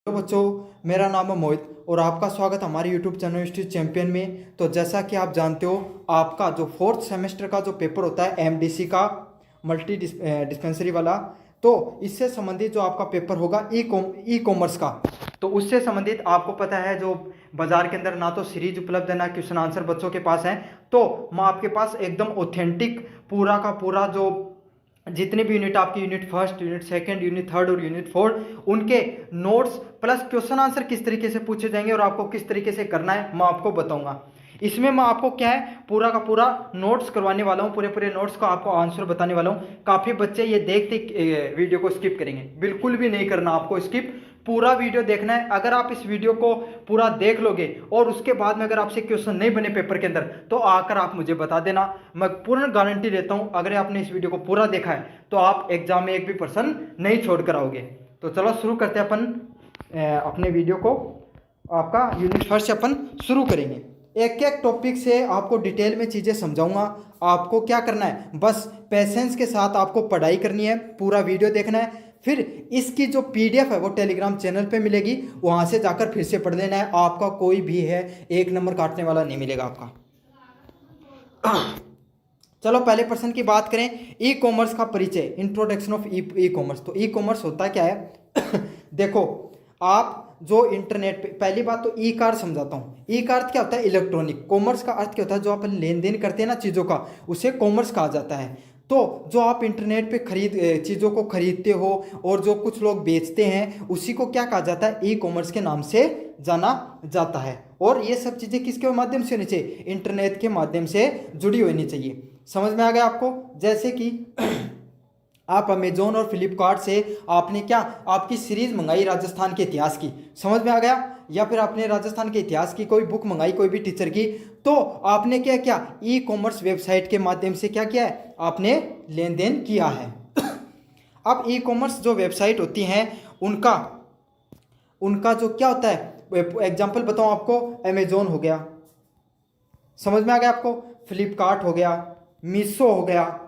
तो बच्चों, मेरा नाम है मोहित और आपका स्वागत हमारे यूट्यूब चैनल हिस्ट्री चैंपियन में। तो जैसा कि आप जानते हो, आपका जो फोर्थ सेमेस्टर का जो पेपर होता है एमडीसी का, मल्टी डिस्पेंसरी वाला, तो इससे संबंधित जो आपका पेपर होगा ई कॉमर्स का, तो उससे संबंधित आपको पता है जो बाजार के अंदर ना तो सीरीज उपलब्ध है ना क्वेश्चन आंसर बच्चों के पास है। तो मैं आपके पास एकदम ऑथेंटिक पूरा का पूरा जो जितने भी यूनिट आपकी unit first, unit second, unit third और यूनिट फोर्थ, उनके नोट्स प्लस क्वेश्चन आंसर किस तरीके से पूछे जाएंगे और आपको किस तरीके से करना है मैं आपको बताऊंगा। इसमें मैं आपको क्या है पूरा का पूरा नोट्स करवाने वाला हूँ, पूरे पूरे नोट्स का आपको आंसर बताने वाला हूँ। काफ़ी बच्चे ये देखते वीडियो को स्किप करेंगे, बिल्कुल भी नहीं करना आपको स्किप, पूरा वीडियो देखना है। अगर आप इस वीडियो को पूरा देख लोगे और उसके बाद में अगर आपसे क्वेश्चन नहीं बने पेपर के अंदर तो आकर आप मुझे बता देना। मैं पूर्ण गारंटी देता हूं, अगर आपने इस वीडियो को पूरा देखा है तो आप एग्जाम में एक भी पर्सन नहीं छोड़ कर आओगे। तो चलो शुरू करते हैं अपन अपने वीडियो को। आपका यूनिट फर्स्ट से अपन शुरू करेंगे, एक एक टॉपिक से आपको डिटेल में चीज़ें समझाऊंगा। आपको क्या करना है, बस पेशेंस के साथ आपको पढ़ाई करनी है, पूरा वीडियो देखना है। फिर इसकी जो पीडीएफ है वो टेलीग्राम चैनल पे मिलेगी, वहाँ से जाकर फिर से पढ़ लेना है। आपका कोई भी है एक नंबर काटने वाला नहीं मिलेगा आपका। चलो पहले प्रश्न की बात करें, ई कॉमर्स का परिचय, इंट्रोडक्शन ऑफ ई कॉमर्स। तो ई कॉमर्स होता क्या है? देखो, आप जो इंटरनेट पे, पहली बात तो ई का अर्थ समझाता हूँ। ई का अर्थ क्या होता है? इलेक्ट्रॉनिक। कॉमर्स का अर्थ क्या होता है? जो अपन लेन देन करते हैं ना चीज़ों का, उसे कॉमर्स कहा जाता है। तो जो आप इंटरनेट पे चीज़ों को खरीदते हो और जो कुछ लोग बेचते हैं, उसी को क्या कहा जाता है? ई कॉमर्स के नाम से जाना जाता है। और ये सब चीज़ें किसके माध्यम से होनी चाहिए? इंटरनेट के माध्यम से जुड़ी होनी चाहिए। समझ में आ गया आपको? जैसे कि आप अमेजोन और फ्लिपकार्ट से आपने क्या आपकी सीरीज मंगाई राजस्थान के इतिहास की, समझ में आ गया? या फिर आपने राजस्थान के इतिहास की कोई बुक मंगाई कोई भी टीचर की, तो आपने क्या किया? ई कॉमर्स वेबसाइट के माध्यम से क्या किया है? आपने लेन देन किया है। अब ई कॉमर्स जो वेबसाइट होती हैं उनका उनका जो क्या होता है, एग्जाम्पल बताऊँ आपको, अमेजोन हो गया, समझ में आ गया आपको? फ्लिपकार्ट हो गया, मीशो हो गया,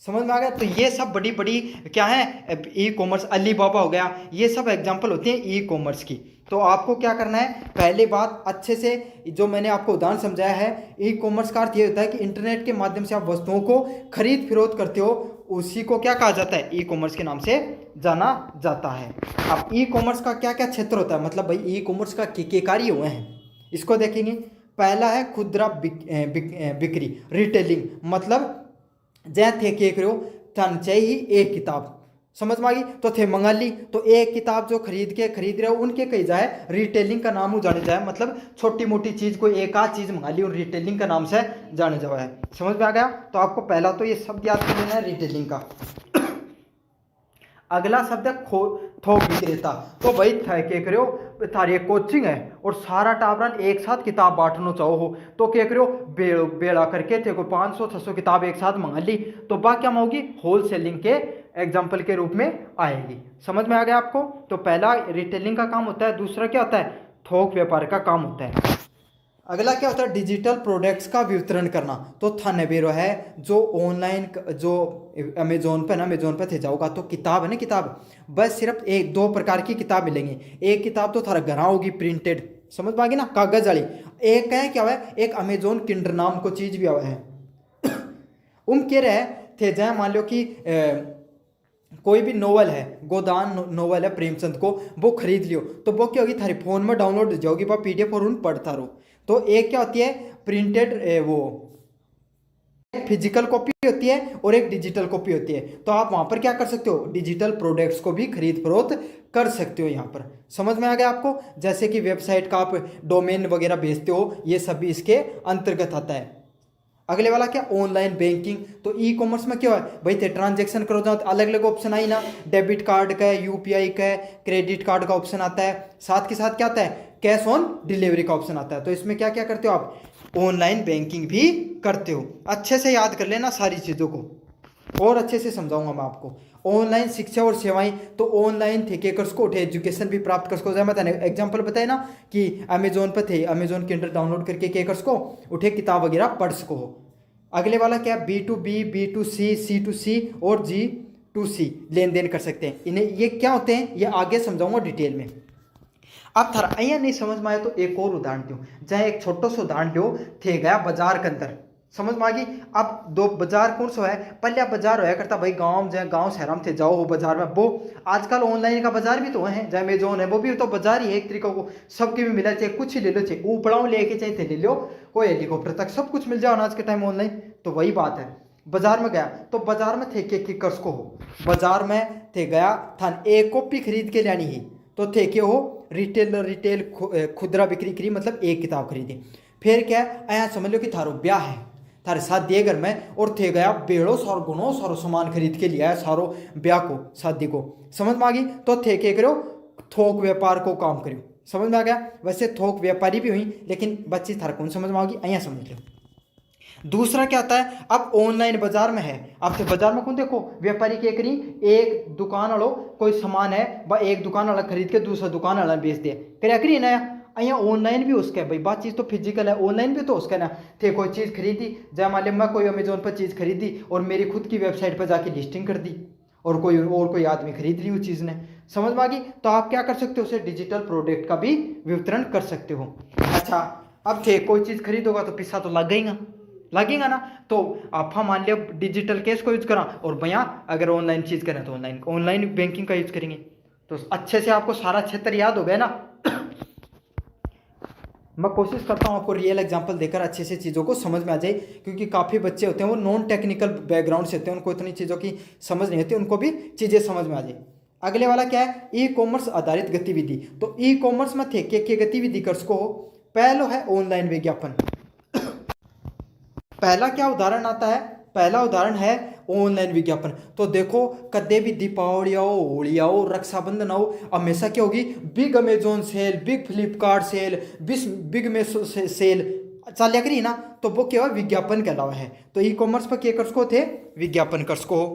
समझ में आ गया? तो ये सब बड़ी बड़ी क्या है, ई कॉमर्स, अलीबाबा हो गया, ये सब एग्जांपल होती हैं ई कॉमर्स की। तो आपको क्या करना है, पहली बात अच्छे से जो मैंने आपको उदाहरण समझाया है, ई कॉमर्स का अर्थ ये होता है कि इंटरनेट के माध्यम से आप वस्तुओं को खरीद फरोख्त करते हो, उसी को क्या कहा जाता है? ई कॉमर्स के नाम से जाना जाता है। अब ई कॉमर्स का क्या क्या क्षेत्र होता है, मतलब भाई ई कॉमर्स का के कार्य हुए हैं, इसको देखेंगे। पहला है खुदरा बिक्री, रिटेलिंग, मतलब जै थे के करो तन चाहिए एक किताब, समझ में आ गई? तो थे मंगा ली, तो एक किताब जो खरीद रहे हो उनके कही जाए, रिटेलिंग का नाम जाने जाए, मतलब छोटी मोटी चीज़ कोई एक आध चीज़ मंगा ली और रिटेलिंग का नाम से जाने जावा है। समझ में आ गया? तो आपको पहला तो ये शब्द याद कर लेना है, रिटेलिंग का। अगला शब्द है थोक विक्रेता। तो भाई थे के करो थारी एक कोचिंग है और सारा टाबरन एक साथ किताब बांटना चाहो हो, तो क्या करो बेड़ा करके थे को 500-600 किताब एक साथ मंगा ली, तो बात क्या होगी? होल सेलिंग के एग्जाम्पल के रूप में आएगी। समझ में आ गया आपको? तो पहला रिटेलिंग का काम होता है, दूसरा क्या होता है? थोक व्यापार का काम होता है। अगला क्या होता है? डिजिटल प्रोडक्ट्स का वितरण करना। तो थानेबेरो है जो ऑनलाइन, जो अमेजोन पर ना, अमेजोन पर थे जाओगा तो किताब है ना, किताब बस सिर्फ एक दो प्रकार की किताब मिलेंगी। एक किताब तो थारा घर होगी प्रिंटेड, समझ में आ गई ना, कागज वाली। एक है क्या हुआ है, एक अमेजोन किंडर नाम को चीज भी हुआ है। उम कह रहे थे जाए, मान लो कि कोई भी नोवेल है, गोदान नोवेल है प्रेमचंद को, वो खरीद लियो, तो वो क्या होगी? थारी फोन में डाउनलोड हो जाओगी वह पीडीएफ और उन पढ़ता रहो। तो एक क्या होती है? प्रिंटेड, वो फिजिकल कॉपी होती है और एक डिजिटल कॉपी होती है। तो आप वहां पर क्या कर सकते हो? डिजिटल प्रोडक्ट्स को भी खरीद फरोख्त कर सकते हो यहाँ पर। समझ में आ गया आपको? जैसे कि वेबसाइट का आप डोमेन वगैरह भेजते हो, ये सब भी इसके अंतर्गत आता है। अगले वाला क्या? Online banking. तो ई कॉमर्स में क्या है भाई? थे ट्रांजेक्शन करो जाओ तो अलग अलग ऑप्शन आई ना, डेबिट कार्ड का है, यूपीआई का है, क्रेडिट कार्ड का ऑप्शन आता है, साथ के साथ क्या आता है? कैश ऑन डिलीवरी का ऑप्शन आता है। तो इसमें क्या क्या करते हो आप? ऑनलाइन बैंकिंग भी करते हो। अच्छे से याद कर लेना सारी चीज़ों को, और अच्छे से समझाऊंगा मैं आपको। ऑनलाइन शिक्षा और सेवाएं, तो ऑनलाइन थे केकर्स को उठे एजुकेशन भी प्राप्त कर सको। मैं एग्जांपल बताए ना कि अमेजोन पर थे, अमेजोन किंडल डाउनलोड करके केकर्स को उठे किताब वगैरह पढ़ सको हो। अगले वाला क्या? B2B, B2C, C2C और G2C लेन देन कर सकते हैं। इन्हें ये क्या होते हैं ये आगे समझाऊंगा डिटेल में। अब थारा અહીંયા नहीं समझ में आया तो एक और उदाहरण दूं, जहाँ एक छोटो सो उदाहरण लो थे गया बाजार के अंदर, समझ में आ गई। अब दो बाजार कौन सा है, पहले बाजार होया करता भाई गांव, जहाँ गांव शहर में थे जाओ हो बाजार में, वो आजकल ऑनलाइन का बाजार भी तो है, जहाँ अमेजोन है वो भी तो बाजार ही है एक तरीका को, सबके भी मिला, चाहे कुछ ही ले लो, चाहे ऊपड़ाओ लेके चाहे थे ले लो, कोई हेलीकॉप्टर तक सब कुछ मिल जाओ आज के टाइम ऑनलाइन। तो वही बात है, बाजार में गया तो बाजार में थे के कर्ज को हो, बाजार में थे गया था एक कॉपी खरीद के लानी ही, तो थे के हो रिटेल खुदरा बिक्री करी, मतलब एक किताब खरीदी। फिर क्या आया समझ लो कि थारो ब्याह है, थारे शादी है घर में, और थे गया बेड़ो सारो गुनो सारो सामान खरीद के लिया है सारो ब्याह को शादी को, समझ में आ गई। तो थे के करो थोक व्यापार को काम करो, समझ में आ गया। वैसे थोक व्यापारी भी हुई, लेकिन बच्ची थारा कौन समझ में आ गई, अया समझ लो। दूसरा क्या आता है, अब ऑनलाइन बाजार में है, अब तो बाजार में कौन देखो व्यापारी क्या करी, एक दुकान वालों कोई सामान है वह एक दुकान वाला खरीद के दूसरा दुकान वाला बेच दे, क्या करी ना અહીંયા ऑनलाइन भी उसका है भाई, बात चीज़ तो फिजिकल है, ऑनलाइन भी तो उसका ना, थे कोई चीज़ खरीदी, जय मान लिया मैं कोई अमेजोन पर चीज़ खरीदी और मेरी खुद की वेबसाइट पर जाके लिस्टिंग कर दी, और कोई आदमी खरीद ली उस चीज़ ने, समझ में आ गई। तो आप क्या कर सकते हो, उसे डिजिटल प्रोडक्ट का भी वितरण कर सकते हो। अच्छा, अब थे कोई चीज़ खरीदोगा तो पैसा तो लगेगा ना, तो आप मान लिया डिजिटल कैश को यूज करा, और भैया अगर ऑनलाइन चीज़ करें तो ऑनलाइन बैंकिंग का यूज करेंगे। तो अच्छे से आपको सारा क्षेत्र याद हो गया ना। मैं कोशिश करता हूँ आपको रियल एग्जांपल देकर अच्छे से चीज़ों को समझ में आ जाए, क्योंकि काफ़ी बच्चे होते हैं वो नॉन टेक्निकल बैकग्राउंड से होते हैं, उनको इतनी चीज़ों की समझ नहीं होती, उनको भी चीज़ें समझ में आ जाए। अगले वाला क्या है, ई कॉमर्स आधारित गतिविधि। तो ई कॉमर्स में थे के गतिविधि कर सको, पहलो है ऑनलाइन विज्ञापन। पहला क्या उदाहरण आता है, पहला उदाहरण है ऑनलाइन विज्ञापन। तो देखो कदे भी दीपावली आओ, होली आओ, रक्षाबंधन आओ, हमेशा क्या होगी, big Amazon sale, big Flipkart sale, big Meesho sale चलिया करी ना, तो वो क्या विज्ञापन के अलावा है। तो ई कॉमर्स पर क्या कर सको थे, विज्ञापन कर सको।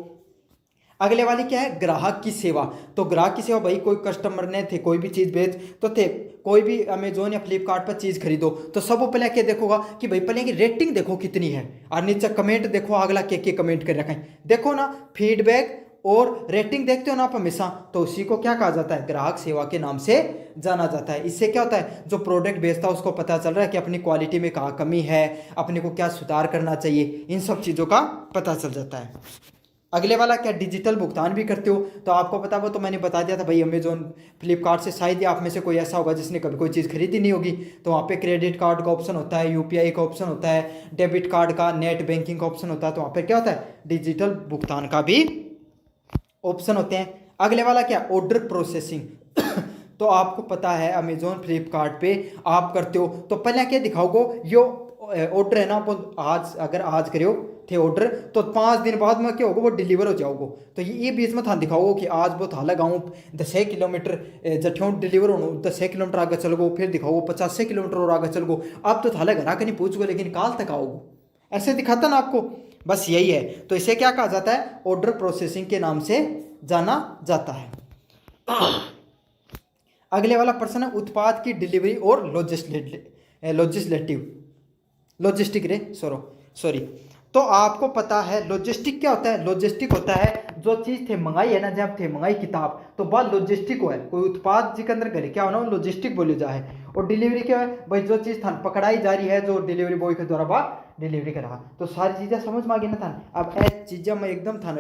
अगले वाली क्या है, ग्राहक की सेवा। तो ग्राहक की सेवा भाई, कोई कस्टमर ने थे कोई भी चीज़ बेच, तो थे कोई भी अमेजोन या फ्लिपकार्ट पर चीज़ खरीदो, तो सब पहले क्या देखोगा कि भाई पहले की रेटिंग देखो कितनी है, और नीचे कमेंट देखो अगला के कमेंट कर रखा है, देखो ना फीडबैक और रेटिंग देखते हो ना आप हमेशा, तो उसी को क्या कहा जाता है, ग्राहक सेवा के नाम से जाना जाता है। इससे क्या होता है, जो प्रोडक्ट बेचता है उसको पता चल रहा है कि अपनी क्वालिटी में कहाँ कमी है, अपने को क्या सुधार करना चाहिए, इन सब चीज़ों का पता चल जाता है। अगले वाला क्या, डिजिटल भुगतान भी करते हो। तो आपको पता, वो तो मैंने बता दिया था भाई, अमेजोन फ्लिपकार्ट से शायद ही आप में से कोई ऐसा होगा जिसने कभी कोई चीज़ खरीदी नहीं होगी, तो वहाँ पे क्रेडिट कार्ड का ऑप्शन होता है, यूपीआई का ऑप्शन होता है, डेबिट कार्ड का, नेट बैंकिंग का ऑप्शन होता है, तो वहाँ पे क्या होता है, डिजिटल भुगतान का भी ऑप्शन होते हैं। अगले वाला क्या, ऑर्डर प्रोसेसिंग। तो आपको पता है अमेजोन फ्लिपकार्ट पे आप करते हो, तो पहले क्या दिखाओगे, यो ऑर्डर है ना, आप आज अगर आज करो थे ऑर्डर, तो 5 दिन बाद में क्या होगा, वो डिलीवर हो जाओगे। तो ये बीच में था दिखाओगे कि आज वो था लगाऊँ 10 किलोमीटर जठियों डिलीवर हो, 10 किलोमीटर आगे चल गो, फिर दिखाओ 50 किलोमीटर और आगे चल गो, अब तो थाला घर आकर नहीं पूछ गो, लेकिन काल तक आओगे, ऐसे दिखाता ना आपको, बस यही है। तो इसे क्या कहा जाता है, ऑर्डर प्रोसेसिंग के नाम से जाना जाता है। अगले वाला प्रश्न है, उत्पाद की डिलीवरी और लॉजिस्टिक रे सॉरी। तो आपको पता है लॉजिस्टिक क्या होता है, लॉजिस्टिक होता है जो चीज़ थे मंगाई है ना, जब थे मंगाई किताब, तो वह लॉजिस्टिक हो है, कोई उत्पाद जी के अंदर घर क्या होना, लॉजिस्टिक बोले जा है। और डिलीवरी क्या है भाई, जो चीज़ था पकड़ाई जा रही है, जो डिलीवरी बॉय के द्वारा वह डिलीवरी कर रहा। तो सारी चीज़ें समझ में आ गई ना था। अब ऐसी चीज़ें मैं एकदम था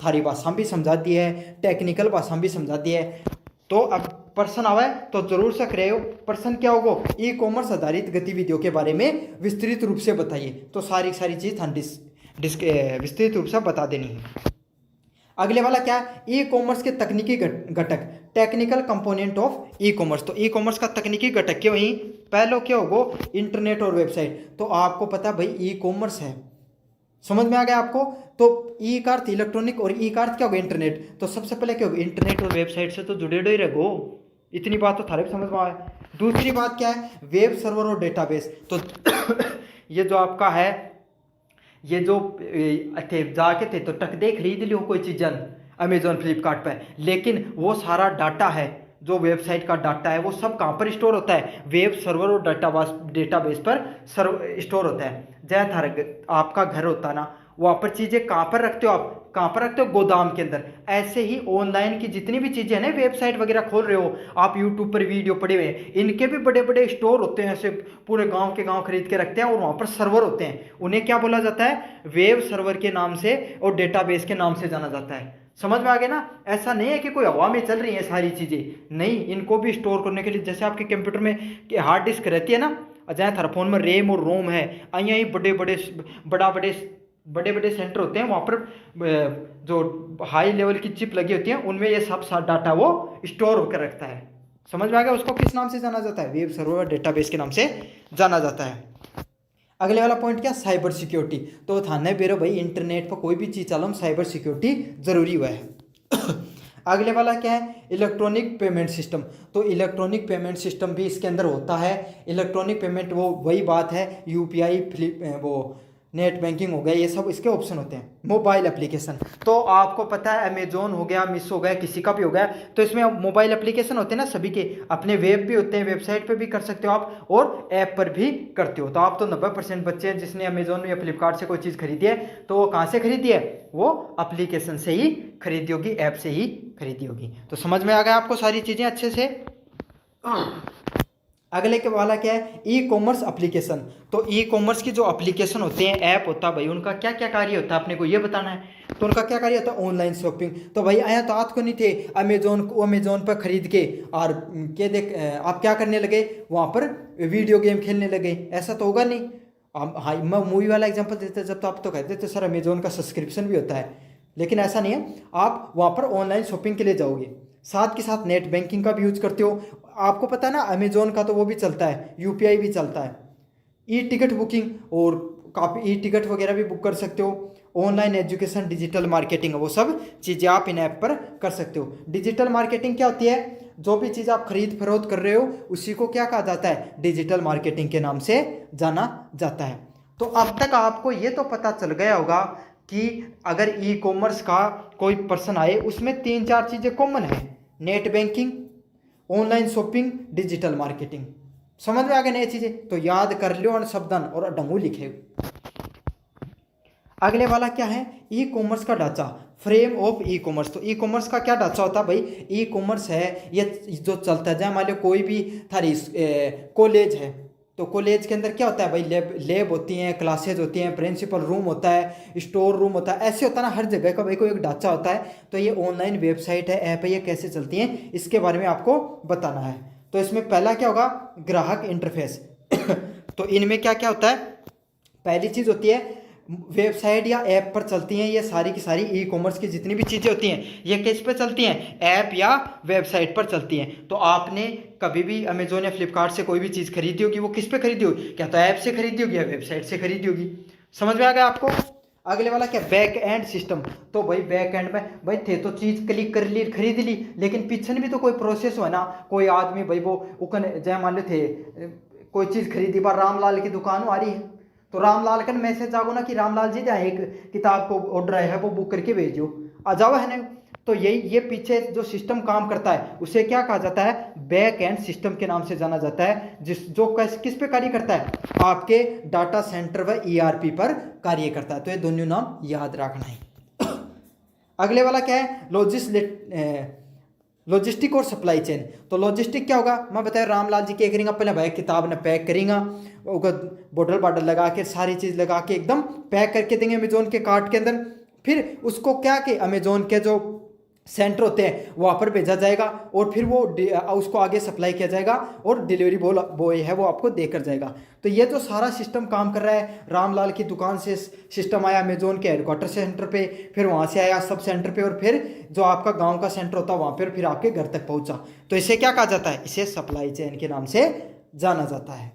थारी भाषा भी समझा दी है, टेक्निकल भाषा भी समझा दी है। तो अब प्रश्न आवे तो जरूर से करे हो, प्रश्न क्या होगा, ई कॉमर्स आधारित गतिविधियों के बारे में विस्तृत रूप से बताइए। तो सारी चीज हम विस्तृत रूप से बता देनी है। अगले वाला क्या है, ई कॉमर्स के तकनीकी घटक, technical component of e commerce. तो ई कॉमर्स का तकनीकी घटक क्या वही, पहलो क्या होगा, इंटरनेट और वेबसाइट। तो आपको पता है भाई ई कॉमर्स है, समझ में आ गया आपको। तो ई का अर्थ इलेक्ट्रॉनिक और ई का अर्थ क्या होगा, इंटरनेट। तो सबसे पहले क्या होगा, इंटरनेट और वेबसाइट से तो जुड़े ही रहो, इतनी बात तो थारे भी समझ में आए। दूसरी बात क्या है, वेब सर्वर और डेटाबेस। तो ये जो आपका है, ये जो थे जाके थे तो टक दे खरीद लियो कोई चीज़ अमेजोन फ्लिपकार्ट पे, लेकिन वो सारा डाटा है, जो वेबसाइट का डाटा है, वो सब कहाँ पर स्टोर होता है, वेब सर्वर और डेटाबेस पर स्टोर होता है। जैसे थारा आपका घर होता है ना, वहाँ पर चीज़ें कहाँ पर रखते हो आप, कहाँ पर रखते हो, गोदाम के अंदर। ऐसे ही ऑनलाइन की जितनी भी चीज़ें हैं ना, वेबसाइट वगैरह खोल रहे हो आप, यूट्यूब पर वीडियो पड़े हुए हैं, इनके भी बड़े बड़े स्टोर होते हैं, ऐसे पूरे गांव के गांव खरीद के रखते हैं, और वहाँ पर सर्वर होते हैं, उन्हें क्या बोला जाता है, वेब सर्वर के नाम से और डेटाबेस के नाम से जाना जाता है। समझ में आ गया ना। ऐसा नहीं है कि कोई हवा में चल रही है सारी चीज़ें, नहीं, इनको भी स्टोर करने के लिए, जैसे आपके कंप्यूटर में हार्ड डिस्क रहती है ना, जहाँ थारा फोन में रैम और रोम है, यहाँ बड़े बड़े सेंटर होते हैं, वहाँ पर जो हाई लेवल की चिप लगी होती है, उनमें ये सब डाटा वो स्टोर होकर रखता है। समझ में आ गया। उसको किस नाम से जाना जाता है, वेब सर्वर डेटाबेस के नाम से जाना जाता है। अगले वाला पॉइंट क्या, साइबर सिक्योरिटी। तो थाने बेरो भाई इंटरनेट पर कोई भी चीज़ चलो, साइबर सिक्योरिटी जरूरी हुआ है। अगले वाला क्या है, इलेक्ट्रॉनिक पेमेंट सिस्टम। तो इलेक्ट्रॉनिक पेमेंट सिस्टम भी इसके अंदर होता है। इलेक्ट्रॉनिक पेमेंट वो वही बात है, यूपीआई, वो नेट बैंकिंग हो गया, ये सब इसके ऑप्शन होते हैं। मोबाइल एप्लीकेशन, तो आपको पता है अमेजोन हो गया, मिशो हो गया, किसी का भी हो गया, तो इसमें मोबाइल एप्लीकेशन होते हैं ना सभी के, अपने वेब भी होते हैं, वेबसाइट पे भी कर सकते हो आप, और ऐप पर भी करते हो। तो आप तो 90% बच्चे हैं जिसने अमेजोन या फ्लिपकार्ट से कोई चीज़ खरीदी है, तो वो कहाँ से खरीदी है, वो एप्लीकेशन से ही खरीदी होगी, ऐप से ही खरीदी होगी। तो समझ में आ गया आपको सारी चीज़ें अच्छे से। अगले के वाला क्या है, ई कॉमर्स एप्लीकेशन। तो ई कॉमर्स की जो एप्लीकेशन होते हैं, ऐप होता है भाई, उनका क्या क्या कार्य होता है अपने को ये बताना है। तो उनका क्या कार्य होता है, ऑनलाइन शॉपिंग। तो भाई आया तो आपको नहीं थे अमेजोन पर खरीद के, और क्या देख आप क्या करने लगे, वहाँ पर वीडियो गेम खेलने लगे, ऐसा तो होगा नहीं। हाँ, मैं मूवी वाला एग्जाम्पल देते जब, तो आप तो कहते थे सर अमेजोन का सब्सक्रिप्शन भी होता है, लेकिन ऐसा नहीं है। आप वहाँ पर ऑनलाइन शॉपिंग के लिए जाओगे, साथ के साथ नेट बैंकिंग का भी यूज करते हो। आपको पता है ना अमेजोन का तो वो भी चलता है, यूपीआई भी चलता है, ई टिकट बुकिंग, और काफ़ी ई टिकट वगैरह भी बुक कर सकते हो। ऑनलाइन एजुकेशन, डिजिटल मार्केटिंग, वो सब चीज़ें आप इन ऐप पर कर सकते हो। डिजिटल मार्केटिंग क्या होती है, जो भी चीज़ आप खरीद फरोख्त कर रहे हो उसी को क्या कहा जाता है, डिजिटल मार्केटिंग के नाम से जाना जाता है। तो अब तक आपको ये तो पता चल गया होगा कि अगर ई कॉमर्स का कोई पर्सन आए, उसमें 3-4 चीज़ें कॉमन है, net banking, online shopping, digital marketing. समझ में आ गए नई चीज़ें, तो याद कर लो और शब्दन और डंगू लिखे। अगले वाला क्या है, ई कॉमर्स का ढांचा, फ्रेम ऑफ ई कॉमर्स। तो ई कॉमर्स का क्या ढांचा होता है भाई, ई कॉमर्स है ये जो चलता है, जहाँ मान लो कोई भी थारी कॉलेज है, तो कॉलेज के अंदर क्या होता है भाई, लैब होती हैं, क्लासेज होती हैं, प्रिंसिपल रूम होता है, स्टोर रूम होता है, ऐसे होता है ना हर जगह का भाई कोई एक ढांचा होता है। तो ये ऑनलाइन वेबसाइट है, ऐप है, ये कैसे चलती हैं इसके बारे में आपको बताना है। तो इसमें पहला क्या होगा, ग्राहक इंटरफेस। तो इनमें क्या क्या होता है, पहली चीज़ होती है वेबसाइट या ऐप पर चलती हैं ये सारी की सारी ई कॉमर्स की जितनी भी चीज़ें होती हैं, ये किस पे चलती हैं, ऐप या वेबसाइट पर चलती हैं। तो आपने कभी भी अमेजोन या फ्लिपकार्ट से कोई भी चीज़ खरीदी होगी, वो किस पे खरीदी होगी, क्या तो ऐप से खरीदी होगी या वेबसाइट से खरीदी होगी। समझ में आ गया आपको। अगले वाला क्या, बैक एंड सिस्टम। तो भाई बैक एंड में भाई थे तो चीज़ क्लिक कर ली, खरीद ली, लेकिन पीछे भी तो कोई प्रोसेस हो ना। कोई आदमी भाई वो उकन जय मान लो थे कोई चीज़ खरीदी, बार रामलाल की दुकान आ रही है, तो रामलाल का मैसेज आगो ना कि रामलाल जी जहाँ एक किताब को ऑर्डर है वो बुक करके भेजो, आ जाओ है ना। तो ये पीछे जो सिस्टम काम करता है उसे क्या कहा जाता है, बैक एंड सिस्टम के नाम से जाना जाता है, जो किस पे कार्य करता है, आपके डाटा सेंटर व ईआरपी पर कार्य करता है। तो ये दोनों नाम याद रखना है। अगले वाला क्या है, लॉजिस्टिक और सप्लाई चेन। तो लॉजिस्टिक क्या होगा, मैं बताया रामलाल जी क्या करेंगे, पहले भाई किताब ने पैक करेंगे, बॉटल बाटल लगा के सारी चीज़ लगा के एकदम पैक करके देंगे अमेजोन के कार्ट के अंदर। फिर उसको क्या कि अमेजोन के जो सेंटर होते हैं वहाँ पर भेजा जाएगा, और फिर वो उसको आगे सप्लाई किया जाएगा, और डिलीवरी बॉय है वो आपको देकर जाएगा। तो ये जो सारा सिस्टम काम कर रहा है, रामलाल की दुकान से सिस्टम आया अमेजोन के हेडक्वार्टर सेंटर पे, फिर वहाँ से आया सब सेंटर पे, और फिर जो आपका गांव का सेंटर होता है वहाँ पर फिर आपके घर तक पहुँचा। तो इसे क्या कहा जाता है, इसे सप्लाई चेन के नाम से जाना जाता है।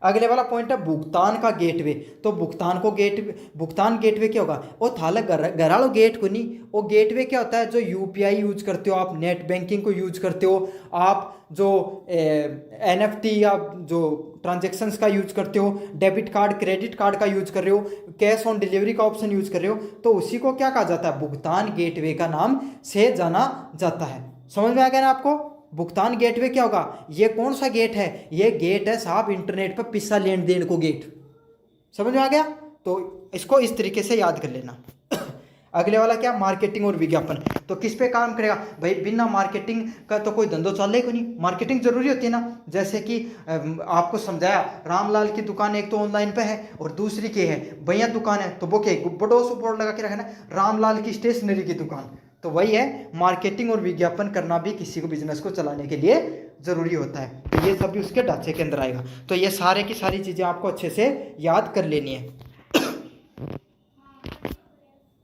अगले वाला पॉइंट है भुगतान का गेटवे। तो भुगतान गेटवे क्या होगा, वो थाला घरालो गेट को नहीं, वो गेटवे क्या होता है, जो यूपीआई यूज करते हो आप, नेट बैंकिंग को यूज करते हो आप, जो एनएफटी या जो ट्रांजेक्शन्स का यूज करते हो, डेबिट कार्ड क्रेडिट कार्ड का यूज कर रहे हो, कैश ऑन डिलीवरी का ऑप्शन यूज कर रहे हो, तो उसी को क्या कहा जाता है, भुगतान गेटवे का नाम से जाना जाता है। समझ में आ गया ना आपको। भुगतान गेटवे क्या होगा, ये कौन सा गेट है, ये गेट है साहब इंटरनेट पर पैसा लेन देन को गेट। समझ में आ गया। तो इसको इस तरीके से याद कर लेना। अगले वाला क्या, मार्केटिंग और विज्ञापन। तो किस पे काम करेगा भाई, बिना मार्केटिंग का तो कोई धंधो चलेगा नहीं, मार्केटिंग जरूरी होती है ना। जैसे कि आपको समझाया, रामलाल की दुकान एक तो ऑनलाइन पे है और दूसरी की है भैया दुकान है, तो वो क्या बड़ो से बोर्ड लगा के रखना, रामलाल की स्टेशनरी की दुकान। तो वही है, मार्केटिंग और विज्ञापन करना भी किसी को बिजनेस को चलाने के लिए जरूरी होता है। तो ये सब भी उसके ढांचे के अंदर आएगा। तो ये सारे की सारी चीजें आपको अच्छे से याद कर लेनी है।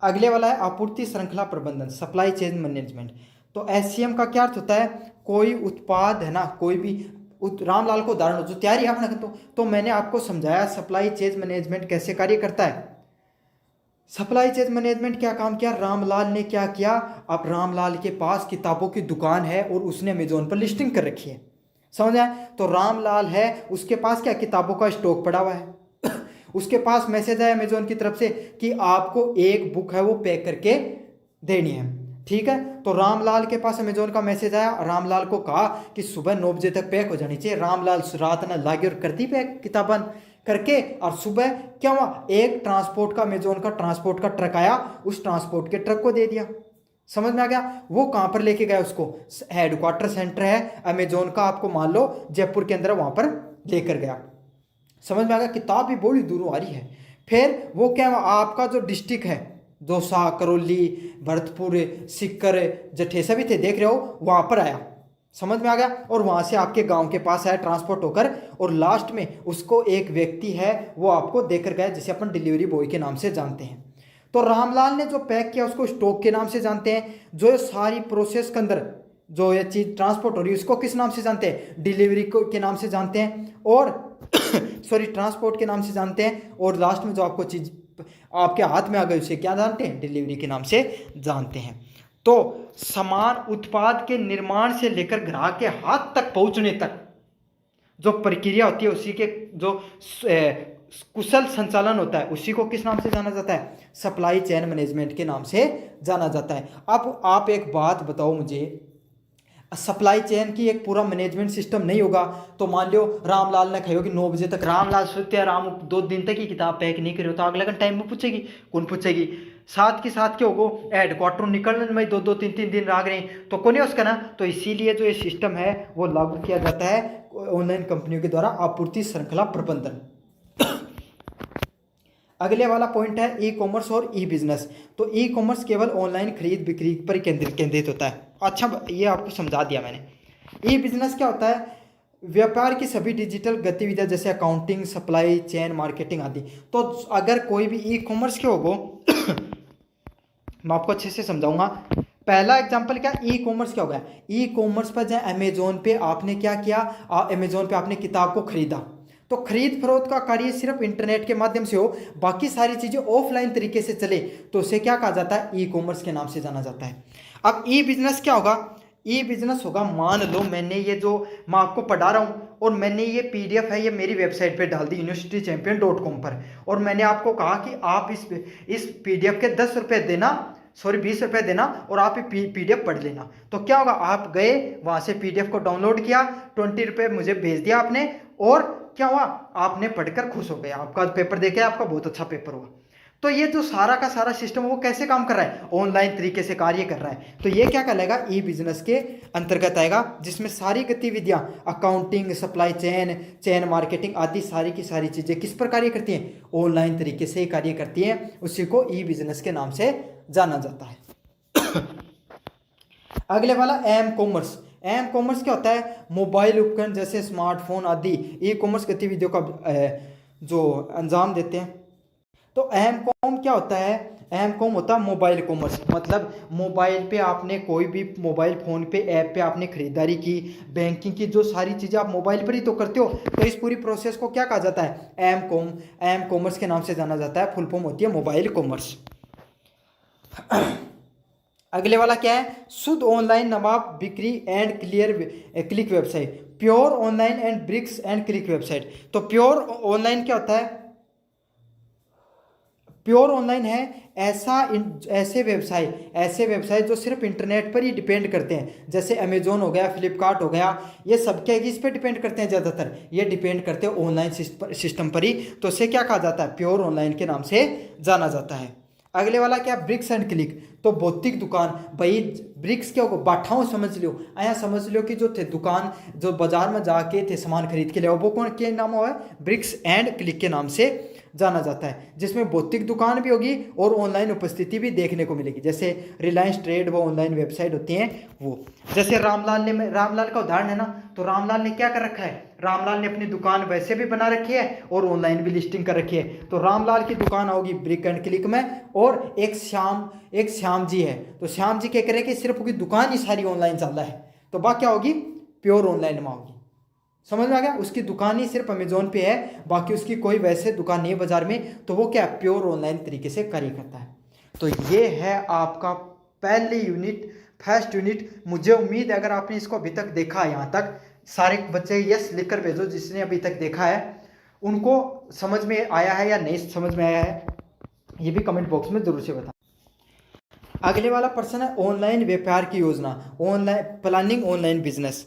अगले वाला है आपूर्ति श्रृंखला प्रबंधन, सप्लाई चेन मैनेजमेंट। तो एससीएम का क्या अर्थ होता है, कोई उत्पाद है ना, कोई भी रामलाल को उदाहरण जो तैयारी है अपना, तो मैंने आपको समझाया सप्लाई चेन मैनेजमेंट कैसे कार्य करता है। सप्लाई चेन मैनेजमेंट क्या काम किया, रामलाल ने क्या किया, अब रामलाल के पास किताबों की दुकान है और उसने अमेजोन पर लिस्टिंग कर रखी है, समझ आए। तो रामलाल है, उसके पास क्या किताबों का स्टॉक पड़ा हुआ है। उसके पास मैसेज आया अमेजोन की तरफ से कि आपको एक बुक है वो पैक करके देनी है, ठीक है। तो रामलाल के पास अमेजोन का मैसेज आया, रामलाल को कहा कि सुबह 9 बजे तक पैक हो जानी चाहिए। रामलाल रात न लागे और कर दी पैक किताबन करके, और सुबह क्या हुआ, एक ट्रांसपोर्ट का अमेजोन का ट्रांसपोर्ट का ट्रक आया, उस ट्रांसपोर्ट के ट्रक को दे दिया। समझ में आ गया। वो कहाँ पर लेके गया उसको, हेडक्वार्टर सेंटर है अमेजोन का, आपको मान लो जयपुर के अंदर, वहां पर लेकर गया। समझ में आ गया। किताब भी बड़ी दूरों आ रही है। फिर वो क्या, आपका जो डिस्ट्रिक्ट है, दौसा, करौली, भरतपुर, सीकर, जठेसा भी थे, देख रहे हो, वहां पर आया। समझ में आ गया। और वहां से आपके गांव के पास आया ट्रांसपोर्ट होकर, और लास्ट में उसको एक व्यक्ति है वो आपको देकर गया, जिसे अपन डिलीवरी बॉय के नाम से जानते हैं। तो रामलाल ने जो पैक किया उसको स्टॉक के नाम से जानते हैं। जो सारी प्रोसेस के अंदर जो ये चीज ट्रांसपोर्ट हो रही है उसको किस नाम से जानते हैं, डिलीवरी के नाम से जानते हैं, और सॉरी ट्रांसपोर्ट के नाम से जानते हैं। और लास्ट में जो आपको चीज आपके हाथ में आ गई उसे क्या जानते हैं, डिलीवरी के नाम से जानते हैं। तो समान उत्पाद के निर्माण से लेकर ग्राहक के हाथ तक पहुंचने तक जो प्रक्रिया होती है, उसी के जो कुशल संचालन होता है, उसी को किस नाम से जाना जाता है, सप्लाई चेन मैनेजमेंट के नाम से जाना जाता है। अब आप एक बात बताओ मुझे, सप्लाई चेन की एक पूरा मैनेजमेंट सिस्टम नहीं होगा तो मान लो रामलाल ने कहो कि 9 बजे तक, रामलाल सोचते हैं राम 2 दिन तक ही किताब पैक नहीं करो, तो अगले टाइम में पूछेगी, कौन पूछेगी, साथ के साथ क्या होगो, हेडक्वार्टर निकलने में 2-2 3-3 दिन लाग रहे हैं, तो कौन है उसका ना। तो इसीलिए जो ये सिस्टम है वो लागू किया जाता है ऑनलाइन कंपनियों के द्वारा, आपूर्ति श्रृंखला प्रबंधन। अगले वाला पॉइंट है ई कॉमर्स और ई बिजनेस। तो ई कॉमर्स केवल ऑनलाइन खरीद बिक्री पर केंद्रित होता है। अच्छा, ये आपको समझा दिया मैंने। ई बिजनेस क्या होता है, व्यापार की सभी डिजिटल गतिविधियां जैसे अकाउंटिंग, सप्लाई चेन, मार्केटिंग आदि। तो अगर कोई भी ई कॉमर्स के होगो मैं आपको अच्छे से समझाऊंगा। पहला एग्जांपल क्या, ई कॉमर्स क्या होगा, ई कॉमर्स पर जाए अमेजोन पे आपने क्या किया, अमेजोन पे आपने किताब को खरीदा, तो खरीद फरोख्त का कार्य सिर्फ इंटरनेट के माध्यम से हो, बाकी सारी चीजें ऑफलाइन तरीके से चले, तो उसे क्या कहा जाता है, ई कॉमर्स के नाम से जाना जाता है। अब ई बिजनेस क्या होगा, ई बिजनेस होगा, मान लो मैंने ये जो मैं आपको पढ़ा रहा हूँ और मैंने ये पीडीएफ है ये मेरी वेबसाइट पे डाल दी universitychampion.com पर, और मैंने आपको कहा कि आप इस पीडीएफ के 10 रुपये देना, सॉरी 20 रुपये देना, और आप पीडीएफ पढ़ लेना। तो क्या होगा, आप गए वहां से पीडीएफ को डाउनलोड किया, 20 रुपये मुझे भेज दिया आपने, और क्या हुआ, आपने पढ़कर खुश हो गए, आपका पेपर देके आपका बहुत अच्छा पेपर हुआ। तो ये जो सारा का सारा सिस्टम वो कैसे काम कर रहा है, ऑनलाइन तरीके से कार्य कर रहा है। तो ये क्या कहलाएगा, ई बिजनेस के अंतर्गत आएगा, जिसमें सारी गतिविधियां accounting, supply chain, chain marketing आदि सारी की सारी चीजें किस पर कार्य करती हैं, ऑनलाइन तरीके से कार्य करती हैं, उसी को ई बिजनेस के नाम से जाना जाता है। अगले वाला एम कॉमर्स। एम कॉमर्स क्या होता है, मोबाइल उपकरण जैसे स्मार्टफोन आदि ई कॉमर्स गतिविधियों का जो अंजाम देते हैं। तो एम कॉम क्या होता है, एम कॉम होता है मोबाइल कॉमर्स, मतलब मोबाइल पे आपने कोई भी मोबाइल फ़ोन पे ऐप पे आपने खरीदारी की, बैंकिंग की, जो सारी चीज़ें आप मोबाइल पर ही तो करते हो, तो इस पूरी प्रोसेस को क्या कहा जाता है, एम कॉम, एम कॉमर्स के नाम से जाना जाता है, फुल फॉर्म होती है मोबाइल कॉमर्स। अगले वाला क्या है, शुद्ध ऑनलाइन नवाब बिक्री and click website, pure online and bricks and click website. तो प्योर ऑनलाइन क्या होता है, प्योर ऑनलाइन है ऐसे व्यवसाय जो सिर्फ इंटरनेट पर ही डिपेंड करते हैं, जैसे अमेजोन हो गया, फ्लिपकार्ट हो गया, ये सब क्या इस पर डिपेंड करते हैं, ज़्यादातर ये डिपेंड करते हैं ऑनलाइन सिस्टम पर ही, तो इसे क्या कहा जाता है, प्योर ऑनलाइन के नाम से जाना जाता है। अगले वाला क्या, ब्रिक्स एंड क्लिक, तो भौतिक दुकान। भाई ब्रिक्स क्या होगा, बाठाओं समझ लियो, आया समझ लियो कि जो थे दुकान जो बाजार में जाके थे सामान खरीद के लिए, वो कौन के नाम हुआ है, ब्रिक्स एंड क्लिक के नाम से जाना जाता है, जिसमें भौतिक दुकान भी होगी और ऑनलाइन उपस्थिति भी देखने को मिलेगी। जैसे रिलायंस ट्रेड वो ऑनलाइन वेबसाइट होती हैं वो। जैसे रामलाल का उदाहरण है ना, तो रामलाल ने क्या कर रखा है, रामलाल ने अपनी दुकान वैसे भी बना रखी है और ऑनलाइन भी लिस्टिंग कर रखी है। तो रामलाल की दुकान होगी ब्रिक एंड क्लिक में, और एक श्याम जी है, तो श्याम जी क्या करेंगे, सिर्फ उनकी दुकान ही सारी ऑनलाइन चल रहा है, तो बात क्या होगी, प्योर ऑनलाइन में होगी। समझ में आ गया, उसकी दुकान ही सिर्फ अमेजोन पे है, बाकी उसकी कोई वैसे दुकान नहीं है बाजार में, तो वो क्या प्योर ऑनलाइन तरीके से कार्य करता है। तो ये है आपका फर्स्ट यूनिट। मुझे उम्मीद है अगर आपने इसको अभी तक देखा है, यहाँ तक सारे बच्चे यस लिखकर भेजो जिसने अभी तक देखा है, उनको समझ में आया है या नहीं समझ में आया है, ये भी कमेंट बॉक्स में जरूर से बताएं। अगले वाला प्रश्न है ऑनलाइन व्यापार की योजना, ऑनलाइन प्लानिंग ऑनलाइन बिजनेस।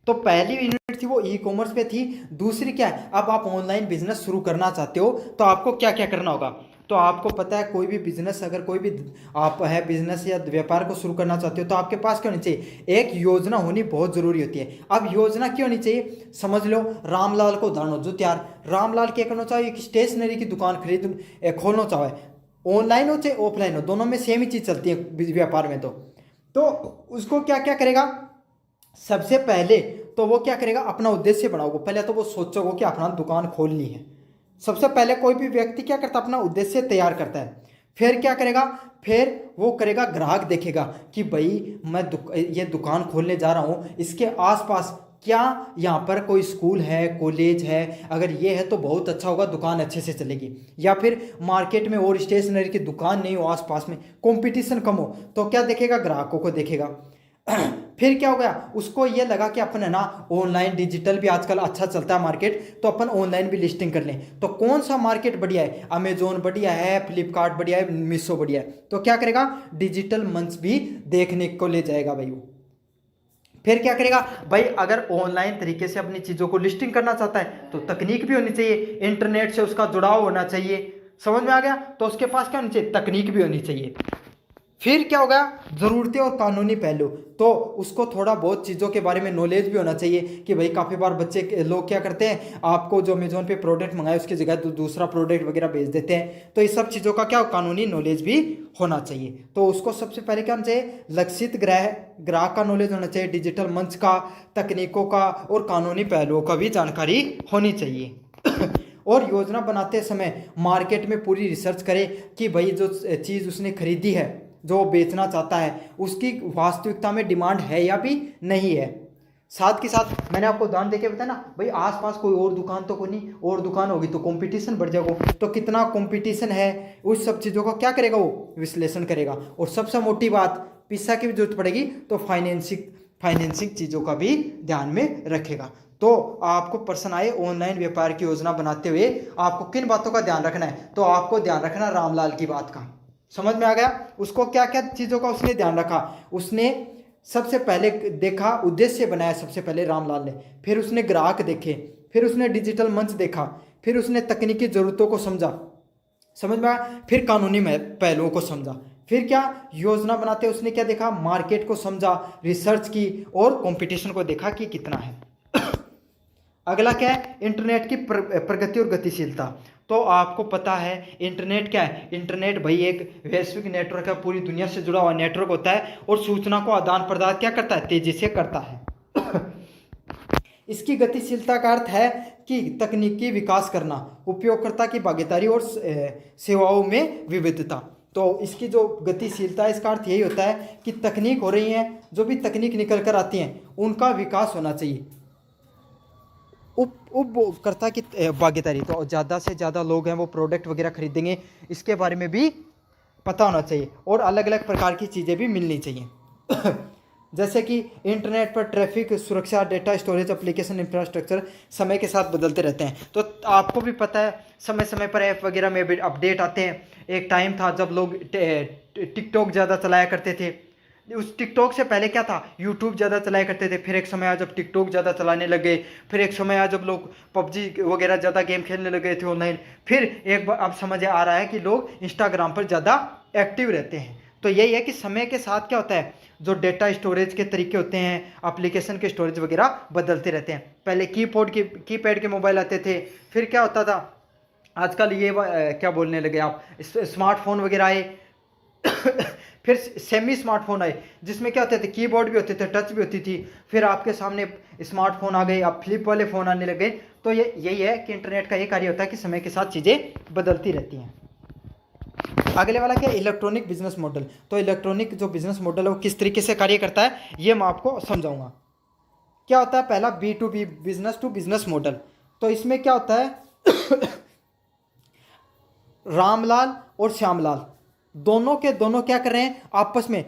तो पहली यूनिट थी वो ई कॉमर्स पे थी, दूसरी क्या है, अब आप ऑनलाइन बिजनेस शुरू करना चाहते हो तो आपको क्या क्या करना होगा। तो आपको पता है कोई भी बिजनेस, अगर कोई भी आप है बिजनेस या व्यापार को शुरू करना चाहते हो तो आपके पास क्या होनी चाहिए, एक योजना होनी बहुत जरूरी होती है। अब योजना क्यों होनी चाहिए, समझ लो रामलाल को उदाहरण जो त्यार, रामलाल क्या करना चाहिए, एक स्टेशनरी की दुकान खोलना चाहे, ऑनलाइन हो चाहे ऑफलाइन हो, दोनों में सेम ही चीज़ चलती है व्यापार में। तो उसको क्या क्या करेगा, सबसे पहले तो वो क्या करेगा, अपना उद्देश्य बनाओगे, पहले तो वो सोचोगे कि अपना दुकान खोलनी है। सबसे पहले कोई भी व्यक्ति क्या करता है, अपना उद्देश्य तैयार करता है, फिर क्या करेगा, फिर वो करेगा ग्राहक देखेगा कि भाई मैं ये दुकान खोलने जा रहा हूँ, इसके आसपास क्या यहाँ पर कोई स्कूल है, कॉलेज है, अगर ये है तो बहुत अच्छा होगा, दुकान अच्छे से चलेगी। या फिर मार्केट में और स्टेशनरी की दुकान नहीं हो, आसपास में कंपटीशन कम हो, तो क्या देखेगा, ग्राहकों को देखेगा। फिर क्या हो गया, उसको ये लगा कि अपन है ना ऑनलाइन डिजिटल भी आजकल अच्छा चलता है मार्केट, तो अपन ऑनलाइन भी लिस्टिंग कर लें। तो कौन सा मार्केट बढ़िया है, अमेजोन बढ़िया है, फ्लिपकार्ट बढ़िया है, मीशो बढ़िया है, तो क्या करेगा, डिजिटल मंच भी देखने को ले जाएगा भाई वो। फिर क्या करेगा भाई, अगर ऑनलाइन तरीके से अपनी चीज़ों को लिस्टिंग करना चाहता है तो तकनीक भी होनी चाहिए, इंटरनेट से उसका जुड़ाव होना चाहिए। समझ में आ गया, तो उसके पास क्या होनी चाहिए, तकनीक भी होनी चाहिए। फिर क्या होगा, ज़रूरतें और कानूनी पहलू, तो उसको थोड़ा बहुत चीज़ों के बारे में नॉलेज भी होना चाहिए कि भाई काफ़ी बार लोग क्या करते हैं, आपको जो अमेजोन पे प्रोडक्ट मंगाए उसकी जगह दूसरा प्रोडक्ट वगैरह भेज देते हैं, तो ये सब चीज़ों का क्या कानूनी नॉलेज भी होना चाहिए। तो उसको सबसे पहले क्या होना चाहिए, लक्षित ग्राहक का नॉलेज होना चाहिए, डिजिटल मंच का, तकनीकों का और कानूनी पहलुओं का भी जानकारी होनी चाहिए। और योजना बनाते समय मार्केट में पूरी रिसर्च करें कि भाई जो चीज़ उसने खरीदी है, जो बेचना चाहता है, उसकी वास्तविकता में डिमांड है या भी नहीं है। साथ के साथ मैंने आपको उदाहरण देके बताया ना भाई, आसपास कोई और दुकान तो कोई नहीं, और दुकान होगी तो कंपटीशन बढ़ जाएगा, तो कितना कंपटीशन है उस सब चीज़ों का क्या करेगा वो विश्लेषण करेगा। और सबसे मोटी बात, पैसा की भी जरूरत पड़ेगी तो फाइनेंसिंग चीज़ों का भी ध्यान में रखेगा। तो आपको प्रश्न आए ऑनलाइन व्यापार की योजना बनाते हुए आपको किन बातों का ध्यान रखना है, तो आपको ध्यान रखना रामलाल की बात का। समझ में आ गया, उसको क्या क्या चीज़ों का उसने ध्यान रखा, उसने सबसे पहले देखा, उद्देश्य बनाया सबसे पहले रामलाल ने, फिर उसने ग्राहक देखे, फिर उसने डिजिटल मंच देखा, फिर उसने तकनीकी ज़रूरतों को समझा, समझ में आया, फिर कानूनी पहलुओं को समझा, फिर क्या योजना बनाते उसने क्या देखा, मार्केट को समझा, रिसर्च की और कंपटीशन को देखा कि कितना है। अगला क्या है, इंटरनेट की प्रगति और गतिशीलता। तो आपको पता है इंटरनेट क्या है, इंटरनेट भाई एक वैश्विक नेटवर्क है, पूरी दुनिया से जुड़ा हुआ नेटवर्क होता है और सूचना को आदान प्रदान क्या करता है, तेजी से करता है। इसकी गतिशीलता का अर्थ है कि तकनीकी विकास करना, उपयोगकर्ता की भागीदारी और सेवाओं में विविधता। तो इसकी जो गतिशीलता है इसका अर्थ यही होता है कि तकनीक हो रही है, जो भी तकनीक निकल कर आती हैं उनका विकास होना चाहिए, उपभोक्ता की भागीदारी, तो ज़्यादा से ज़्यादा लोग हैं वो प्रोडक्ट वगैरह खरीदेंगे, इसके बारे में भी पता होना चाहिए, और अलग अलग प्रकार की चीज़ें भी मिलनी चाहिए। जैसे कि इंटरनेट पर ट्रैफिक, सुरक्षा, डेटा स्टोरेज, एप्लीकेशन इंफ्रास्ट्रक्चर समय के साथ बदलते रहते हैं। तो आपको भी पता है समय समय पर ऐप वगैरह में भी अपडेट आते हैं, एक टाइम था जब लोग टिकटॉक ज़्यादा चलाया करते थे। उस टिकटॉक से पहले क्या था, यूट्यूब ज़्यादा चलाया करते थे। फिर एक समय आया जब टिकटॉक ज़्यादा चलाने लगे। फिर एक समय आया जब लोग पबजी वगैरह ज़्यादा गेम खेलने लगे थे ऑनलाइन। फिर एक बार अब समझ आ रहा है कि लोग इंस्टाग्राम पर ज़्यादा एक्टिव रहते हैं। तो यही है कि समय के साथ क्या होता है, जो डेटा स्टोरेज के तरीके होते हैं, एप्लीकेशन के स्टोरेज वगैरह बदलते रहते हैं। पहले कीपैड के मोबाइल आते थे। फिर क्या होता था, आजकल ये क्या बोलने लगे आप, स्मार्टफोन वगैरह आए। फिर सेमी स्मार्टफोन आए जिसमें क्या होते थे, कीबोर्ड भी होते थे, टच भी होती थी। फिर आपके सामने स्मार्टफोन आ गए, अब फ्लिप वाले फ़ोन आने लगे। तो यही है कि इंटरनेट का ये कार्य होता है कि समय के साथ चीज़ें बदलती रहती हैं। अगले वाला क्या है, इलेक्ट्रॉनिक बिजनेस मॉडल। तो इलेक्ट्रॉनिक जो बिजनेस मॉडल है वो किस तरीके से कार्य करता है ये मैं आपको समझाऊंगा। क्या होता है, पहला B2B, business to business model. तो इसमें क्या होता है रामलाल और श्यामलाल दोनों के दोनों क्या कर रहे हैं, आपस में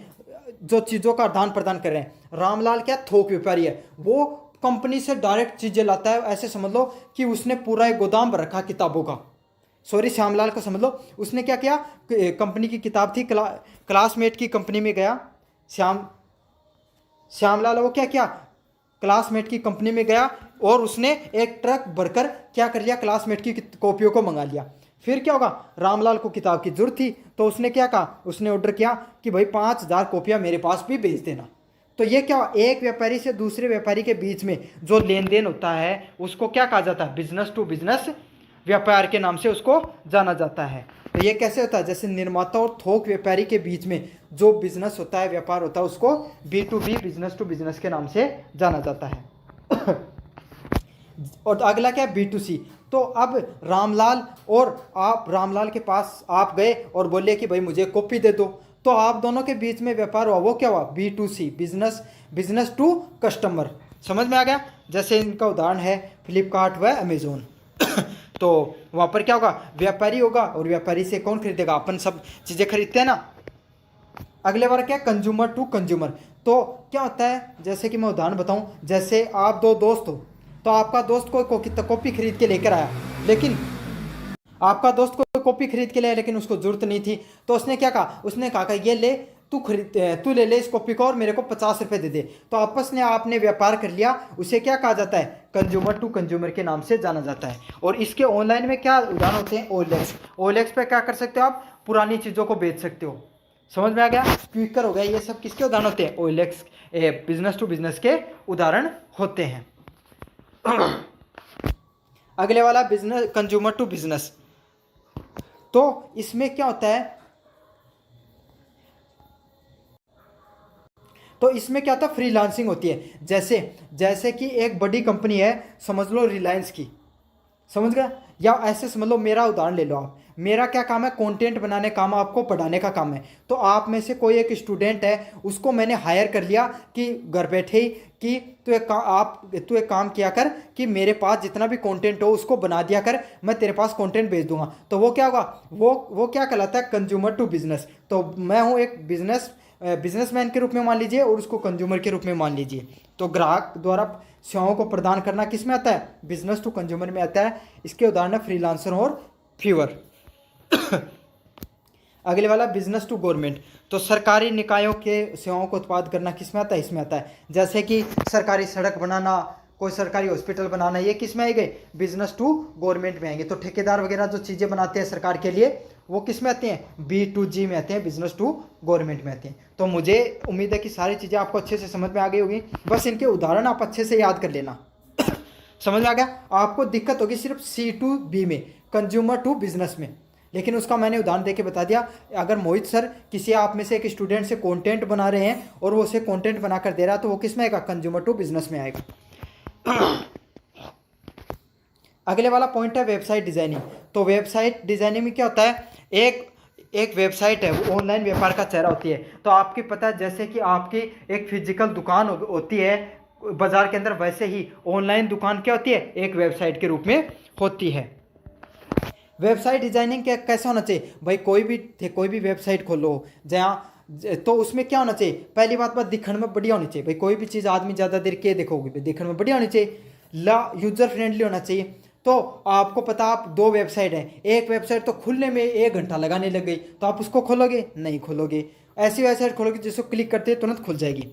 जो चीज़ों का आदान प्रदान कर रहे हैं। रामलाल क्या थोक व्यापारी है, वो कंपनी से डायरेक्ट चीज़ें लाता है। ऐसे समझ लो कि उसने पूरा एक गोदाम भर रखा किताबों का। सॉरी, श्यामलाल को समझ लो, उसने क्या किया, कंपनी की किताब थी, क्लासमेट की कंपनी में गया। श्यामलाल वो क्या किया, क्लासमेट की कंपनी में गया और उसने एक ट्रक भरकर क्या कर लिया, क्लासमेट की कॉपियों को मंगा लिया। फिर क्या होगा, रामलाल को किताब की जरूरत थी तो उसने क्या कहा, उसने ऑर्डर किया कि भाई 5,000 कॉपियाँ मेरे पास भी भेज देना। तो ये क्या, एक व्यापारी से दूसरे व्यापारी के बीच में जो लेन देन होता है उसको क्या कहा जाता है, बिजनेस टू बिजनेस व्यापार के नाम से उसको जाना जाता है। तो ये कैसे होता है, जैसे निर्माता और थोक व्यापारी के बीच में जो बिजनेस होता है, व्यापार होता है, उसको B2B, बिजनेस टू बिजनेस के नाम से जाना जाता है। और अगला क्या है, B2C। तो अब रामलाल और आप, रामलाल के पास आप गए और बोले कि भाई मुझे कॉपी दे दो। तो आप दोनों के बीच में व्यापार हुआ, वो क्या हुआ, B2C, बिजनेस टू कस्टमर। समझ में आ गया। जैसे इनका उदाहरण है फ्लिपकार्ट व अमेजोन। तो वहाँ पर क्या होगा, व्यापारी होगा और व्यापारी से कौन खरीदेगा, अपन सब चीज़ें खरीदते हैं ना। अगले बार क्या, कंज्यूमर टू कंज्यूमर। तो क्या होता है, जैसे कि मैं उदाहरण बताऊं, जैसे आप दो दोस्त हो, तो आपका दोस्त कोई कॉपी खरीद के लेकर आया, लेकिन आपका दोस्त कोई कॉपी खरीद के लाया लेकिन उसको जरूरत नहीं थी। तो उसने क्या कहा, उसने कहा कि ये ले, तू ले ले इस कॉपी को और मेरे को 50 रुपये दे दे। तो आपस में आपने व्यापार कर लिया, उसे क्या कहा जाता है, कंज्यूमर टू कंज्यूमर के नाम से जाना जाता है। और इसके ऑनलाइन में क्या उदाहरण होते हैं, OLX। OLX पे क्या कर सकते हो आप, पुरानी चीज़ों को बेच सकते हो। समझ में आ गया, क्विकर हो गया, ये सब किसके उदाहरण होते हैं, OLX, बिजनेस टू बिजनेस के उदाहरण होते हैं। अगले वाला बिजनेस, कंज्यूमर टू बिजनेस। तो इसमें क्या होता है, तो इसमें क्या होता है, फ्रीलांसिंग होती है। जैसे कि एक बड़ी कंपनी है, समझ लो रिलायंस की, समझ गया। या ऐसे समझ लो, मेरा उदाहरण ले लो आप, मेरा क्या काम है, कंटेंट बनाने काम, आपको पढ़ाने का काम है। तो आप में से कोई एक स्टूडेंट है, उसको मैंने हायर कर लिया कि घर बैठे ही कि तू एक काम किया कर कि मेरे पास जितना भी कंटेंट हो उसको बना दिया कर, मैं तेरे पास कंटेंट भेज दूंगा। तो वो क्या होगा, वो क्या कहलाता है, कंज्यूमर टू बिजनेस। तो मैं हूँ एक बिजनेसमैन के रूप में मान लीजिए और उसको कंज्यूमर के रूप में मान लीजिए। तो ग्राहक द्वारा सेवाओं को प्रदान करना किस में आता है, बिजनेस टू कंज्यूमर में आता है। इसके उदाहरण है फ्रीलांसर और फीवर। अगले वाला बिजनेस टू गवर्नमेंट। तो सरकारी निकायों के सेवाओं को उत्पाद करना किस में आता है, इसमें आता है। जैसे कि सरकारी सड़क बनाना, कोई सरकारी हॉस्पिटल बनाना, ये किस में आएंगे, बिजनेस टू गवर्नमेंट में आएंगे। तो ठेकेदार वगैरह जो चीज़ें बनाते हैं सरकार के लिए, वो किस में आते हैं, B2G में आते हैं, बिजनेस टू गवर्नमेंट में आते हैं। तो मुझे उम्मीद है कि सारी चीज़ें आपको अच्छे से समझ में आ गई होगी। बस इनके उदाहरण आप अच्छे से याद कर लेना। समझ में आ गया। आपको दिक्कत होगी सिर्फ C2B में, कंज्यूमर टू बिजनेस में, लेकिन उसका मैंने उदाहरण देके बता दिया। अगर मोहित सर किसी आप में से एक स्टूडेंट से कंटेंट बना रहे हैं और वो उसे कंटेंट बनाकर दे रहा है, तो वो किस में आएगा, कंज्यूमर टू बिजनेस में आएगा। अगले वाला पॉइंट है वेबसाइट डिजाइनिंग। तो वेबसाइट डिजाइनिंग में क्या होता है, एक वेबसाइट है, वो ऑनलाइन व्यापार का चेहरा होती है। तो आपकी पता है, जैसे कि आपकी एक फिजिकल दुकान होती है बाजार के अंदर, वैसे ही ऑनलाइन दुकान क्या होती है, एक वेबसाइट के रूप में होती है। वेबसाइट डिजाइनिंग कैसा होना चाहिए भाई, कोई भी वेबसाइट खोलो जहाँ, तो उसमें क्या होना चाहिए, पहली बात दिखने में बढ़िया होनी चाहिए भाई। कोई भी चीज़ आदमी ज़्यादा देर के देखोगे भाई, दिखने में बढ़िया होनी चाहिए, यूजर फ्रेंडली होना चाहिए। तो आपको पता, आप दो वेबसाइट है, एक वेबसाइट तो खुलने में 1 घंटा लगाने लग गई, तो आप उसको खोलोगे नहीं खोलोगे। ऐसी वेबसाइट खोलोगे जिसको क्लिक करते ही तुरंत खुल जाएगी।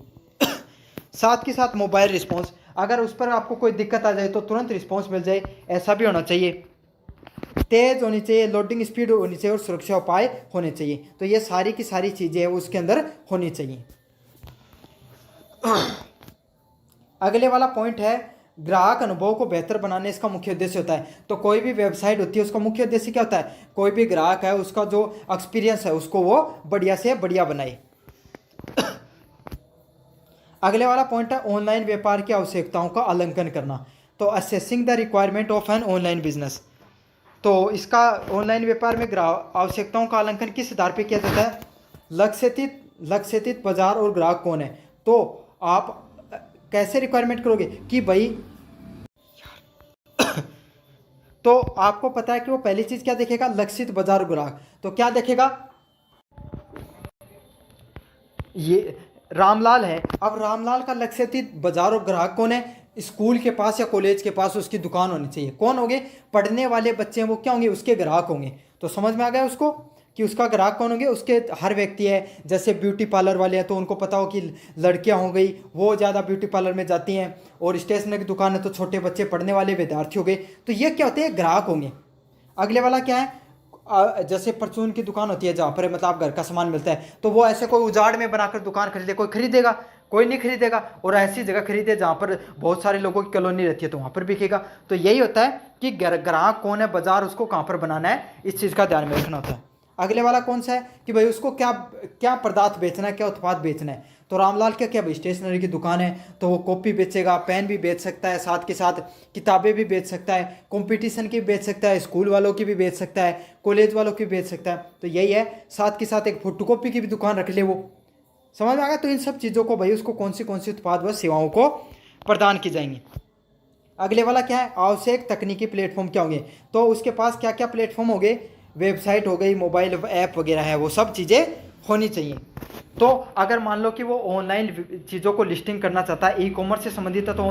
साथ के साथ मोबाइल रिस्पॉन्स, अगर उस पर आपको कोई दिक्कत आ जाए तो तुरंत रिस्पॉन्स मिल जाए, ऐसा भी होना चाहिए। तेज होनी चाहिए, लोडिंग स्पीड होनी चाहिए और सुरक्षा उपाय होने चाहिए। तो ये सारी की सारी चीज़ें हैं उसके अंदर होनी चाहिए। अगले वाला पॉइंट है ग्राहक अनुभव को बेहतर बनाने इसका मुख्य उद्देश्य होता है। तो कोई भी वेबसाइट होती है उसका मुख्य उद्देश्य क्या होता है, कोई भी ग्राहक है उसका जो एक्सपीरियंस है उसको वो बढ़िया से बढ़िया बनाए। अगले वाला पॉइंट है ऑनलाइन व्यापार की आवश्यकताओं का आकलन करना। तो assessing the requirement of an online business. तो इसका ऑनलाइन व्यापार में ग्राहक आवश्यकताओं का आकलन किस आधार पर किया जाता है, लक्ष्यित बाजार और ग्राहक कौन है। तो आप कैसे रिक्वायरमेंट करोगे कि भाई तो आपको पता है कि वो पहली चीज क्या देखेगा, लक्षित बाजार और ग्राहक। तो क्या देखेगा, ये रामलाल है, अब रामलाल का लक्षित बाजार और ग्राहक कौन है, स्कूल के पास या कॉलेज के पास उसकी दुकान होनी चाहिए। कौन होंगे, पढ़ने वाले बच्चे हैं वो क्या होंगे, उसके ग्राहक होंगे। तो समझ में आ गया उसको कि उसका ग्राहक कौन होंगे, उसके हर व्यक्ति है। जैसे ब्यूटी पार्लर वाले हैं तो उनको पता हो कि लड़कियां हो गई वो ज़्यादा ब्यूटी पार्लर में जाती हैं, और स्टेशनरी की दुकान है तो छोटे बच्चे पढ़ने वाले विद्यार्थी हो गए। तो ये क्या होते हैं, ग्राहक होंगे। अगले वाला क्या है, जैसे परचून की दुकान होती है जहाँ पर मतलब घर का सामान मिलता है, तो वो ऐसे कोई उजाड़ में बनाकर दुकान खरीदे, कोई खरीदेगा, कोई नहीं खरीदेगा। और ऐसी जगह खरीदे जहाँ पर बहुत सारे लोगों की कॉलोनी रहती है तो वहाँ पर बिकेगा। तो यही होता है कि ग्राहक कौन है, बाजार उसको कहाँ पर बनाना है, इस चीज़ का ध्यान में रखना होता है। अगले वाला कौन सा है कि भाई उसको क्या क्या पदार्थ बेचना है, क्या उत्पाद बेचना है। तो रामलाल क्या भाई स्टेशनरी की दुकान है तो वो कॉपी बेचेगा, पेन भी बेच सकता है, साथ के साथ किताबें भी बेच सकता है, कंपटीशन की भी बेच सकता है, स्कूल वालों की भी बेच सकता है, कॉलेज वालों की भी बेच सकता है। तो यही है, साथ के साथ एक फोटोकॉपी की भी दुकान रख ले वो। समझ में आ गया। तो इन सब चीज़ों को भाई उसको कौन सी उत्पाद व सेवाओं को प्रदान की जाएंगी। अगले वाला क्या है, आवश्यक तकनीकी प्लेटफॉर्म क्या होंगे। तो उसके पास क्या क्या प्लेटफॉर्म हो गए, वेबसाइट हो गई, मोबाइल ऐप वगैरह है, वो सब चीज़ें होनी चाहिए। तो अगर मान लो कि वो ऑनलाइन चीज़ों को लिस्टिंग करना चाहता है, ई कॉमर्स से संबंधित है, तो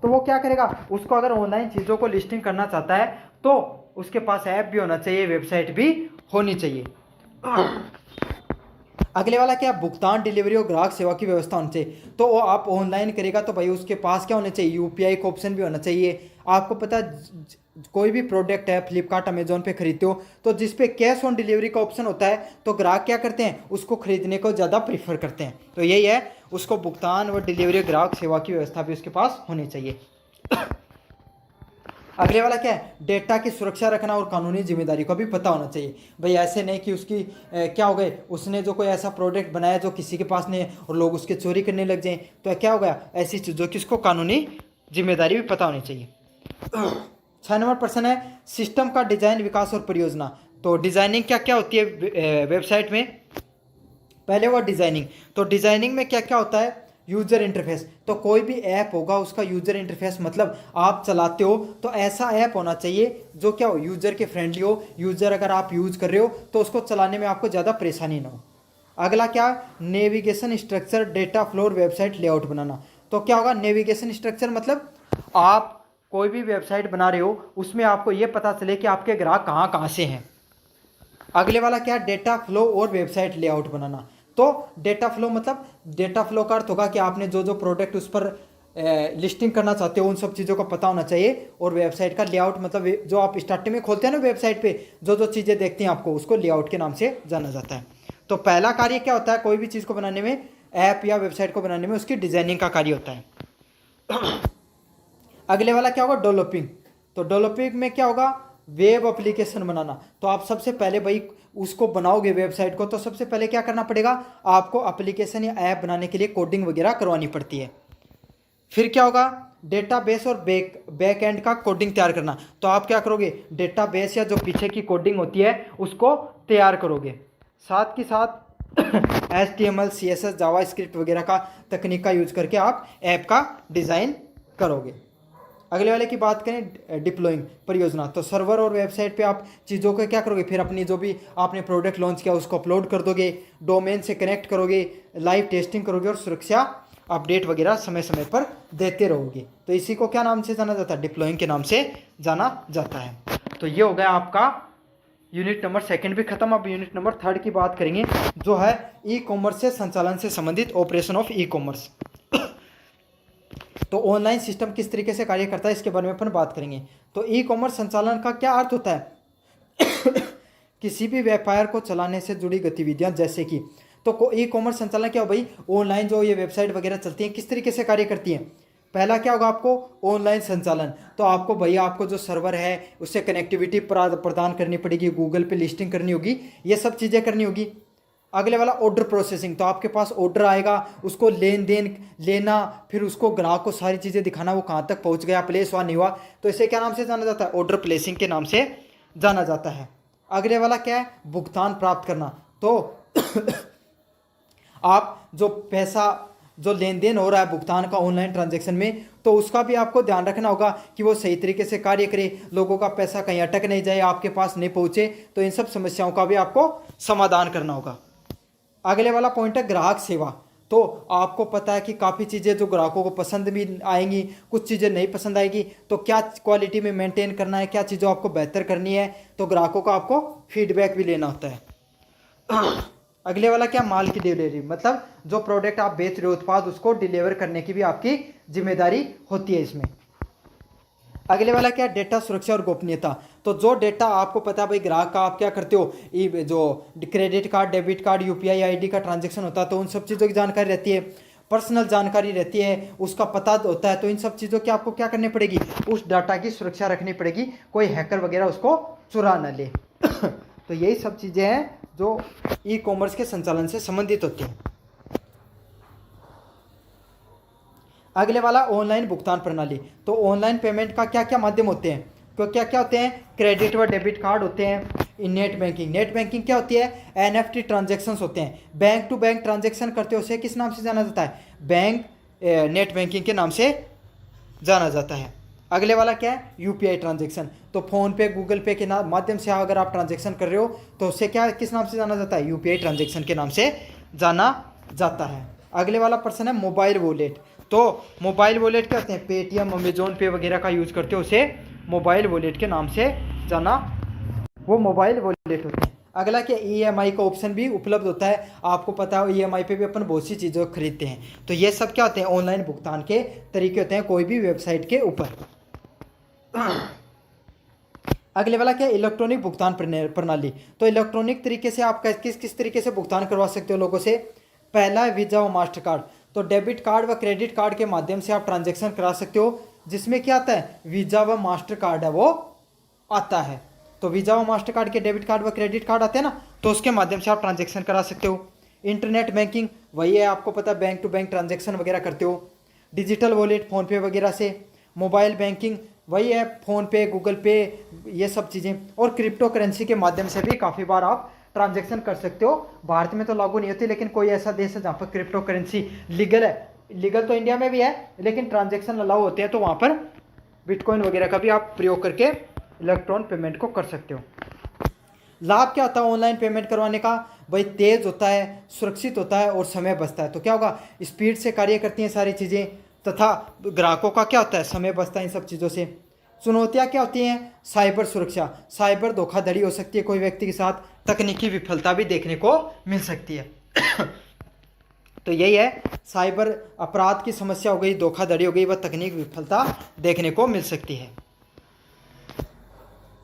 वो क्या करेगा, उसको अगर ऑनलाइन चीज़ों को लिस्टिंग करना चाहता है तो उसके पास ऐप भी होना चाहिए, वेबसाइट भी होनी चाहिए। अगले वाला क्या, भुगतान, डिलीवरी और ग्राहक सेवा की व्यवस्था होनी चाहिए। तो वो आप ऑनलाइन करेगा तो भाई उसके पास क्या होना चाहिए, यूपीआई का ऑप्शन भी होना चाहिए। आपको पता कोई भी प्रोडक्ट है फ्लिपकार्ट अमेजोन पे खरीदते हो तो जिस पे कैश ऑन डिलीवरी का ऑप्शन होता है तो ग्राहक क्या करते हैं, उसको खरीदने को ज़्यादा प्रीफर करते हैं। तो यही है, उसको भुगतान व डिलीवरी ग्राहक सेवा की व्यवस्था भी उसके पास होनी चाहिए। अगले वाला क्या है, डेटा की सुरक्षा रखना और कानूनी जिम्मेदारी को भी पता होना चाहिए। भाई ऐसे नहीं कि उसकी क्या हो गए, उसने जो कोई ऐसा प्रोडक्ट बनाया जो किसी के पास नहीं है और लोग उसके चोरी करने लग जाएं, तो क्या हो गया, ऐसी चीज़ों की उसको कानूनी जिम्मेदारी भी पता होनी चाहिए। 6 नंबर प्रश्न है, सिस्टम का डिजाइन, विकास और परियोजना। तो डिजाइनिंग क्या क्या होती है वेबसाइट में, पहले वो डिजाइनिंग। तो डिजाइनिंग में क्या क्या होता है, यूजर इंटरफेस। तो कोई भी ऐप होगा उसका यूजर इंटरफेस मतलब आप चलाते हो तो ऐसा ऐप होना चाहिए जो क्या हो, यूजर के फ्रेंडली हो। यूजर अगर आप यूज कर रहे हो तो उसको चलाने में आपको ज़्यादा परेशानी ना हो। अगला क्या, navigation structure, data flow, website layout बनाना। तो क्या होगा, नेविगेशन स्ट्रक्चर मतलब आप कोई भी वेबसाइट बना रहे हो उसमें आपको ये पता चले कि आपके ग्राहक कहाँ कहाँ से हैं। अगले वाला क्या, डेटा फ्लो और वेबसाइट लेआउट बनाना। तो डेटा फ्लो मतलब, डेटा फ्लो का अर्थ होगा कि आपने जो जो प्रोडक्ट उस पर लिस्टिंग करना चाहते हो उन सब चीज़ों का पता होना चाहिए। और वेबसाइट का लेआउट मतलब जो आप स्टार्टिंग में खोलते हैं ना वेबसाइट पे जो जो चीज़ें देखते हैं आपको उसको लेआउट के नाम से जाना जाता है। तो पहला कार्य क्या होता है, कोई भी चीज़ को बनाने में, ऐप या वेबसाइट को बनाने में उसकी डिजाइनिंग का कार्य होता है। अगले वाला क्या होगा, डेवलपिंग। तो डेवलपिंग में क्या होगा, वेब एप्लीकेशन बनाना। तो आप सबसे पहले भाई उसको बनाओगे वेबसाइट को तो सबसे पहले क्या करना पड़ेगा, आपको एप्लीकेशन या ऐप बनाने के लिए कोडिंग वगैरह करवानी पड़ती है। फिर क्या होगा, डेटाबेस और बैक एंड का कोडिंग तैयार करना। तो आप क्या करोगे, डेटाबेस या जो पीछे की कोडिंग होती है उसको तैयार करोगे। साथ के साथ HTML, CSS, जावास्क्रिप्ट वगैरह का तकनीक का यूज करके आप ऐप का डिज़ाइन करोगे। अगले वाले की बात करें, डिप्लॉइंग, परियोजना। तो सर्वर और वेबसाइट पे आप चीज़ों को क्या करोगे, फिर अपनी जो भी आपने प्रोडक्ट लॉन्च किया उसको अपलोड कर दोगे, डोमेन से कनेक्ट करोगे, लाइव टेस्टिंग करोगे और सुरक्षा अपडेट वगैरह समय समय पर देते रहोगे। तो इसी को क्या नाम से जाना जाता है? डिप्लॉइंग के नाम से जाना जाता है। तो ये हो गया आपका यूनिट नंबर 2 भी खत्म। अब यूनिट नंबर 3 की बात करेंगे, जो है ई कॉमर्स से संचालन से संबंधित ऑपरेशन ऑफ ई कॉमर्स। तो ऑनलाइन सिस्टम किस तरीके से कार्य करता है इसके बारे में अपन बात करेंगे। तो ई कॉमर्स संचालन का क्या अर्थ होता है? किसी भी व्यापार को चलाने से जुड़ी गतिविधियां, जैसे कि तो ई कॉमर्स संचालन क्या हो भाई? ऑनलाइन जो ये वेबसाइट वगैरह चलती हैं किस तरीके से कार्य करती हैं। पहला क्या होगा आपको? ऑनलाइन संचालन। तो आपको भैया आपको जो सर्वर है उससे कनेक्टिविटी प्रदान करनी पड़ेगी, गूगल पे लिस्टिंग करनी होगी, ये सब चीज़ें करनी होगी। अगले वाला ऑर्डर प्रोसेसिंग। तो आपके पास ऑर्डर आएगा, उसको लेन देन लेना, फिर उसको ग्राहक को सारी चीज़ें दिखाना वो कहाँ तक पहुँच गया, प्लेस हुआ नहीं हुआ। तो इसे क्या नाम से जाना जाता है? ऑर्डर प्लेसिंग के नाम से जाना जाता है। अगले वाला क्या है? भुगतान प्राप्त करना। तो आप जो पैसा जो लेन देन हो रहा है भुगतान का ऑनलाइन ट्रांजैक्शन में, तो उसका भी आपको ध्यान रखना होगा कि वो सही तरीके से कार्य करे, लोगों का पैसा कहीं अटक नहीं जाए, आपके पास नहीं पहुंचे। तो इन सब समस्याओं का भी आपको समाधान करना होगा। अगले वाला पॉइंट है ग्राहक सेवा। तो आपको पता है कि काफ़ी चीज़ें जो ग्राहकों को पसंद भी आएंगी, कुछ चीज़ें नहीं पसंद आएगी, तो क्या क्वालिटी में मेंटेन करना है, क्या चीज़ों आपको बेहतर करनी है, तो ग्राहकों का आपको फीडबैक भी लेना होता है। अगले वाला क्या? माल की डिलीवरी। मतलब जो प्रोडक्ट आप बेच रहे हो उत्पाद, उसको डिलीवर करने की भी आपकी जिम्मेदारी होती है इसमें। अगले वाला क्या? डेटा सुरक्षा और गोपनीयता। तो जो डेटा आपको पता है भाई ग्राहक का, आप क्या करते हो, ये जो credit card, debit card, UPI ID का ट्रांजैक्शन होता है, तो उन सब चीज़ों की जानकारी रहती है, पर्सनल जानकारी रहती है, उसका पता होता है। तो इन सब चीज़ों की आपको क्या करनी पड़ेगी? उस डाटा की सुरक्षा रखनी पड़ेगी, कोई हैकर वगैरह उसको चुरा न ले। तो यही सब चीज़ें हैं जो ई कॉमर्स के संचालन से संबंधित होती हैं। अगले वाला ऑनलाइन भुगतान प्रणाली। तो ऑनलाइन पेमेंट का क्या क्या माध्यम होते हैं? तो क्या क्या होते हैं? क्रेडिट व डेबिट कार्ड होते हैं। Net banking. नेट बैंकिंग क्या होती है? एनएफटी ट्रांजैक्शंस होते हैं। बैंक टू बैंक ट्रांजैक्शन करते हो उसे किस नाम से जाना जाता है? बैंक नेट बैंकिंग के नाम से जाना जाता है। अगले वाला क्या है? UPI transaction. तो फ़ोन पे, गूगल पे के माध्यम से अगर आप ट्रांजैक्शन कर रहे हो तो उससे क्या किस नाम से जाना जाता है? यूपीआई ट्रांजैक्शन के नाम से जाना जाता है। अगले वाला पर्सन है मोबाइल वॉलेट। तो मोबाइल वॉलेट क्या होते हैं? पेटीएम, अमेजोन पे वगैरह का यूज़ करते हो उसे मोबाइल वॉलेट के नाम से जाना, वो मोबाइल वॉलेट होते हैं। अगला क्या? ईएमआई का ऑप्शन भी उपलब्ध होता है। आपको पता है ईएमआई पे भी अपन बहुत सी चीज़ें खरीदते हैं। तो ये सब क्या होते हैं? ऑनलाइन भुगतान के तरीके होते हैं कोई भी वेबसाइट के ऊपर। अगले वाला क्या? इलेक्ट्रॉनिक भुगतान प्रणाली। तो इलेक्ट्रॉनिक तरीके से आप किस किस तरीके से भुगतान करवा सकते हो लोगों से? पहला है वीज़ा व मास्टर कार्ड। तो डेबिट कार्ड व क्रेडिट कार्ड के माध्यम से आप ट्रांजैक्शन करा सकते हो, जिसमें क्या आता है? वीज़ा व मास्टर कार्ड है वो आता है। तो वीज़ा व मास्टर कार्ड के डेबिट कार्ड व क्रेडिट कार्ड आते हैं ना, तो उसके माध्यम से आप ट्रांजैक्शन करा सकते हो। इंटरनेट बैंकिंग वही है, आपको पता है बैंक टू बैंक ट्रांजैक्शन वगैरह करते हो। डिजिटल वॉलेट फ़ोनपे वगैरह से। मोबाइल बैंकिंग वही है, फ़ोनपे, गूगल पे, ये सब चीज़ें। और क्रिप्टो करेंसी के माध्यम से भी काफ़ी बार आप ट्रांजैक्शन कर सकते हो। भारत में तो लागू नहीं होती, लेकिन कोई ऐसा देश है जहाँ पर क्रिप्टो करेंसी लीगल है। लीगल तो इंडिया में भी है, लेकिन ट्रांजैक्शन अलाउ होते हैं, तो वहाँ पर बिटकॉइन वगैरह का भी आप प्रयोग करके इलेक्ट्रॉन पेमेंट को कर सकते हो। लाभ क्या होता है ऑनलाइन पेमेंट करवाने का? भाई तेज़ होता है, सुरक्षित होता है और समय बचता है। तो क्या होगा? स्पीड से कार्य करती हैं सारी चीज़ें, तथा ग्राहकों का क्या होता है? समय बचता है इन सब चीज़ों से। चुनौतियाँ क्या होती हैं? साइबर सुरक्षा। साइबर धोखाधड़ी हो सकती है कोई व्यक्ति के साथ, तकनीकी विफलता भी देखने को मिल सकती है। तो यही है, साइबर अपराध की समस्या हो गई, धोखाधड़ी हो गई, वह तकनीक विफलता देखने को मिल सकती है।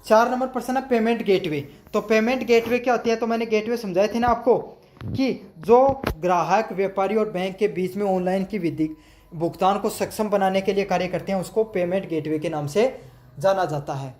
4 नंबर प्रश्न है पेमेंट गेटवे। तो पेमेंट गेटवे क्या होती है? तो मैंने गेटवे समझाए थे ना आपको, कि जो ग्राहक, व्यापारी और बैंक के बीच में ऑनलाइन की विधि भुगतान को सक्षम बनाने के लिए कार्य करते हैं, उसको पेमेंट गेटवे के नाम से जाना जाता है।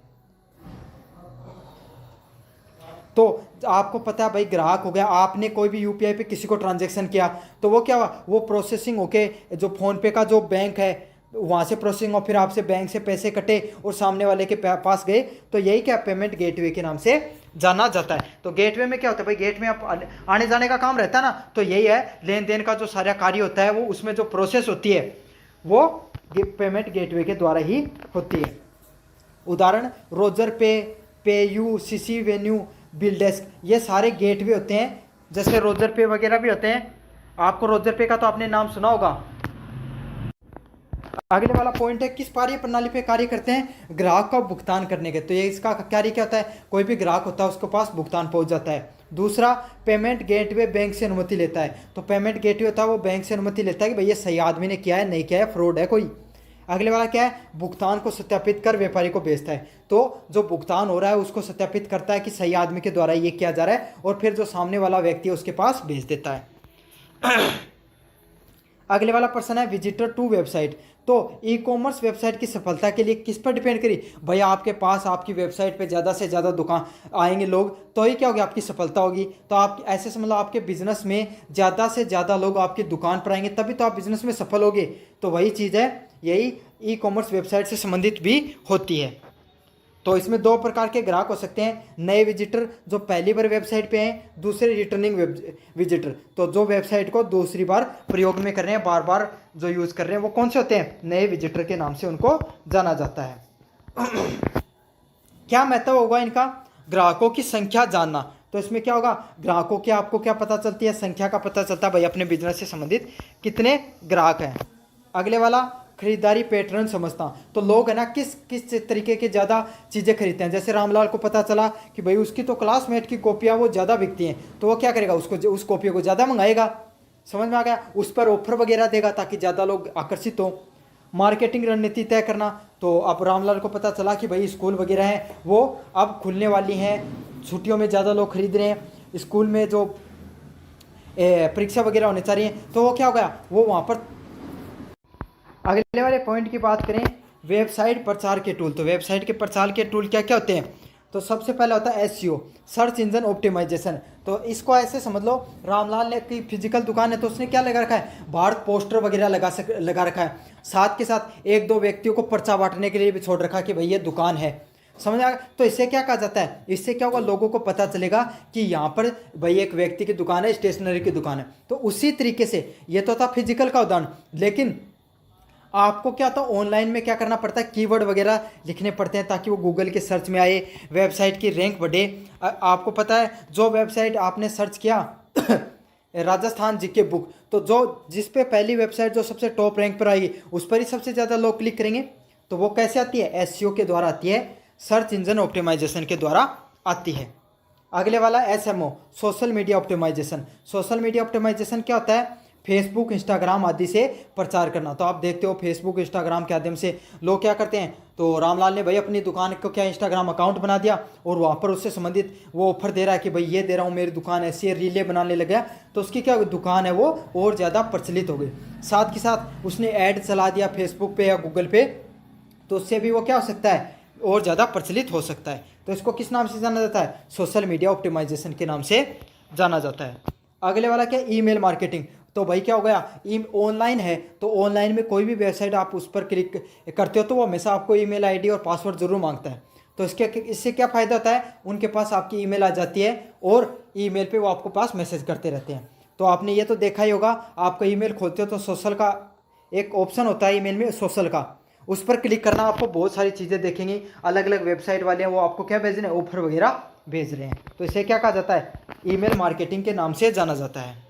तो आपको पता है भाई ग्राहक हो गया, आपने कोई भी यूपीआई पे किसी को ट्रांजैक्शन किया, तो वो क्या हुआ? वो प्रोसेसिंग होके जो फ़ोनपे का जो बैंक है वहाँ से प्रोसेसिंग, और फिर आपसे बैंक से पैसे कटे और सामने वाले के पास गए। तो यही क्या? पेमेंट गेटवे के नाम से जाना जाता है। तो गेटवे में क्या होता है भाई? गेट में आप आने जाने का काम रहता है ना, तो यही है, लेन देन का जो सारा कार्य होता है वो उसमें जो प्रोसेस होती है वो पेमेंट गेटवे के द्वारा ही होती है। उदाहरण रोजर पे, PayU, CC venue, bill desk, ये सारे गेटवे होते हैं। जैसे रोजर पे वगैरह भी होते हैं। आपको रोजर पे का तो आपने नाम सुना होगा, अगले वाला पॉइंट है किस कार्य प्रणाली पे कार्य करते हैं, ग्राहक का भुगतान करने के। तो ये इसका कार्य क्या होता है, कोई भी ग्राहक होता है उसके पास भुगतान पहुंच जाता है। दूसरा, पेमेंट गेटवे बैंक से अनुमति लेता है। तो पेमेंट गेटवे होता है वो बैंक से अनुमति लेता है कि भाई ये सही आदमी ने किया है, नहीं किया है, फ्रॉड है कोई। अगले वाला क्या है, भुगतान को सत्यापित कर व्यापारी को भेजता है। तो जो भुगतान हो रहा है उसको सत्यापित करता है कि सही आदमी के द्वारा ये किया जा रहा है, और फिर जो सामने वाला व्यक्ति है उसके पास भेज देता है। अगले वाला प्रश्न है विजिटर टू वेबसाइट। तो ई कॉमर्स वेबसाइट की सफलता के लिए किस पर डिपेंड करी, भाई आपके पास आपकी वेबसाइट पे ज़्यादा से ज़्यादा दुकान आएंगे लोग, तो ही क्या होगी, आपकी सफलता होगी। तो आप ऐसे समझ लो आपके बिजनेस में ज़्यादा से ज़्यादा लोग आपकी दुकान पर आएंगे, तभी तो आप बिजनेस में सफल होगे। तो वही चीज़ है, यही ई कॉमर्स वेबसाइट से संबंधित भी होती है। तो इसमें दो प्रकार के ग्राहक हो सकते हैं, नए विजिटर जो पहली बार वेबसाइट पे हैं, दूसरे रिटर्निंग विजिटर तो जो वेबसाइट को दूसरी बार प्रयोग में कर रहे हैं, बार बार जो यूज़ कर रहे हैं, वो कौन से होते हैं, नए विजिटर के नाम से उनको जाना जाता है। क्या महत्व होगा इनका, ग्राहकों की संख्या जानना। तो इसमें क्या होगा, ग्राहकों की आपको क्या पता चलती है, संख्या का पता चलता है, भाई अपने बिजनेस से संबंधित कितने ग्राहक हैं। अगले वाला खरीदारी पैटर्न समझता। तो लोग है ना किस किस तरीके के ज़्यादा चीज़ें खरीदते हैं। जैसे रामलाल को पता चला कि भाई उसकी तो क्लासमेट की कॉपियाँ वो ज़्यादा बिकती हैं, तो वो क्या करेगा, उसको उस कॉपी को ज़्यादा मंगाएगा। समझ में आ गया, उस पर ऑफर वगैरह देगा ताकि ज़्यादा लोग आकर्षित हो। मार्केटिंग रणनीति तय करना। तो अब रामलाल को पता चला कि भाई स्कूल वगैरह हैं वो अब खुलने वाली हैं, छुट्टियों में ज़्यादा लोग खरीद रहे हैं, स्कूल में जो परीक्षा वगैरह होने चाहिए, तो वो क्या हो गया, वो वहाँ पर। अगले वाले पॉइंट की बात करें, वेबसाइट प्रचार के टूल। तो वेबसाइट के प्रचार के टूल क्या क्या होते हैं, तो सबसे पहले होता है एसईओ, सर्च इंजन ऑप्टिमाइजेशन। तो इसको ऐसे समझ लो, रामलाल ने की फिजिकल दुकान है तो उसने क्या लगा रखा है, बाहर पोस्टर वगैरह लगा रखा है, साथ के साथ एक दो व्यक्तियों को पर्चा बांटने के लिए भी छोड़ रखा कि भाई ये दुकान है। समझ आ गया। तो इससे क्या कहा जाता है, इससे क्या होगा, लोगों को पता चलेगा कि यहाँ पर भाई एक व्यक्ति की दुकान है, स्टेशनरी की दुकान है। तो उसी तरीके से ये तो था फिजिकल का उदाहरण, लेकिन आपको क्या था, ऑनलाइन में क्या करना पड़ता है, कीवर्ड वगैरह लिखने पड़ते हैं ताकि वो गूगल के सर्च में आए, वेबसाइट की रैंक बढ़े। आपको पता है जो वेबसाइट आपने सर्च किया राजस्थान जीके बुक, तो जो जिस पे पहली वेबसाइट जो सबसे टॉप रैंक पर आएगी उस पर ही सबसे ज़्यादा लोग क्लिक करेंगे। तो वो कैसे आती है, एसईओ के द्वारा आती है, सर्च इंजन ऑप्टिमाइजेशन के द्वारा आती है। अगले वाला SMO, social media optimisation. Social media optimisation क्या होता है, फेसबुक इंस्टाग्राम आदि से प्रचार करना। तो आप देखते हो फेसबुक इंस्टाग्राम के माध्यम से लोग क्या करते हैं, तो रामलाल ने भाई अपनी दुकान को क्या इंस्टाग्राम अकाउंट बना दिया और वहाँ पर उससे संबंधित वो ऑफर दे रहा है कि भाई ये दे रहा हूँ, मेरी दुकान ऐसी है, रीले बनाने लग गया, तो उसकी क्या दुकान है वो और ज़्यादा प्रचलित हो गई। साथ के साथ उसने ऐड चला दिया फेसबुक पे या गूगल पे, तो उससे भी वो क्या हो सकता है, और ज़्यादा प्रचलित हो सकता है। तो इसको किस नाम से जाना जाता है, सोशल मीडिया ऑप्टिमाइजेशन के नाम से जाना जाता है। अगले वाला क्या, ईमेल मार्केटिंग। तो भाई क्या हो गया, ऑनलाइन है तो ऑनलाइन में कोई भी वेबसाइट आप उस पर क्लिक करते हो तो वो हमेशा आपको ईमेल आईडी और पासवर्ड जरूर मांगता है। तो इससे क्या फ़ायदा होता है, उनके पास आपकी ईमेल आ जाती है और ईमेल पे वो आपको पास मैसेज करते रहते हैं। तो आपने ये तो देखा ही होगा, आपका ईमेल खोलते हो तो सोशल का एक ऑप्शन होता है ईमेल में, सोशल का, उस पर क्लिक करना, आपको बहुत सारी चीज़ें देखेंगी, अलग अलग वेबसाइट वाले हैं वो आपको क्या भेज रहे हैं, ऑफर वगैरह भेज रहे हैं। तो इसे क्या कहा जाता है, ईमेल मार्केटिंग के नाम से जाना जाता है।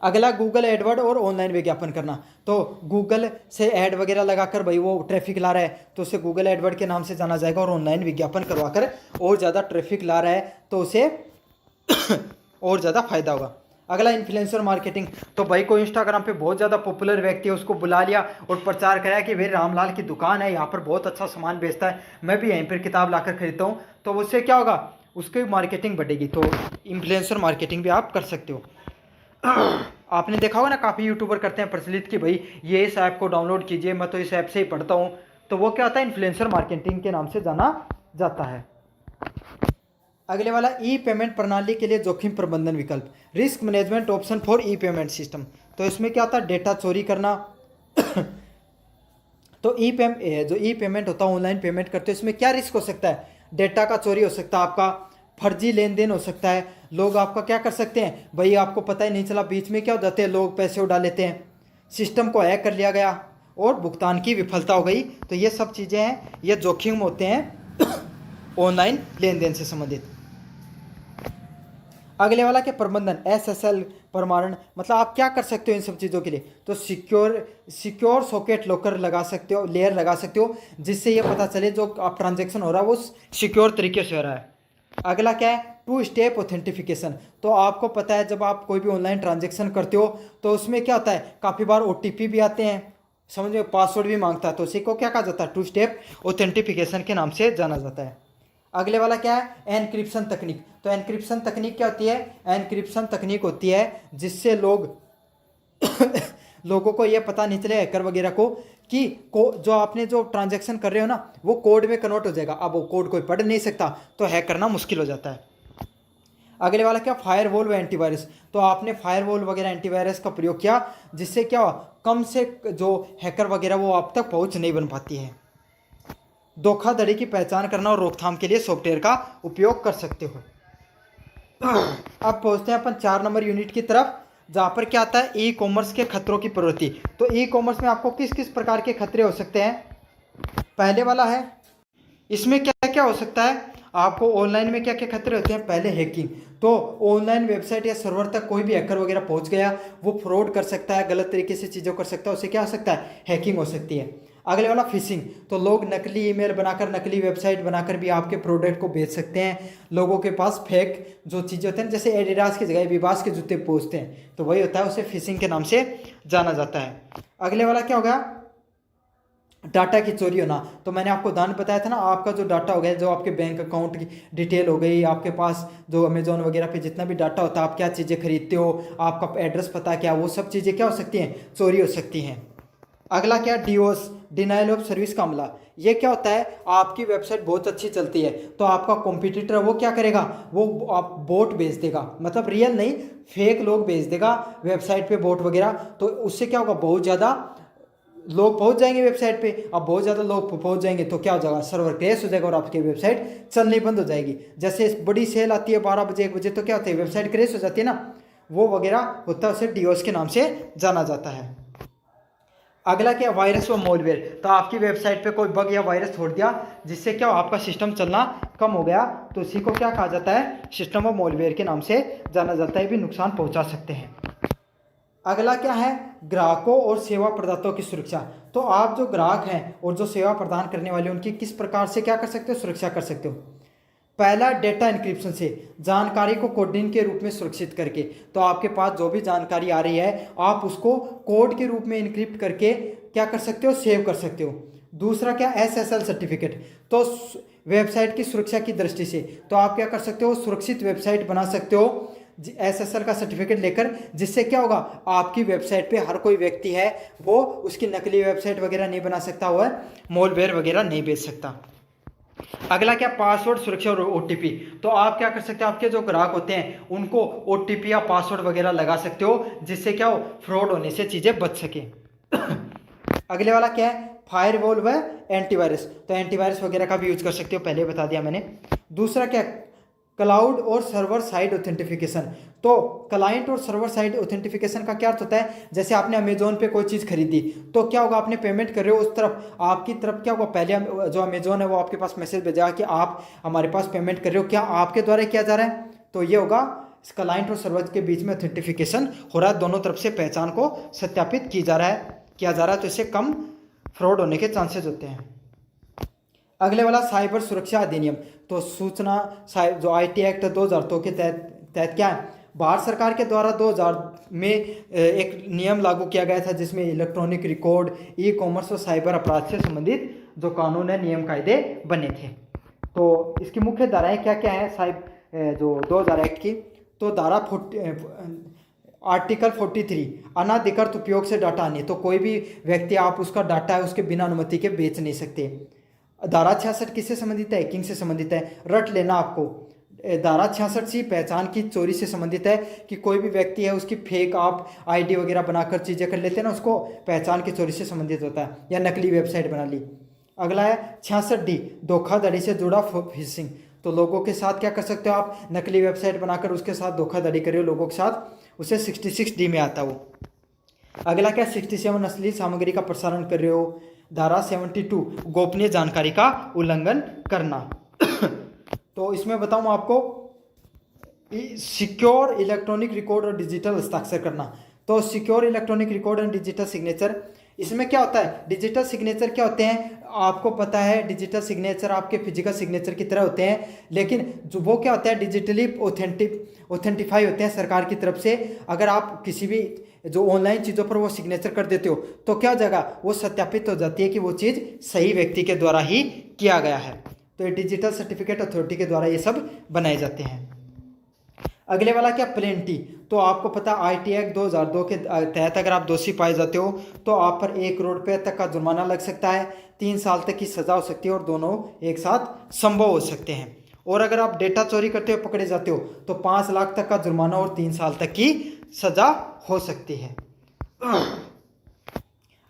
अगला गूगल एडवर्ड और ऑनलाइन विज्ञापन करना। तो गूगल से ऐड वगैरह लगाकर भाई वो ट्रैफिक ला रहा है तो उसे गूगल एडवर्ड के नाम से जाना जाएगा, और ऑनलाइन विज्ञापन करवाकर और ज़्यादा ट्रैफिक ला रहा है तो उसे और ज़्यादा फायदा होगा। अगला इन्फ्लुएंसर मार्केटिंग। तो भाई कोई इंस्टाग्राम पे बहुत ज़्यादा पॉपुलर व्यक्ति है, उसको बुला लिया और प्रचार कराया कि भाई रामलाल की दुकान है, यहाँ पर बहुत अच्छा सामान बेचता है, मैं भी यहीं पर किताब लाकर खरीदता हूँ, तो उससे क्या होगा, उसकी मार्केटिंग बढ़ेगी। तो इन्फ्लुएंसर मार्केटिंग भी आप कर सकते हो। आपने देखा होगा ना, काफ़ी यूट्यूबर करते हैं प्रचलित कि भाई ये इस ऐप को डाउनलोड कीजिए, मैं तो इस ऐप से ही पढ़ता हूँ, तो वो क्या होता है, इन्फ्लुएंसर मार्केटिंग के नाम से जाना जाता है। अगले वाला ई पेमेंट प्रणाली के लिए जोखिम प्रबंधन विकल्प, risk management option for E payment system. तो इसमें क्या होता है, डेटा चोरी करना। तो जो ई पेमेंट होता है, ऑनलाइन पेमेंट करते हो, इसमें क्या रिस्क हो सकता है, डेटा का चोरी हो सकता है, आपका फर्जी लेन देन हो सकता है, लोग आपका क्या कर सकते हैं, भाई आपको पता ही नहीं चला, बीच में क्या हो जाते हैं, लोग पैसे उड़ा लेते हैं, सिस्टम को हैक कर लिया गया और भुगतान की विफलता हो गई। तो ये सब चीज़ें हैं, ये जोखिम होते हैं ऑनलाइन लेन देन से संबंधित। अगले वाला क्या, प्रबंधन, SSL प्रमाणन, मतलब आप क्या कर सकते हो इन सब चीज़ों के लिए, तो सिक्योर सॉकेट लॉकर लगा सकते हो, लेयर लगा सकते हो, जिससे ये पता चले जो आप ट्रांजेक्शन हो रहा है वो सिक्योर तरीके से हो रहा है। अगला क्या है, 2 स्टेप ऑथेंटिफिकेशन। तो आपको पता है जब आप कोई भी ऑनलाइन ट्रांजेक्शन करते हो तो उसमें क्या होता है, काफ़ी बार OTP भी आते हैं, समझ में, पासवर्ड भी मांगता है, तो उसी को क्या कहा जाता है, 2 स्टेप ऑथेंटिफिकेशन के नाम से जाना जाता है। अगले वाला क्या है, एनक्रिप्शन तकनीक। तो एनक्रिप्शन तकनीक क्या होती है, एनक्रिप्शन तकनीक होती है जिससे लोगों को ये पता नहीं चले, हैकर वगैरह को, कि जो आपने जो ट्रांजैक्शन कर रहे हो ना वो कोड में कन्वर्ट हो जाएगा। अब वो कोड कोई पढ़ नहीं सकता तो हैक करना मुश्किल हो जाता है। अगले वाला क्या, फायरवॉल व एंटीवायरस। तो आपने फायरवॉल वगैरह एंटीवायरस का प्रयोग किया, जिससे क्या कम से जो हैकर वगैरह वो आप तक पहुंच नहीं बन पाती है। धोखाधड़ी की पहचान करना और रोकथाम के लिए सॉफ्टवेयर का उपयोग कर सकते हो। अब पहुंचते हैं अपन 4 नंबर यूनिट की तरफ, जहां पर क्या आता है, ई कॉमर्स के खतरों की प्रवृत्ति। तो ई कॉमर्स में आपको किस किस प्रकार के खतरे हो सकते हैं। पहले वाला है, इसमें क्या क्या हो सकता है, आपको ऑनलाइन में क्या क्या खतरे होते हैं। पहले हैकिंग, तो ऑनलाइन वेबसाइट या सर्वर तक कोई भी हैकर वगैरह पहुंच गया, वो फ्रॉड कर सकता है, गलत तरीके से चीज़ों कर सकता है, उससे क्या हो सकता है, हैकिंग हो सकती है। अगले वाला फिशिंग, तो लोग नकली ईमेल बनाकर, नकली वेबसाइट बनाकर भी आपके प्रोडक्ट को बेच सकते हैं। लोगों के पास फेक जो चीज़ें होते हैं, जैसे एडिडास की जगह विबास के जूते पूछते हैं, तो वही होता है, उसे फिशिंग के नाम से जाना जाता है। अगले वाला क्या होगा, डाटा की चोरी होना। तो मैंने आपको दान बताया था ना, आपका जो डाटा हो गया, जो आपके बैंक अकाउंट की डिटेल हो गई, आपके पास जो अमेजोन वगैरह पे जितना भी डाटा होता है, आप क्या चीज़ें खरीदते हो, आपका एड्रेस पता क्या, वो सब चीज़ें क्या हो सकती हैं, चोरी हो सकती हैं। अगला क्या, डीओस, डिनाइल ऑफ सर्विस का हमला। ये क्या होता है, आपकी वेबसाइट बहुत अच्छी चलती है तो आपका कॉम्पिटिटर वो क्या करेगा, वो आप बोट भेज देगा, मतलब रियल नहीं, फेक लोग भेज देगा वेबसाइट पे बोट वगैरह। तो उससे क्या होगा, बहुत ज़्यादा लोग पहुंच जाएंगे वेबसाइट पे। अब बहुत ज़्यादा लोग पहुंच जाएंगे तो क्या हो जाएगा, सर्वर क्रैश हो जाएगा और आपकी वेबसाइट चलनी बंद हो जाएगी। जैसे बड़ी सेल आती है 12 बजे 1 बजे, तो क्या होता है, वेबसाइट क्रैश हो जाती है ना, वो वगैरह होता है, उसे डीओस के नाम से जाना जाता है। अगला क्या, वायरस व मॉलवेयर। तो आपकी वेबसाइट पे कोई बग या वायरस छोड़ दिया, जिससे क्या आपका सिस्टम चलना कम हो गया, तो इसी को क्या कहा जाता है, सिस्टम ऑफ मॉलवेयर के नाम से जाना जाता है, भी नुकसान पहुंचा सकते हैं। अगला क्या है, ग्राहकों और सेवा प्रदाताओं की सुरक्षा। तो आप जो ग्राहक हैं और जो सेवा प्रदान करने वाले, उनकी किस प्रकार से क्या कर सकते हो, सुरक्षा कर सकते हो। पहला, डेटा इंक्रिप्शन से, जानकारी को कोडिंग के रूप में सुरक्षित करके। तो आपके पास जो भी जानकारी आ रही है, आप उसको कोड के रूप में इंक्रिप्ट करके क्या कर सकते हो, सेव कर सकते हो। दूसरा क्या, SSL सर्टिफिकेट। तो वेबसाइट की सुरक्षा की दृष्टि से तो आप क्या कर सकते हो, सुरक्षित वेबसाइट बना सकते हो SSL का सर्टिफिकेट लेकर, जिससे क्या होगा, आपकी वेबसाइट पे हर कोई व्यक्ति है वो उसकी नकली वेबसाइट वगैरह नहीं बना सकता, हुआ मॉलवेयर वगैरह नहीं बेच सकता। अगला क्या, पासवर्ड सुरक्षा और OTP। तो आप क्या कर सकते हो, आपके जो ग्राहक होते हैं उनको OTP या पासवर्ड वगैरह लगा सकते हो, जिससे क्या हो, फ्रॉड होने से चीज़ें बच सके। अगले वाला क्या है, फायरवॉल व एंटीवायरस। तो एंटीवायरस वगैरह का भी यूज कर सकते हो, पहले बता दिया मैंने। दूसरा क्या, क्लाउड और सर्वर साइड ऑथेंटिफिकेशन। तो क्लाइंट और सर्वर साइड ऑथेंटिफिकेशन का क्या अर्थ होता है, जैसे आपने अमेजोन पे कोई चीज़ खरीदी, तो क्या होगा, आपने पेमेंट कर रहे हो, उस तरफ आपकी तरफ क्या होगा, पहले जो अमेजोन है वो आपके पास मैसेज भेजेगा कि आप हमारे पास पेमेंट कर रहे हो, क्या आपके द्वारा किया जा रहा है। तो ये होगा, क्लाइंट और सर्वर के बीच में ऑथेंटिफिकेशन हो रहा है, दोनों तरफ से पहचान को सत्यापित किया जा रहा है, तो इससे कम फ्रॉड होने के चांसेस होते हैं। अगले वाला, साइबर सुरक्षा अधिनियम। तो सूचना जो IT एक्ट 2002 के तहत क्या है, भारत सरकार के द्वारा 2000 में एक नियम लागू किया गया था, जिसमें इलेक्ट्रॉनिक रिकॉर्ड, ई कॉमर्स और साइबर अपराध से संबंधित जो कानून है, नियम कायदे बने थे। तो इसकी मुख्य धाराएं क्या क्या है, जो 2000 एक्ट की, तो धारा आर्टिकल 43, अनाधिकृत उपयोग से डाटा आने। तो कोई भी व्यक्ति आप उसका डाटा है उसके बिना अनुमति के बेच नहीं सकते। धारा 66 किससे संबंधित है, हैकिंग से संबंधित है, रट लेना आपको। धारा 66 सी पहचान की चोरी से संबंधित है, कि कोई भी व्यक्ति है उसकी फेक आप ID वगैरह बनाकर चीज़ें कर लेते हैं ना, उसको पहचान की चोरी से संबंधित होता है, या नकली वेबसाइट बना ली। अगला है 66D, धोखाधड़ी से जुड़ा फिशिंग। तो लोगों के साथ क्या कर सकते हो आप, नकली वेबसाइट बनाकर उसके साथ धोखाधड़ी कर रहे हो लोगों के साथ, उसे 66D में आता है वो। अगला क्या, 67 असली सामग्री का प्रसारण कर रहे हो। धारा 72, गोपनीय जानकारी का उल्लंघन करना। तो इसमें बताऊं आपको, सिक्योर इलेक्ट्रॉनिक रिकॉर्ड और डिजिटल हस्ताक्षर करना। तो secure electronic record and digital signature, इसमें क्या होता है, डिजिटल सिग्नेचर क्या होते हैं आपको पता है, डिजिटल सिग्नेचर आपके फिजिकल सिग्नेचर की तरह होते हैं, लेकिन जो वो क्या होता है डिजिटली ऑथेंटिफाई होते हैं सरकार की तरफ से। अगर आप किसी भी जो ऑनलाइन चीज़ों पर वो सिग्नेचर कर देते हो तो क्या हो जाएगा, वो सत्यापित हो जाती है कि वो चीज़ सही व्यक्ति के द्वारा ही किया गया है। तो ये डिजिटल सर्टिफिकेट अथॉरिटी के द्वारा ये सब बनाए जाते हैं। अगले वाला क्या, प्लेंटी। तो आपको पता आईटी एक्ट 2002 के तहत अगर आप दोषी पाए जाते हो तो आप पर 1 करोड़ रुपये तक का जुर्माना लग सकता है, 3 साल तक की सजा हो सकती है और दोनों एक साथ संभव हो सकते हैं। और अगर आप डेटा चोरी करते हुए पकड़े जाते हो तो 5 लाख तक का जुर्माना और 3 साल तक की सजा हो सकती है।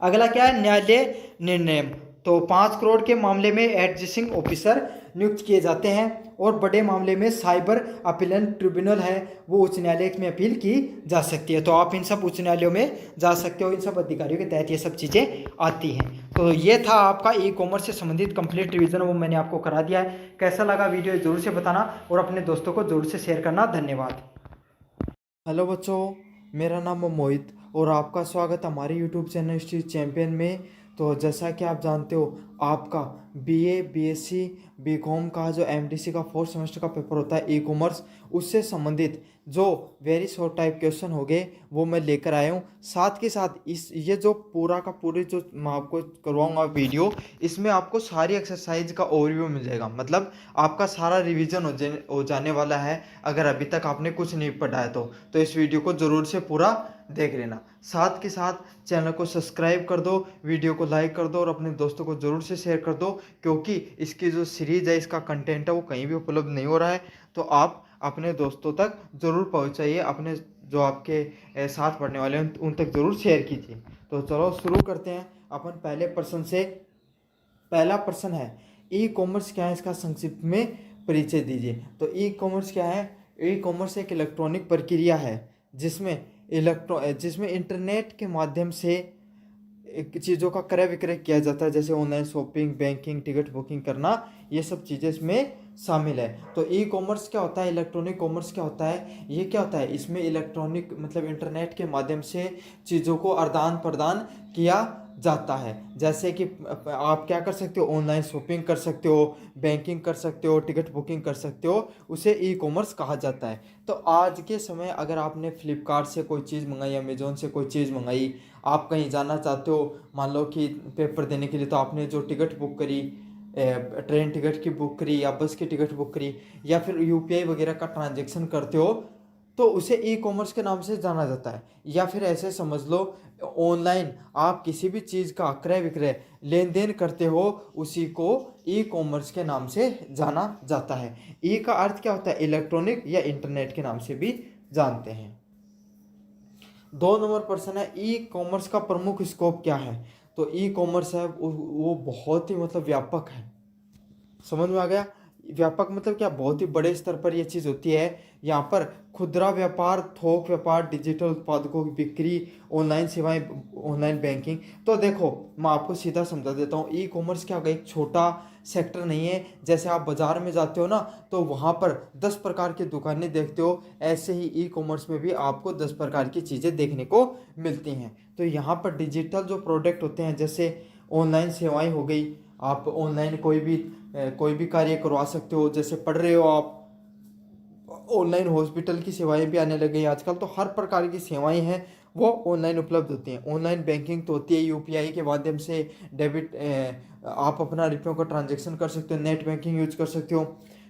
अगला क्या है, न्यायालय निर्णय। तो 5 करोड़ के मामले में एडजस्टिंग ऑफिसर नियुक्त किए जाते हैं और बड़े मामले में साइबर अपीलेंट ट्रिब्यूनल है वो उच्च न्यायालय में अपील की जा सकती है। तो आप इन सब उच्च न्यायालयों में जा सकते हो, इन सब अधिकारियों के तहत ये सब चीज़ें आती हैं। तो ये था आपका ई कॉमर्स से संबंधित कंप्लीट रिवीजन, वो मैंने आपको करा दिया है। कैसा लगा वीडियो ज़रूर से बताना और अपने दोस्तों को ज़रूर से शेयर करना। धन्यवाद। हेलो बच्चों, मेरा नाम है मोहित और आपका स्वागत हमारे यूट्यूब चैनल स्ट्रीट चैंपियन में। तो जैसा कि आप जानते हो आपका बीए, बीएससी, बीकॉम का जो एमडीसी का 4th सेमेस्टर का पेपर होता है ई कॉमर्स, उससे संबंधित जो वेरी शॉर्ट टाइप क्वेश्चन हो गए वो मैं लेकर आया हूँ। साथ के साथ ये जो पूरा का पूरी जो मैं आपको करवाऊँगा वीडियो, इसमें आपको सारी एक्सरसाइज का ओवरव्यू मिल जाएगा। मतलब आपका सारा रिवीजन हो जाने वाला है अगर अभी तक आपने कुछ नहीं पढ़ा है तो इस वीडियो को ज़रूर से पूरा देख लेना। साथ के साथ चैनल को सब्सक्राइब कर दो, वीडियो को लाइक कर दो और अपने दोस्तों को ज़रूर से शेयर कर दो, क्योंकि इसकी जो सीरीज़ है, इसका कंटेंट है वो कहीं भी उपलब्ध नहीं हो रहा है। तो आप अपने दोस्तों तक ज़रूर पहुंचाइए, अपने जो आपके साथ पढ़ने वाले हैं उन तक ज़रूर शेयर कीजिए। तो चलो शुरू करते हैं अपन पहले प्रश्न से। पहला प्रश्न है, ई कॉमर्स क्या है, इसका संक्षिप्त में परिचय दीजिए। तो ई कॉमर्स क्या है, ई कॉमर्स एक इलेक्ट्रॉनिक प्रक्रिया है जिसमें इंटरनेट के माध्यम से चीज़ों का क्रय विक्रय किया जाता है, जैसे online shopping, banking, ticket booking करना, ये सब चीज़ें इसमें शामिल है। तो ई कॉमर्स क्या होता है, इलेक्ट्रॉनिक कॉमर्स क्या होता है, ये क्या होता है, इसमें इलेक्ट्रॉनिक मतलब इंटरनेट के माध्यम से चीज़ों को आदान प्रदान किया जाता है। जैसे कि आप क्या कर सकते हो, ऑनलाइन शॉपिंग कर सकते हो, बैंकिंग कर सकते हो, टिकट बुकिंग कर सकते हो, उसे ई कॉमर्स कहा जाता है। तो आज के समय अगर आपने फ्लिपकार्ट से कोई चीज़ मंगाई, अमेजोन से कोई चीज़ मंगाई, आप कहीं जाना चाहते हो, मान लो कि पेपर देने के लिए, तो आपने जो टिकट बुक करी, ट्रेन टिकट की बुक करी या बस की टिकट बुक करी या फिर यूपीआई वगैरह का ट्रांजैक्शन करते हो तो उसे ई कॉमर्स के नाम से जाना जाता है। या फिर ऐसे समझ लो, ऑनलाइन आप किसी भी चीज़ का क्रय विक्रय लेन देन करते हो, उसी को ई कॉमर्स के नाम से जाना जाता है। ई का अर्थ क्या होता है, इलेक्ट्रॉनिक या इंटरनेट के नाम से भी जानते हैं। 2 नंबर प्रश्न है, ई कॉमर्स का प्रमुख स्कोप क्या है। तो ई कॉमर्स है वो बहुत ही मतलब व्यापक है। समझ में आ गया, व्यापक मतलब क्या, बहुत ही बड़े स्तर पर यह चीज़ होती है। यहाँ पर खुदरा व्यापार, थोक व्यापार, डिजिटल उत्पादकों की बिक्री, ऑनलाइन सेवाएं, ऑनलाइन बैंकिंग। तो देखो मैं आपको सीधा समझा देता हूँ, ई कॉमर्स क्या होगा, एक छोटा सेक्टर नहीं है। जैसे आप बाज़ार में जाते हो ना तो वहाँ पर 10 प्रकार की दुकानें देखते हो, ऐसे ही ई कॉमर्स में भी आपको 10 प्रकार की चीज़ें देखने को मिलती हैं। तो यहाँ पर डिजिटल जो प्रोडक्ट होते हैं, जैसे ऑनलाइन सेवाएँ हो गई, आप ऑनलाइन कोई भी कार्य करवा सकते हो। जैसे पढ़ रहे हो आप, ऑनलाइन हॉस्पिटल की सेवाएं भी आने लगी हैं आजकल। तो हर प्रकार की सेवाएं हैं वो ऑनलाइन उपलब्ध होती हैं। ऑनलाइन बैंकिंग तो होती है, यूपीआई के माध्यम से डेबिट आप अपना रुपयों का ट्रांजैक्शन कर सकते हो, नेट बैंकिंग यूज कर सकते हो।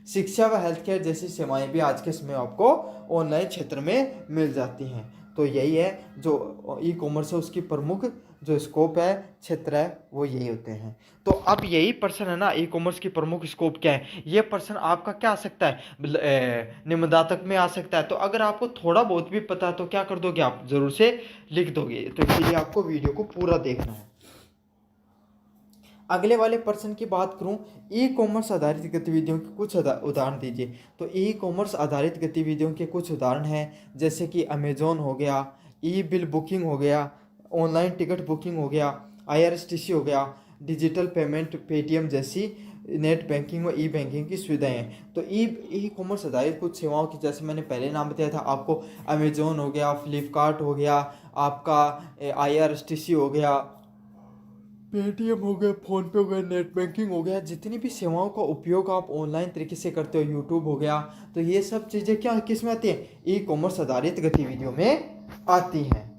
शिक्षा व हेल्थ केयर जैसी सेवाएं भी आज के समय आपको ऑनलाइन क्षेत्र में मिल जाती हैं। तो यही है जो ई कॉमर्स है, उसकी प्रमुख जो स्कोप है, क्षेत्र है, वो यही होते हैं। तो अब यही प्रश्न है ना, ई कॉमर्स की प्रमुख स्कोप क्या है, ये प्रश्न आपका क्या आ सकता है, निम्नदातक में आ सकता है। तो अगर आपको थोड़ा बहुत भी पता है तो क्या कर दोगे, आप जरूर से लिख दोगे। तो इसलिए आपको वीडियो को पूरा देखना है। अगले वाले प्रश्न की बात करूं, ई कॉमर्स आधारित गतिविधियों के कुछ उदाहरण दीजिए। तो ई कॉमर्स आधारित गतिविधियों के कुछ उदाहरण हैं, जैसे कि अमेजोन हो गया, ई बिल बुकिंग हो गया, ऑनलाइन टिकट बुकिंग हो गया, आईआरसीटीसी हो गया, डिजिटल पेमेंट पेटीएम जैसी नेट बैंकिंग व ई बैंकिंग की सुविधाएं हैं। तो ई कॉमर्स आधारित कुछ सेवाओं की, जैसे मैंने पहले नाम बताया था आपको, अमेजोन हो गया, फ्लिपकार्ट हो गया, आपका IRCTC हो गया, पेटीएम हो गया, फोन पे हो गया, नेट बैंकिंग हो गया, जितनी भी सेवाओं का उपयोग आप ऑनलाइन तरीके से करते हो, यूट्यूब हो गया, तो ये सब चीज़ें क्या किस में आती हैं? ई कॉमर्स आधारित गतिविधियों में आती हैं।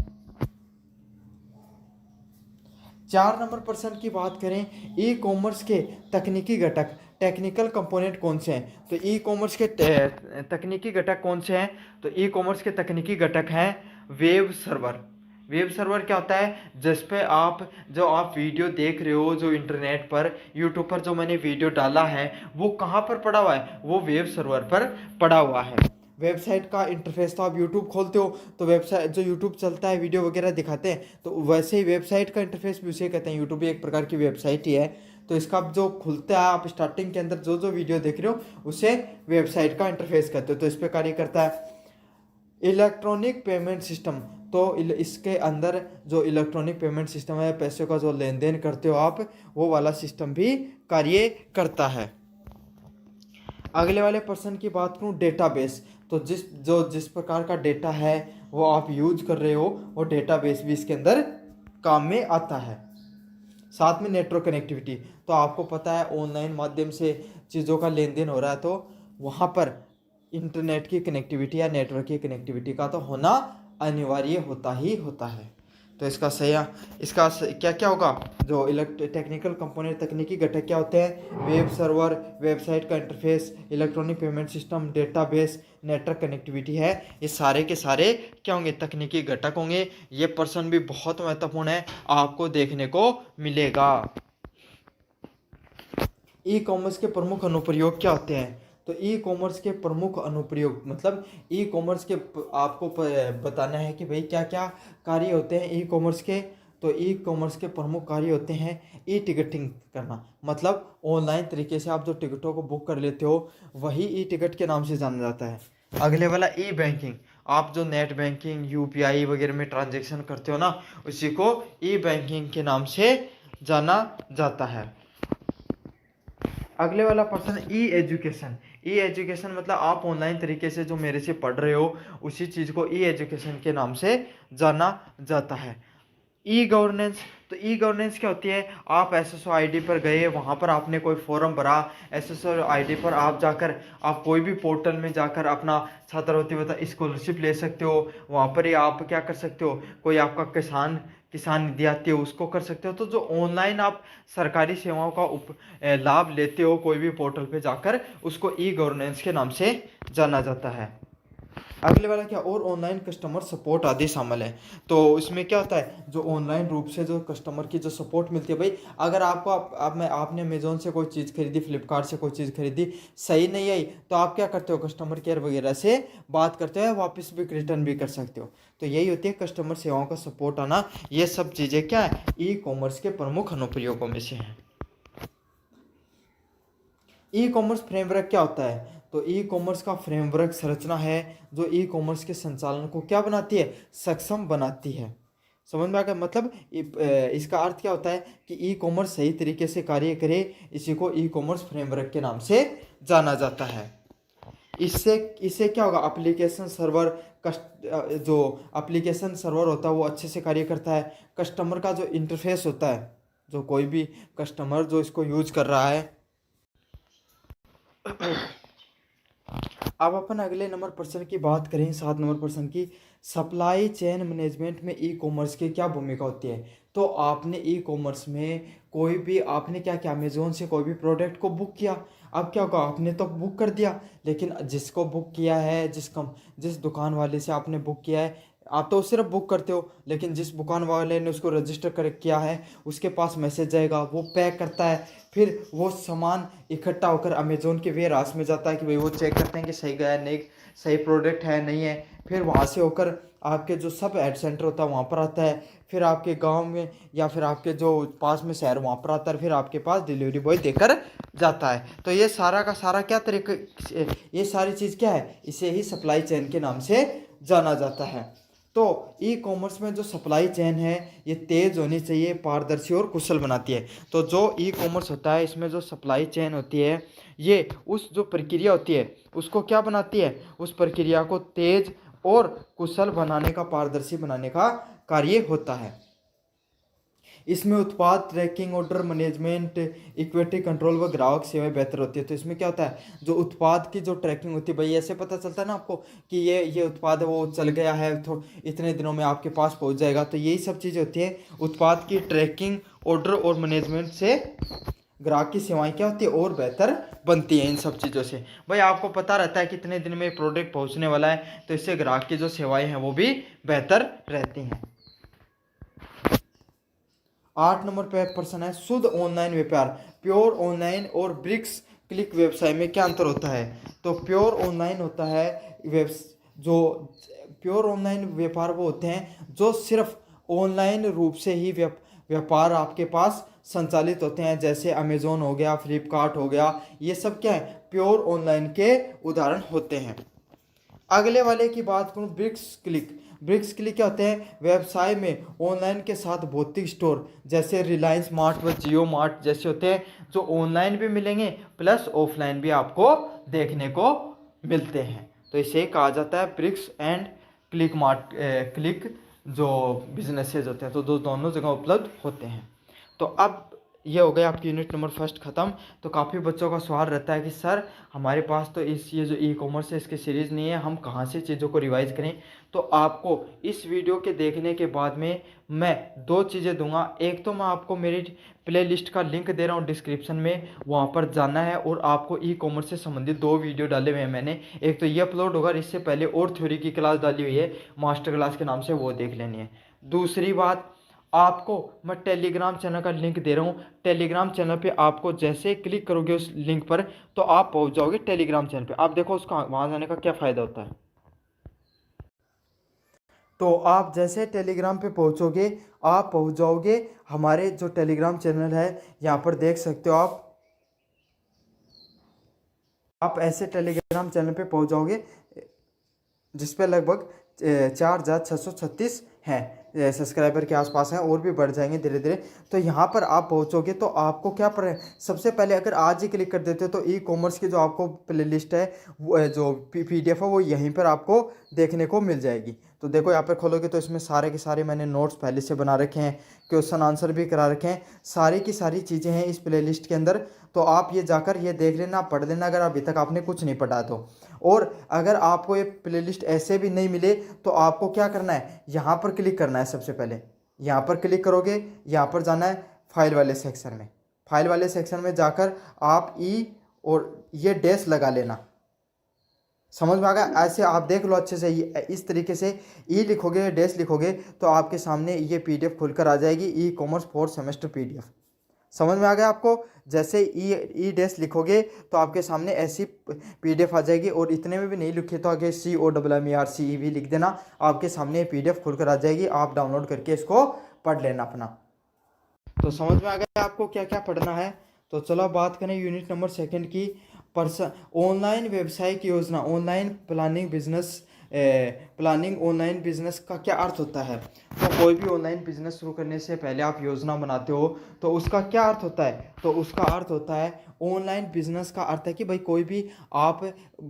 4 नंबर प्रश्न की बात करें, ई कॉमर्स के तकनीकी घटक, टेक्निकल कंपोनेंट कौन से हैं? तो ई कॉमर्स के तकनीकी घटक कौन से हैं? तो ई कॉमर्स के तकनीकी घटक हैं वेब सर्वर। वेब सर्वर क्या होता है? जिस पे जो आप वीडियो देख रहे हो, जो इंटरनेट पर, यूट्यूब पर जो मैंने वीडियो डाला है, वो कहाँ पर पड़ा हुआ है? वो वेब सर्वर पर पड़ा हुआ है। वेबसाइट का इंटरफेस, तो आप यूट्यूब खोलते हो तो वेबसाइट जो यूट्यूब चलता है, वीडियो वगैरह दिखाते हैं, तो वैसे ही वेबसाइट का इंटरफेस भी उसे कहते हैं। यूट्यूब भी एक प्रकार की वेबसाइट ही है। तो इसका जो खुलता है, आप स्टार्टिंग के अंदर जो वीडियो देख रहे हो, उसे वेबसाइट का इंटरफेस कहते हो। तो इस पर कार्य करता है। इलेक्ट्रॉनिक पेमेंट सिस्टम, तो इसके अंदर जो इलेक्ट्रॉनिक पेमेंट सिस्टम है, पैसे का जो लेन देन करते हो आप, वो वाला सिस्टम भी कार्य करता है। अगले वाले प्रश्न की बात करूँ, डेटाबेस, तो जिस प्रकार का डेटा है वो आप यूज कर रहे हो, वो डेटाबेस भी इसके अंदर काम में आता है। साथ में नेटवर्क कनेक्टिविटी, तो आपको पता है ऑनलाइन माध्यम से चीज़ों का लेन देन हो रहा है, तो वहाँ पर इंटरनेट की कनेक्टिविटी या नेटवर्क की कनेक्टिविटी का तो होना अनिवार्य होता ही होता है। तो क्या क्या होगा? जो टेक्निकल कंपोनेंट, तकनीकी घटक क्या होते हैं? वेब सर्वर, वेबसाइट का interface, electronic payment system, database, network connectivity है। ये सारे के सारे क्या होंगे? तकनीकी घटक होंगे। ये प्रश्न भी बहुत महत्वपूर्ण है, आपको देखने को मिलेगा। ई कॉमर्स के प्रमुख अनुप्रयोग क्या होते हैं? तो ई कॉमर्स के प्रमुख अनुप्रयोग मतलब ई कॉमर्स के आपको बताना है कि भाई क्या क्या कार्य होते हैं ई कॉमर्स के। तो ई कॉमर्स के प्रमुख कार्य होते हैं ई टिकटिंग करना, मतलब ऑनलाइन तरीके से आप जो टिकटों को बुक कर लेते हो, वही ई टिकट के नाम से जाना जाता है। अगले वाला ई बैंकिंग, आप जो नेट बैंकिंग, UPI वगैरह में ट्रांजेक्शन करते हो ना, उसी को ई बैंकिंग के नाम से जाना जाता है। अगले वाला प्रश्न, ई एजुकेशन। ई एजुकेशन मतलब आप ऑनलाइन तरीके से जो मेरे से पढ़ रहे हो, उसी चीज़ को ई एजुकेशन के नाम से जाना जाता है। ई गवर्नेंस, तो ई गवर्नेंस क्या होती है? आप SSO ID पर गए, वहाँ पर आपने कोई फॉर्म भरा, SSO ID पर आप जाकर आप कोई भी पोर्टल में जाकर अपना छात्रवृत्ति स्कॉलरशिप ले सकते हो। वहाँ पर ही आप क्या कर सकते हो? कोई आपका किसान निधि आती है, उसको कर सकते हो। तो जो ऑनलाइन आप सरकारी सेवाओं का लाभ लेते हो कोई भी पोर्टल पे जाकर, उसको ई गवर्नेंस के नाम से जाना जाता है। अगले वाला क्या? और ऑनलाइन कस्टमर सपोर्ट आदि शामिल है। तो इसमें क्या होता है? जो ऑनलाइन रूप से जो कस्टमर की जो सपोर्ट मिलती है, भाई अगर आपको आपने अमेजोन से कोई चीज़ खरीदी, फ्लिपकार्ट से कोई चीज़ खरीदी, सही नहीं आई, तो आप क्या करते हो? कस्टमर केयर वगैरह से बात करते हो, वापस भी रिटर्न भी कर सकते हो। तो यही होती है कस्टमर सेवाओं का सपोर्ट आना। ये सब चीज़ें क्या है? ई कॉमर्स के प्रमुख अनुप्रयोगों में से हैं। ई कॉमर्स फ्रेमवर्क क्या होता है? तो ई कॉमर्स का फ्रेमवर्क संरचना है जो ई कॉमर्स के संचालन को क्या बनाती है? सक्षम बनाती है। समझ में आ गया? मतलब इसका अर्थ क्या होता है कि ई कॉमर्स सही तरीके से कार्य करे, इसी को ई कॉमर्स फ्रेमवर्क के नाम से जाना जाता है। इससे क्या होगा? एप्लीकेशन सर्वर, जो एप्लीकेशन सर्वर होता है वो अच्छे से कार्य करता है। कस्टमर का जो इंटरफेस होता है, जो कोई भी कस्टमर जो इसको यूज कर रहा है। अब अपन अगले नंबर प्रश्न की बात करें, 7 नंबर प्रश्न की, सप्लाई चेन मैनेजमेंट में ई कॉमर्स की क्या भूमिका होती है? तो आपने ई कॉमर्स में कोई भी आपने क्या किया? अमेजोन से कोई भी प्रोडक्ट को बुक किया। अब क्या होगा? आपने तो बुक कर दिया, लेकिन जिसको बुक किया है, जिस दुकान वाले से आपने बुक किया है, आप तो सिर्फ बुक करते हो, लेकिन जिस दुकान वाले ने उसको रजिस्टर कर किया है, उसके पास मैसेज जाएगा, वो पैक करता है, फिर वो सामान इकट्ठा होकर अमेजोन के वेयर हाउस में जाता है कि भाई वो चेक करते हैं कि सही गया नहीं, सही प्रोडक्ट है नहीं है। फिर वहाँ से होकर आपके जो सब हेड सेंटर होता है वहाँ पर आता है, फिर आपके गांव में या फिर आपके जो पास में शहर वहाँ पर आता है, फिर आपके पास डिलीवरी बॉय देकर जाता है। तो ये सारा का सारा क्या तरीके, ये सारी चीज़ क्या है? इसे ही सप्लाई चेन के नाम से जाना जाता है। तो ई कॉमर्स में जो सप्लाई चेन है ये तेज़ होनी चाहिए, पारदर्शी और कुशल बनाती है। तो जो ई कॉमर्स होता है इसमें जो सप्लाई चेन होती है ये उस जो प्रक्रिया होती है उसको क्या बनाती है, उस प्रक्रिया को तेज़ और कुशल बनाने का, पारदर्शी बनाने का कार्य होता है। इसमें उत्पाद tracking, order management, equity control व ग्राहक सेवाएं बेहतर होती है। तो इसमें क्या होता है, जो उत्पाद की जो ट्रैकिंग होती है, भाई ऐसे पता चलता है ना आपको कि ये उत्पाद है वो चल गया है, तो इतने दिनों में आपके पास पहुंच जाएगा। तो यही सब चीज़ें होती है उत्पाद की ट्रैकिंग, ऑर्डर और मैनेजमेंट से ग्राहक की सेवाएं क्या होती है और बेहतर बनती है इन सब चीज़ों से। भाई आपको पता रहता है कितने दिन में प्रोडक्ट पहुंचने वाला है, तो इससे ग्राहक की जो सेवाएं हैं वो भी बेहतर रहती हैं। 8 नंबर पे प्रश्न है, शुद्ध ऑनलाइन व्यापार, प्योर ऑनलाइन और ब्रिक्स क्लिक व्यवसाय में क्या अंतर होता है। तो प्योर ऑनलाइन होता है जो प्योर ऑनलाइन व्यापार वो होते हैं जो सिर्फ ऑनलाइन रूप से ही व्यापार आपके पास संचालित होते हैं, जैसे अमेजोन हो गया, फ्लिपकार्ट हो गया, ये सब क्या है, प्योर ऑनलाइन के उदाहरण होते हैं। अगले वाले की बात करूं, ब्रिक्स क्लिक क्या होते हैं, व्यवसाय में ऑनलाइन के साथ भौतिक स्टोर जैसे रिलायंस मार्ट व जियो मार्ट जैसे होते हैं, जो ऑनलाइन भी मिलेंगे प्लस ऑफलाइन भी आपको देखने को मिलते हैं। तो इसे कहा जाता है ब्रिक्स एंड क्लिक जो बिजनेसेस होते हैं, तो दोनों जगह उपलब्ध होते हैं। तो अब ये हो गया आपकी यूनिट नंबर फर्स्ट ख़त्म। तो काफ़ी बच्चों का सवाल रहता है कि सर हमारे पास तो ये जो ई कॉमर्स है इसकी सीरीज़ नहीं है, हम कहाँ से चीज़ों को रिवाइज करें। तो आपको इस वीडियो के देखने के बाद में मैं 2 चीज़ें दूंगा। एक तो मैं आपको मेरी प्लेलिस्ट का लिंक दे रहा हूँ डिस्क्रिप्शन में, वहाँ पर जाना है और आपको ई कॉमर्स से संबंधित 2 वीडियो डाले हुए हैं मैंने। एक तो ये अपलोड होगा, इससे पहले और थ्योरी की क्लास डाली हुई है मास्टर क्लास के नाम से, वो देख लेनी है। दूसरी बात, आपको मैं टेलीग्राम चैनल का लिंक दे रहा हूँ। टेलीग्राम चैनल पे आपको जैसे ही क्लिक करोगे उस लिंक पर तो आप पहुँच जाओगे टेलीग्राम चैनल पे। आप देखो उसका वहाँ जाने का क्या फ़ायदा होता है। तो आप जैसे टेलीग्राम पे पहुँचोगे आप पहुँच जाओगे हमारे जो टेलीग्राम चैनल है, यहाँ पर देख सकते हो आप ऐसे टेलीग्राम चैनल पे पहुँच जाओगे जिस पे लगभग 4,636 हैं सब्सक्राइबर के आसपास हैं, और भी बढ़ जाएंगे धीरे धीरे। तो यहाँ पर आप पहुँचोगे तो आपको क्या पर सबसे पहले अगर आज ही क्लिक कर देते हो तो ई कॉमर्स की जो आपको प्लेलिस्ट है वो जो PDF है वो यहीं पर आपको देखने को मिल जाएगी। तो देखो यहाँ पर खोलोगे तो इसमें सारे के सारे मैंने नोट्स पहले से बना रखे हैं, क्वेश्चन आंसर भी करा रखे हैं, सारी की सारी चीज़ें हैं इस प्लेलिस्ट के अंदर। तो आप ये जाकर ये देख लेना, पढ़ लेना अगर अभी तक आपने कुछ नहीं पढ़ा तो। और अगर आपको ये प्लेलिस्ट ऐसे भी नहीं मिले तो आपको क्या करना है, यहाँ पर क्लिक करना है। सबसे पहले यहाँ पर क्लिक करोगे, यहाँ पर जाना है फाइल वाले सेक्शन में। फाइल वाले सेक्शन में जाकर आप ई और ये डैश लगा लेना। समझ में आ गया? ऐसे आप देख लो अच्छे से, इस तरीके से ई लिखोगे, डैश लिखोगे तो आपके सामने ये PDF खुलकर आ जाएगी, ई कॉमर्स 4 सेमेस्टर PDF। समझ में आ गया आपको? जैसे ई डैश लिखोगे तो आपके सामने ऐसी PDF आ जाएगी, और इतने में भी नहीं लिखे तो आगे COMMERCEV लिख देना, आपके सामने PDF खुलकर आ जाएगी। आप डाउनलोड करके इसको पढ़ लेना अपना। तो समझ में आ गया आपको क्या क्या पढ़ना है। तो चलो बात करें यूनिट नंबर 2 की। ऑनलाइन व्यवसाय की योजना, ऑनलाइन प्लानिंग ऑनलाइन बिजनेस का क्या अर्थ होता है। तो कोई भी ऑनलाइन बिजनेस शुरू करने से पहले आप योजना बनाते हो तो उसका क्या अर्थ होता है। तो उसका अर्थ होता है, ऑनलाइन बिजनेस का अर्थ है कि भाई कोई भी आप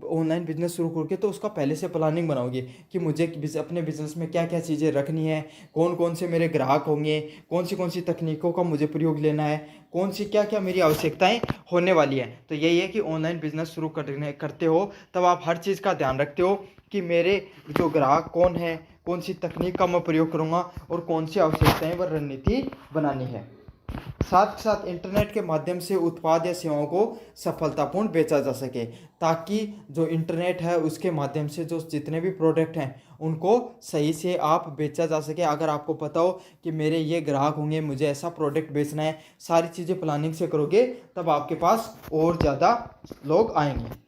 ऑनलाइन बिजनेस शुरू करके तो उसका पहले से प्लानिंग बनाओगे कि मुझे अपने बिजनेस में क्या क्या चीज़ें रखनी है, कौन कौन से मेरे ग्राहक होंगे, कौन सी तकनीकों का मुझे प्रयोग लेना है, कौन सी क्या क्या मेरी आवश्यकताएं होने वाली है। तो यही है कि ऑनलाइन बिजनेस शुरू करते हो तब आप हर चीज़ का ध्यान रखते हो कि मेरे जो ग्राहक कौन है, कौन सी तकनीक का मैं प्रयोग करूँगा और कौन सी आवश्यकताएं व रणनीति बनानी है। साथ ही साथ इंटरनेट के माध्यम से उत्पाद या सेवाओं को सफलतापूर्ण बेचा जा सके, ताकि जो इंटरनेट है उसके माध्यम से जो जितने भी प्रोडक्ट हैं उनको सही से आप बेचा जा सके। अगर आपको पता हो कि मेरे ये ग्राहक होंगे, मुझे ऐसा प्रोडक्ट बेचना है, सारी चीज़ें प्लानिंग से करोगे तब आपके पास और ज़्यादा लोग आएंगे।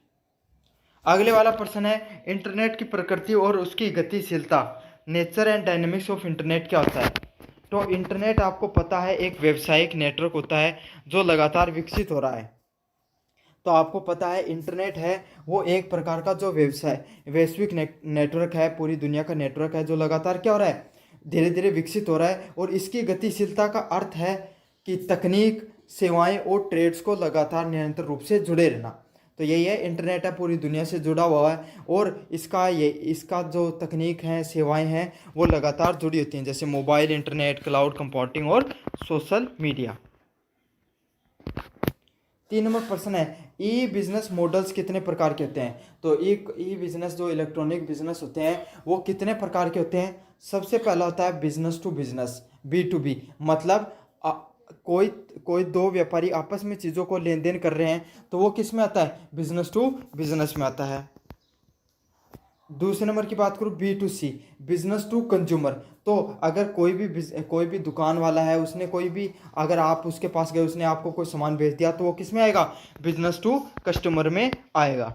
अगले वाला प्रश्न है, इंटरनेट की प्रकृति और उसकी गतिशीलता, nature and dynamics of internet क्या होता है। तो इंटरनेट आपको पता है एक व्यावसायिक नेटवर्क होता है जो लगातार विकसित हो रहा है। तो आपको पता है इंटरनेट है वो एक प्रकार का जो व्यवसाय वैश्विक नेटवर्क है, पूरी दुनिया का नेटवर्क है, जो लगातार क्या हो रहा है, धीरे धीरे विकसित हो रहा है। और इसकी गतिशीलता का अर्थ है कि तकनीक, सेवाएं और ट्रेड्स को लगातार निरंतर रूप से जुड़े रहना। तो यही है, इंटरनेट है पूरी दुनिया से जुड़ा हुआ है और इसका जो तकनीक है, सेवाएं हैं, वो लगातार जुड़ी होती हैं, जैसे मोबाइल इंटरनेट, क्लाउड कंप्यूटिंग और सोशल मीडिया। 3 नंबर प्रश्न है, ई बिजनेस मॉडल्स कितने प्रकार के होते हैं? तो ई बिजनेस जो इलेक्ट्रॉनिक बिजनेस होते हैं वो कितने प्रकार के होते हैं? सबसे पहला होता है बिजनेस टू बिजनेस, B2B, मतलब कोई दो व्यापारी आपस में चीज़ों को लेन देन कर रहे हैं, तो वो किस में आता है? बिजनेस टू बिजनेस में आता है। दूसरे नंबर की बात करूँ, B2C, बिजनेस टू कंज्यूमर। तो अगर कोई भी दुकान वाला है, उसने कोई भी, अगर आप उसके पास गए, उसने आपको कोई सामान बेच दिया, तो वो किस में आएगा? बिजनेस टू कस्टमर में आएगा।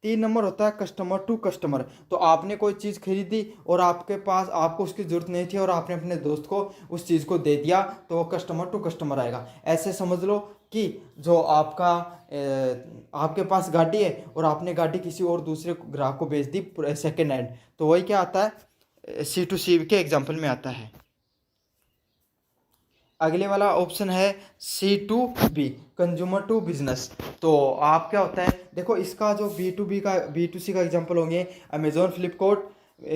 3 नंबर होता है कस्टमर टू कस्टमर। तो आपने कोई चीज़ खरीदी और आपको उसकी ज़रूरत नहीं थी और आपने अपने दोस्त को उस चीज़ को दे दिया, तो वो कस्टमर टू कस्टमर आएगा। ऐसे समझ लो कि जो आपके पास गाड़ी है और आपने गाड़ी किसी और दूसरे ग्राहक को बेच दी सेकेंड हैंड, तो वही क्या आता है? C2C के एग्जाम्पल में आता है। अगले वाला ऑप्शन है C2B, कंज्यूमर टू बिजनेस। तो आप क्या होता है, देखो इसका जो B2C का एग्जांपल होंगे अमेजोन, फ्लिपकार्ट।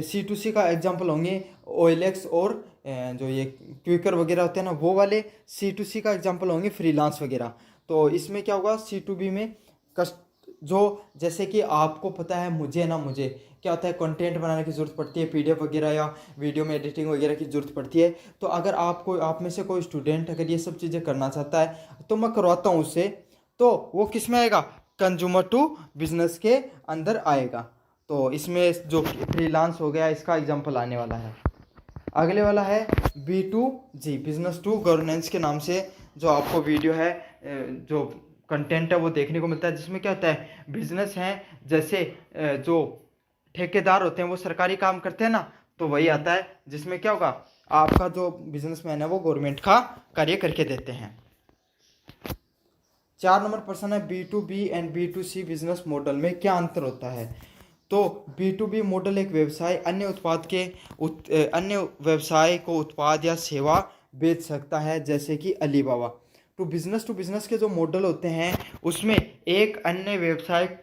C2C का एग्जांपल होंगे OLX और जो ये क्विकर वगैरह होते हैं ना, वो वाले। C2C का एग्जांपल होंगे फ्रीलांस वगैरह। तो इसमें क्या होगा, C2B में जो जैसे कि आपको पता है, मुझे क्या होता है, कंटेंट बनाने की ज़रूरत पड़ती है, PDF वगैरह या वीडियो में एडिटिंग वगैरह की ज़रूरत पड़ती है। तो अगर आप में से कोई स्टूडेंट अगर ये सब चीज़ें करना चाहता है, तो मैं करवाता हूँ उससे, तो वो किस में आएगा? कंज्यूमर टू बिजनेस के अंदर आएगा। तो इसमें जो फ्रीलांस हो गया, इसका एग्जाम्पल आने वाला है। अगले वाला है B2G, बिजनेस टू गवर्नेंस के नाम से जो आपको वीडियो है, जो कंटेंट है वो देखने को मिलता है, जिसमें क्या होता है, बिजनेस हैं, जैसे जो ठेकेदार होते हैं वो सरकारी काम करते हैं ना, तो वही आता है, जिसमें क्या होगा, आपका जो बिजनेसमैन है वो गवर्नमेंट का कार्य करके देते हैं। 4 नंबर प्रश्न है, B2B and B2C business model में क्या अंतर होता है? तो B2B मॉडल एक व्यवसाय अन्य व्यवसाय को उत्पाद या सेवा बेच सकता है, जैसे कि अलीबाबा। तो बिजनेस टू बिजनेस के जो मॉडल होते हैं, उसमें एक अन्य व्यवसाय,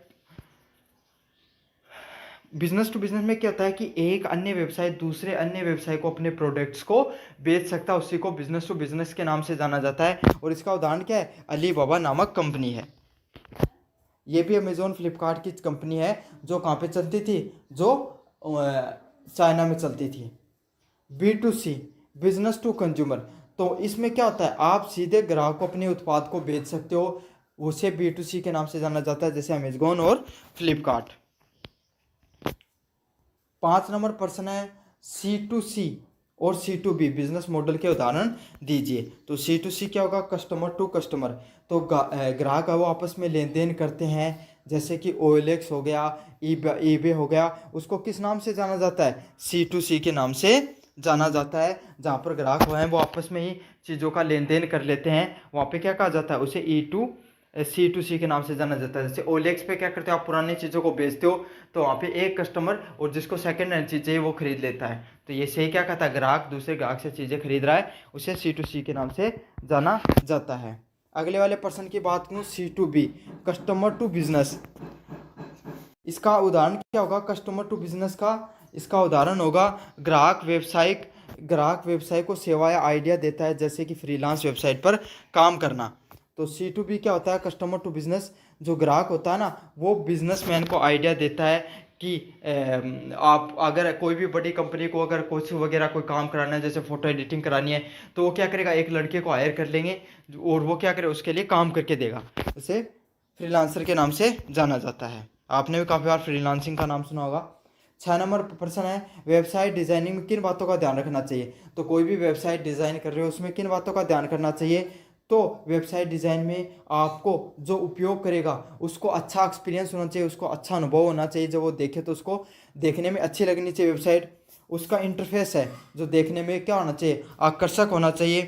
बिजनेस टू बिजनेस में क्या होता है कि एक अन्य व्यवसाय दूसरे अन्य व्यवसाय को अपने प्रोडक्ट्स को बेच सकता है, उसी को बिजनेस टू बिजनेस के नाम से जाना जाता है। और इसका उदाहरण क्या है? अलीबाबा नामक कंपनी है। ये भी अमेजोन, फ्लिपकार्ट की कंपनी है, जो कहाँ पे चलती थी? जो चाइना में चलती थी। B2C, business to consumer. तो इसमें क्या होता है, आप सीधे ग्राहक को अपने उत्पाद को बेच सकते हो, उसे B2C के नाम से जाना जाता है, जैसे अमेजोन और फ्लिपकार्ट। 5 नंबर प्रश्न है, C2C और C2B बिजनेस मॉडल के उदाहरण दीजिए। तो C2C क्या होगा? Customer to customer. तो ग्राहक वो आपस में लेन देन करते हैं, जैसे कि OLX हो गया, eBay हो गया, उसको किस नाम से जाना जाता है? C2C के नाम से जाना जाता है। जहाँ पर ग्राहक हैं वो आपस में ही चीज़ों का लेन देन कर लेते हैं, वहाँ पे क्या कहा जाता है? उसे C2C के नाम से जाना जाता है। जैसे OLX पे क्या करते हो, आप पुरानी चीज़ों को बेचते हो, तो वहाँ पे एक कस्टमर और जिसको सेकंड हैंड चीज़ चाहिए वो खरीद लेता है। तो ये सही क्या कहता है, ग्राहक दूसरे ग्राहक से चीज़ें खरीद रहा है, उसे C2C के नाम से जाना जाता है। अगले वाले पर्सन की बात करूँ, C2B, कस्टमर टू बिजनेस। इसका उदाहरण क्या होगा कस्टमर टू बिजनेस का? इसका उदाहरण होगा ग्राहक व्यवसाय को सेवा या आइडिया देता है, जैसे कि फ्रीलांस वेबसाइट पर काम करना। तो C2B क्या होता है? Customer to business. जो ग्राहक होता है ना, वो बिजनेसमैन को आइडिया देता है कि आप अगर कोई भी बड़ी कंपनी को अगर कुछ वगैरह कोई काम कराना है, जैसे फ़ोटो एडिटिंग करानी है, तो वो क्या करेगा, एक लड़के को हायर कर लेंगे और वो क्या करे, उसके लिए काम करके देगा। उसे फ्रीलांसर के नाम से जाना जाता है। आपने भी काफ़ी बार फ्रीलांसिंग का नाम सुना होगा। 6 नंबर प्रश्न है, वेबसाइट डिज़ाइनिंग में किन बातों का ध्यान रखना चाहिए? तो कोई भी वेबसाइट डिज़ाइन कर रहे हो, उसमें किन बातों का ध्यान करना चाहिए? तो वेबसाइट डिज़ाइन में आपको जो उपयोग करेगा उसको अच्छा एक्सपीरियंस होना चाहिए, उसको अच्छा अनुभव होना चाहिए, जब वो देखे तो उसको देखने में अच्छी लगनी चाहिए वेबसाइट। उसका इंटरफेस है जो देखने में क्या होना चाहिए, आकर्षक होना चाहिए।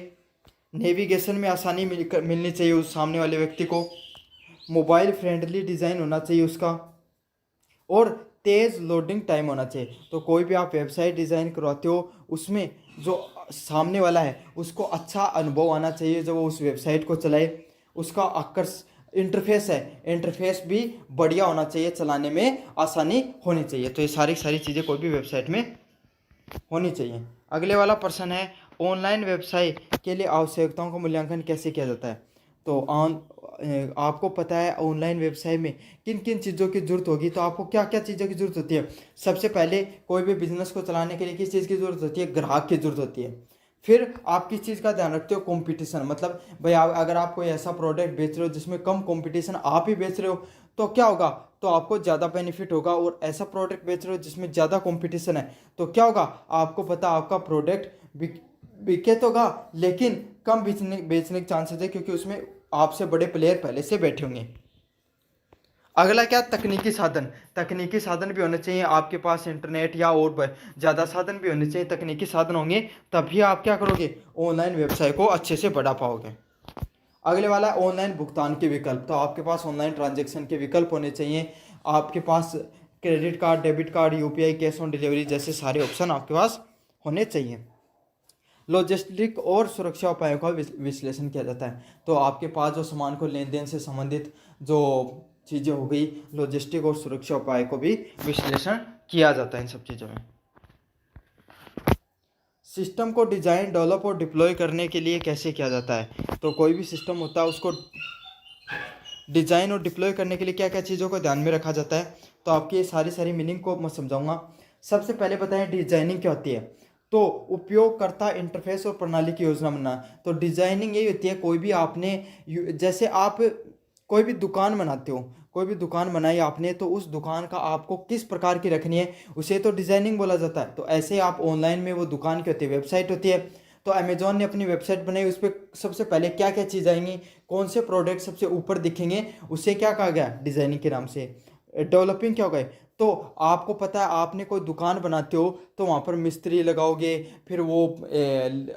नेविगेशन में आसानी मिलनी चाहिए उस सामने वाले व्यक्ति को। मोबाइल फ्रेंडली डिज़ाइन होना चाहिए उसका, और तेज़ लोडिंग टाइम होना चाहिए। तो कोई भी आप वेबसाइट डिज़ाइन करवाते हो उसमें जो सामने वाला है उसको अच्छा अनुभव आना चाहिए जब वो उस वेबसाइट को चलाए। उसका आकर्ष इंटरफेस है, इंटरफेस भी बढ़िया होना चाहिए, चलाने में आसानी होनी चाहिए। तो ये सारी सारी चीज़ें कोई भी वेबसाइट में होनी चाहिए। अगले वाला प्रश्न है, ऑनलाइन व्यवसाय के लिए आवश्यकताओं का मूल्यांकन कैसे किया जाता है। तो आपको पता है ऑनलाइन व्यवसाय में किन किन चीज़ों की ज़रूरत होगी, तो आपको क्या क्या चीज़ों की ज़रूरत होती है। सबसे पहले कोई भी बिजनेस को चलाने के लिए किस चीज़ की ज़रूरत होती है, ग्राहक की ज़रूरत होती है। फिर आप किस चीज़ का ध्यान रखते हो, कंपटीशन, मतलब भाई अगर आप कोई ऐसा प्रोडक्ट बेच रहे हो जिसमें कम कंपटीशन आप ही बेच रहे हो तो क्या होगा, तो आपको ज़्यादा बेनिफिट होगा। और ऐसा प्रोडक्ट बेच रहे हो जिसमें ज़्यादा कंपटीशन है तो क्या होगा, आपको पता आपका प्रोडक्ट बिके तो होगा लेकिन कम बेचने के चांसेस है, क्योंकि उसमें आपसे बड़े प्लेयर पहले से बैठे होंगे। अगला क्या, तकनीकी साधन। तकनीकी साधन भी होने चाहिए आपके पास, इंटरनेट या और ज़्यादा साधन भी होने चाहिए। तकनीकी साधन होंगे तभी आप क्या करोगे, ऑनलाइन व्यवसाय को अच्छे से बढ़ा पाओगे। अगले वाला है ऑनलाइन भुगतान के विकल्प। तो आपके पास ऑनलाइन ट्रांजैक्शन के विकल्प होने चाहिए। आपके पास credit card, debit card, UPI, cash on delivery जैसे सारे ऑप्शन आपके पास होने चाहिए। लॉजिस्टिक और सुरक्षा उपायों का विश्लेषण किया जाता है। तो आपके पास जो सामान को लेन देन से संबंधित जो चीज़ें हो गई, लॉजिस्टिक और सुरक्षा उपाय को भी विश्लेषण किया जाता है इन सब चीज़ों में। सिस्टम को डिजाइन, डेवलप और डिप्लॉय करने के लिए कैसे किया जाता है। तो कोई भी सिस्टम होता है उसको डिजाइन और डिप्लॉय करने के लिए क्या क्या चीज़ों को ध्यान में रखा जाता है, तो आपकी ये सारी सारी मीनिंग को मैं समझाऊंगा। सबसे पहले बताएं डिजाइनिंग क्या होती है। तो उपयोगकर्ता इंटरफेस और प्रणाली की योजना बनाना। तो डिजाइनिंग यही होती है, कोई भी आपने जैसे आप कोई भी दुकान बनाते हो, कोई भी दुकान बनाई आपने, तो उस दुकान का आपको किस प्रकार की रखनी है उसे तो डिजाइनिंग बोला जाता है। तो ऐसे आप ऑनलाइन में वो दुकान की होती है, वेबसाइट होती है। तो अमेजोन ने अपनी वेबसाइट बनाई, उस पर सबसे पहले क्या क्या चीज़ आएंगी, कौन से प्रोडक्ट सबसे ऊपर दिखेंगे, उसे क्या कहा गया, डिजाइनिंग के नाम से। डेवलपिंग क्या हो गए, तो आपको पता है आपने कोई दुकान बनाते हो तो वहाँ पर मिस्त्री लगाओगे, फिर वो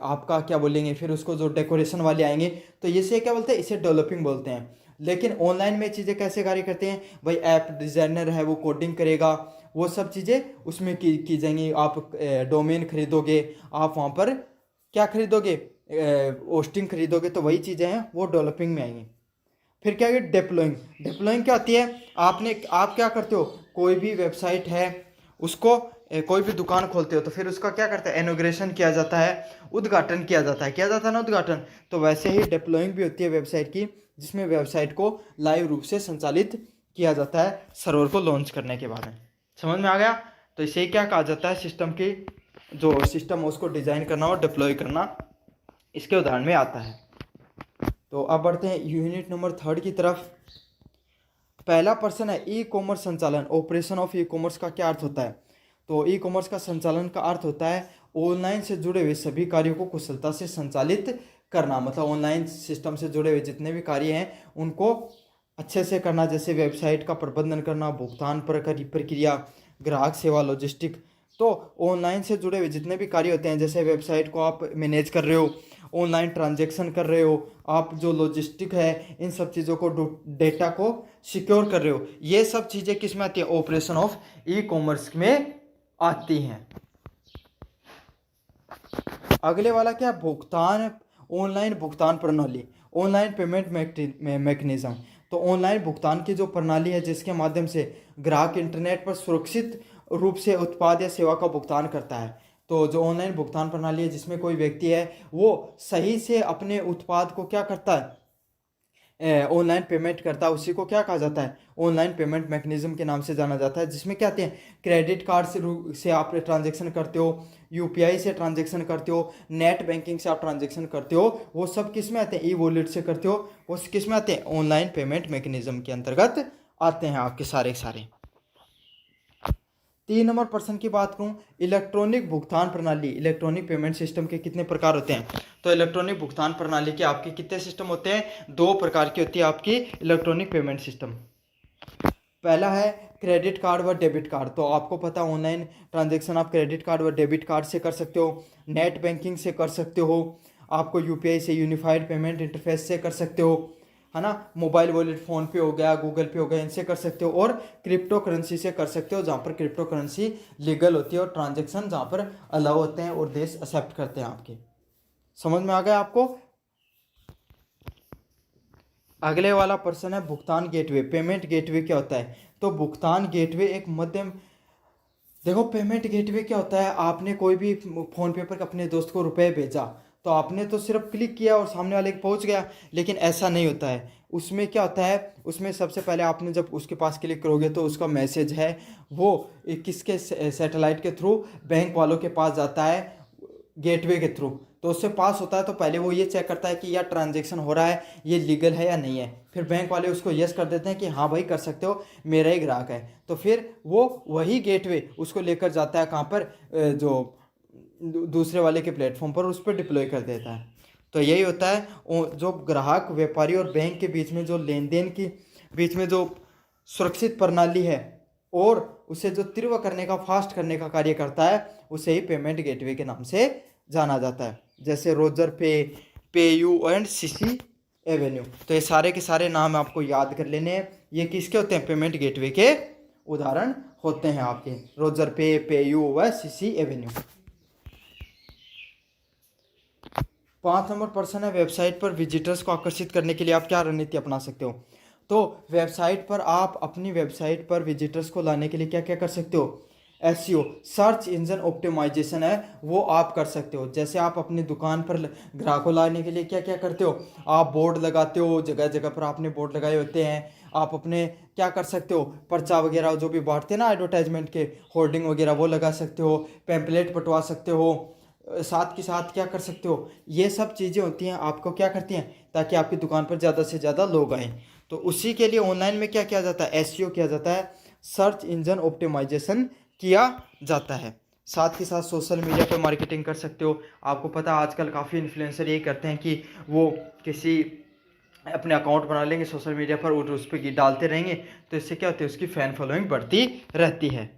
आपका क्या बोलेंगे, फिर उसको जो डेकोरेशन वाले आएंगे, तो इसे क्या बोलते हैं, इसे डेवलपिंग बोलते हैं। लेकिन ऑनलाइन में चीज़ें कैसे कार्य करते हैं, भाई ऐप डिज़ाइनर है वो कोडिंग करेगा, वो सब चीज़ें उसमें की जाएंगी। आप डोमेन खरीदोगे, आप वहाँ पर क्या खरीदोगे, होस्टिंग खरीदोगे, तो वही चीज़ें हैं वो डेवलपिंग में आएंगी। फिर क्या है डिप्लॉइंग। डिप्लॉइंग क्या होती है, आप क्या करते हो, कोई भी वेबसाइट है उसको कोई भी दुकान खोलते हो तो फिर उसका क्या करते हैं, इनॉग्रेशन किया जाता है, उद्घाटन किया जाता है ना उद्घाटन। तो वैसे ही डिप्लॉइंग भी होती है वेबसाइट की, जिसमें वेबसाइट को लाइव रूप से संचालित किया जाता है सर्वर को लॉन्च करने के बाद में। समझ में आ गया। तो इसे क्या कहा जाता है, सिस्टम की जो सिस्टम है उसको डिज़ाइन करना और डिप्लॉय करना, इसके उदाहरण में आता है। तो अब बढ़ते हैं यूनिट नंबर 3 की तरफ। पहला प्रश्न है, ई कॉमर्स संचालन, ऑपरेशन ऑफ ई कॉमर्स का क्या अर्थ होता है। तो ई कॉमर्स का संचालन का अर्थ होता है ऑनलाइन से जुड़े हुए सभी कार्यों को कुशलता से संचालित करना। मतलब ऑनलाइन सिस्टम से जुड़े हुए जितने भी कार्य हैं उनको अच्छे से करना, जैसे वेबसाइट का प्रबंधन करना, भुगतान प्रक्रिया, ग्राहक सेवा, लॉजिस्टिक। तो ऑनलाइन से जुड़े हुए जितने भी कार्य होते हैं, जैसे वेबसाइट को आप मैनेज कर रहे हो, ऑनलाइन ट्रांजैक्शन कर रहे हो, आप जो लॉजिस्टिक है इन सब चीज़ों को डेटा को सिक्योर कर रहे हो, ये सब चीज़ें किस में आती है, ऑपरेशन ऑफ ई कॉमर्स में आती हैं। अगले वाला क्या, भुगतान, ऑनलाइन भुगतान प्रणाली, ऑनलाइन पेमेंट मैकेनिज्म। तो ऑनलाइन भुगतान की जो प्रणाली है जिसके माध्यम से ग्राहक इंटरनेट पर सुरक्षित रूप से उत्पाद या सेवा का भुगतान करता है। तो जो ऑनलाइन भुगतान प्रणाली है जिसमें कोई व्यक्ति है वो सही से अपने उत्पाद को क्या करता है, ऑनलाइन पेमेंट करता है, उसी को क्या कहा जाता है, ऑनलाइन पेमेंट मैकेनिज्म के नाम से जाना जाता है। जिसमें क्या आते हैं, क्रेडिट कार्ड से आप ट्रांजैक्शन करते हो, यूपीआई से ट्रांजैक्शन करते हो, नेट बैंकिंग से आप ट्रांजैक्शन करते हो, वो सब किस में आते हैं, ई वॉलेट से करते हो, वो किस में आते हैं, ऑनलाइन पेमेंट मैकेनिज्म के अंतर्गत आते हैं आपके सारे सारे। 3 नंबर प्रश्न की बात करूं, इलेक्ट्रॉनिक भुगतान प्रणाली, इलेक्ट्रॉनिक पेमेंट सिस्टम के कितने प्रकार होते हैं। तो इलेक्ट्रॉनिक भुगतान प्रणाली के आपके कितने सिस्टम होते हैं, 2 प्रकार की होती है आपकी इलेक्ट्रॉनिक पेमेंट सिस्टम। पहला है क्रेडिट कार्ड व डेबिट कार्ड। तो आपको पता है ऑनलाइन ट्रांजैक्शन आप क्रेडिट कार्ड व डेबिट कार्ड से कर सकते हो, नेट बैंकिंग से कर सकते हो, आपको यूपीआई से, यूनिफाइड पेमेंट इंटरफेस से कर सकते हो, है ना। मोबाइल वॉलेट, फ़ोन पे हो गया, गूगल पे हो गया, इनसे कर सकते हो। और क्रिप्टो करेंसी से कर सकते हो, जहाँ पर क्रिप्टो करेंसी लीगल होती है और ट्रांजेक्शन जहाँ पर अलाउ होते हैं और देश एक्सेप्ट करते हैं आपके। समझ में आ गया आपको। अगले वाला प्रश्न है भुगतान गेटवे। पेमेंट गेटवे क्या होता है? तो भुगतान गेटवे एक मध्यम, देखो पेमेंट गेटवे क्या होता है, आपने कोई भी फ़ोन पे पर अपने दोस्त को रुपए भेजा तो आपने तो सिर्फ क्लिक किया और सामने वाले के पहुंच गया, लेकिन ऐसा नहीं होता है। उसमें क्या होता है, उसमें सबसे पहले आपने जब उसके पास क्लिक करोगे तो उसका मैसेज है वो किसके, सैटेलाइट के थ्रू बैंक वालों के पास जाता है, गेटवे के थ्रू। तो उससे पास होता है तो पहले वो ये चेक करता है कि यह ट्रांजेक्शन हो रहा है, ये लीगल है या नहीं है। फिर बैंक वाले उसको यस कर देते हैं कि हाँ भाई कर सकते हो, मेरा ही ग्राहक है। तो फिर वो वही गेटवे उसको लेकर जाता है कहाँ पर, जो दूसरे वाले के प्लेटफॉर्म पर, उस पर डिप्लॉय कर देता है। तो यही होता है जो ग्राहक, व्यापारी और बैंक के बीच में जो लेन देन की बीच में जो सुरक्षित प्रणाली है और उसे जो तीव्र करने का, फास्ट करने का कार्य करता है, उसे ही पेमेंट गेटवे के नाम से जाना जाता है। जैसे रोजर पे, पेयू एंड सीसी एवेन्यू। तो ये सारे के सारे नाम आपको याद कर लेने हैं। ये किसके होते हैं? पेमेंट गेटवे के उदाहरण होते हैं आपके, रोजर पे, पेयू व सीसी एवेन्यू। 5 नंबर प्रश्न है वेबसाइट पर विजिटर्स को आकर्षित करने के लिए आप क्या रणनीति अपना सकते हो? तो वेबसाइट पर आप अपनी वेबसाइट पर विजिटर्स को लाने के लिए क्या क्या कर सकते हो? एसईओ, सर्च इंजन ऑप्टिमाइजेशन है, वो आप कर सकते हो। जैसे आप अपनी दुकान पर ग्राहकों लाने के लिए क्या क्या करते हो? आप बोर्ड लगाते हो, जगह जगह पर आपने बोर्ड लगाए होते हैं। आप अपने क्या कर सकते हो, पर्चा वगैरह जो भी बांटते हैं ना एडवर्टाइजमेंट के, होर्डिंग वगैरह वो लगा सकते हो, पैम्पलेट बंटवा सकते हो। साथ के साथ क्या कर सकते हो, ये सब चीज़ें होती हैं, आपको क्या करती हैं, ताकि आपकी दुकान पर ज़्यादा से ज़्यादा लोग आएँ। तो उसी के लिए ऑनलाइन में क्या किया जाता है? एसईओ किया जाता है, सर्च इंजन ऑप्टिमाइजेशन किया जाता है। साथ के साथ सोशल मीडिया पे मार्केटिंग कर सकते हो। आपको पता है आजकल काफ़ी इन्फ्लुएंसर यही करते हैं कि वो किसी अपने अकाउंट बना लेंगे सोशल मीडिया पर और उस पर डालते रहेंगे, तो इससे क्या होता है, उसकी फ़ैन फॉलोइंग बढ़ती रहती है।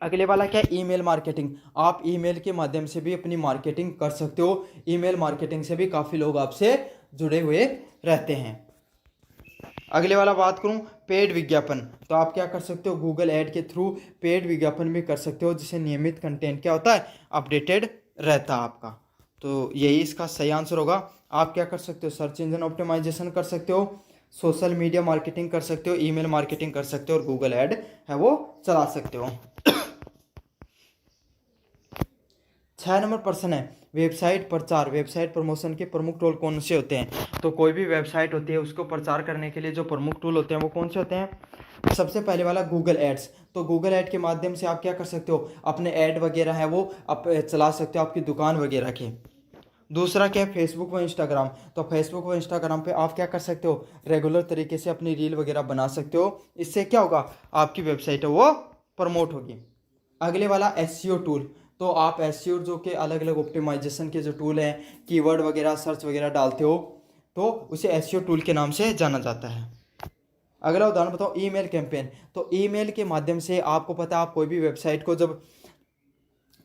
अगले वाला क्या है? Email marketing. आप ईमेल के माध्यम से भी अपनी मार्केटिंग कर सकते हो। ईमेल मार्केटिंग से भी काफ़ी लोग आपसे जुड़े हुए रहते हैं। अगले वाला बात करूं, पेड विज्ञापन। तो आप क्या कर सकते हो, गूगल ऐड के थ्रू पेड विज्ञापन भी कर सकते हो, जिससे नियमित कंटेंट क्या होता है, अपडेटेड रहता है आपका। तो यही इसका सही आंसर होगा। आप क्या कर सकते हो, सर्च इंजन ऑप्टिमाइजेशन कर सकते हो, सोशल मीडिया मार्केटिंग कर सकते हो, ईमेल मार्केटिंग कर सकते हो और गूगल ऐड है वो चला सकते हो। 6 नंबर प्रश्न है वेबसाइट प्रचार। वेबसाइट प्रमोशन के प्रमुख टूल कौन से होते हैं? तो कोई भी वेबसाइट होती है उसको प्रचार करने के लिए जो प्रमुख टूल होते हैं वो कौन से होते हैं? सबसे पहले वाला गूगल एड्स। तो गूगल ऐड के माध्यम से आप क्या कर सकते हो, अपने ऐड वगैरह है वो आप चला सकते हो आपकी दुकान वगैरह के। दूसरा क्या है, फेसबुक व इंस्टाग्राम। तो फेसबुक व इंस्टाग्राम पे आप क्या कर सकते हो, रेगुलर तरीके से अपनी रील वगैरह बना सकते हो। इससे क्या होगा, आपकी वेबसाइट है वो प्रमोट होगी। अगले वाला एसईओ टूल। तो आप एसईओ जो के अलग अलग ऑप्टिमाइजेशन के जो टूल हैं, कीवर्ड वगैरह सर्च वगैरह डालते हो, तो उसे एसईओ टूल के नाम से जाना जाता है। अगला उदाहरण बताओ, ईमेल कैंपेन। तो ईमेल के माध्यम से आपको पता है, आप कोई भी वेबसाइट को जब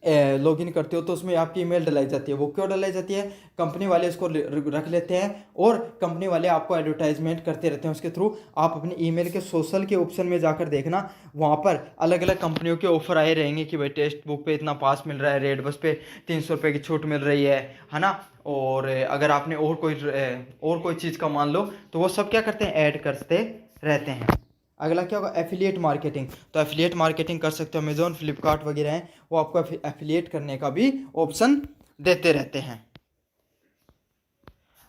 लॉगिन करते हो तो उसमें आपकी ईमेल डलाई जाती है। वो क्यों डलाई जाती है, कंपनी वाले उसको रख लेते हैं और कंपनी वाले आपको एडवर्टाइजमेंट करते रहते हैं उसके थ्रू। आप अपनी ईमेल के सोशल के ऑप्शन में जाकर देखना, वहाँ पर अलग अलग कंपनियों के ऑफर आए रहेंगे कि भाई टेक्स्ट बुक पे इतना पास मिल रहा है, रेड बस पे 300 रुपये की छूट मिल रही है ना। और अगर आपने और कोई चीज़ का मान लो, तो वो सब क्या करते हैं, ऐड करते रहते हैं। अगला क्या होगा, एफिलिएट मार्केटिंग। तो एफिलिएट मार्केटिंग कर सकते हो, अमेजोन, फ्लिपकार्ट वगैरह हैं वो आपको एफिलिएट करने का भी ऑप्शन देते रहते हैं।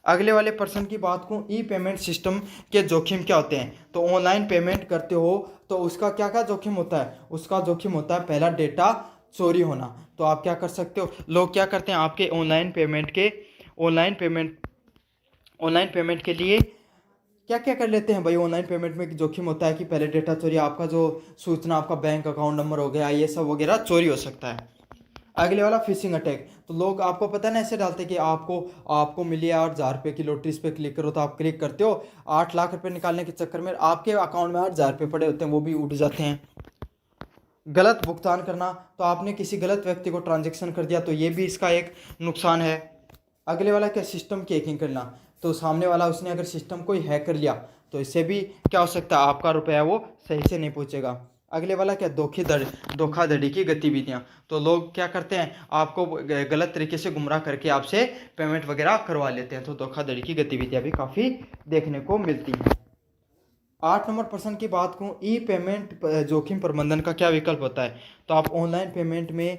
अगले वाले प्रश्न की बात करूँ, ई पेमेंट सिस्टम के जोखिम क्या होते हैं? तो ऑनलाइन पेमेंट करते हो तो उसका क्या क्या जोखिम होता है? उसका जोखिम होता है पहला, डेटा चोरी होना। तो आप क्या कर सकते हो, लोग क्या करते हैं आपके ऑनलाइन पेमेंट के लिए क्या क्या कर लेते हैं भाई। ऑनलाइन पेमेंट में जोखिम होता है कि पहले डेटा चोरी, आपका जो सूचना, आपका बैंक अकाउंट नंबर हो गया, ये सब वगैरह चोरी हो सकता है। अगले वाला फिशिंग अटैक। तो लोग आपको पता ना ऐसे डालते हैं कि आपको मिली 8,000 रुपये की लॉटरी, इस पर क्लिक करो। तो आप क्लिक करते हो, 8 लाख रुपये निकालने के चक्कर में आपके अकाउंट में 8,000 रुपये पड़े होते हैं, वो भी उठ जाते हैं। गलत भुगतान करना। तो आपने किसी गलत व्यक्ति को ट्रांजेक्शन कर दिया, तो ये भी इसका एक नुकसान है। अगले वाला क्या, सिस्टम की हैकिंग करना। तो सामने वाला उसने अगर सिस्टम को ही हैक कर लिया तो इससे भी क्या हो सकता है, आपका रुपया वो सही से नहीं पहुंचेगा। अगले वाला क्या, धोखाधड़ी की गतिविधियां। तो लोग क्या करते हैं, आपको गलत तरीके से गुमराह करके आपसे पेमेंट वगैरह करवा लेते हैं। तो धोखाधड़ी की गतिविधियां भी काफ़ी देखने को मिलती हैं। 8 नंबर प्रश्न की बात करूं, ई पेमेंट जोखिम प्रबंधन का क्या विकल्प होता है। तो आप ऑनलाइन पेमेंट में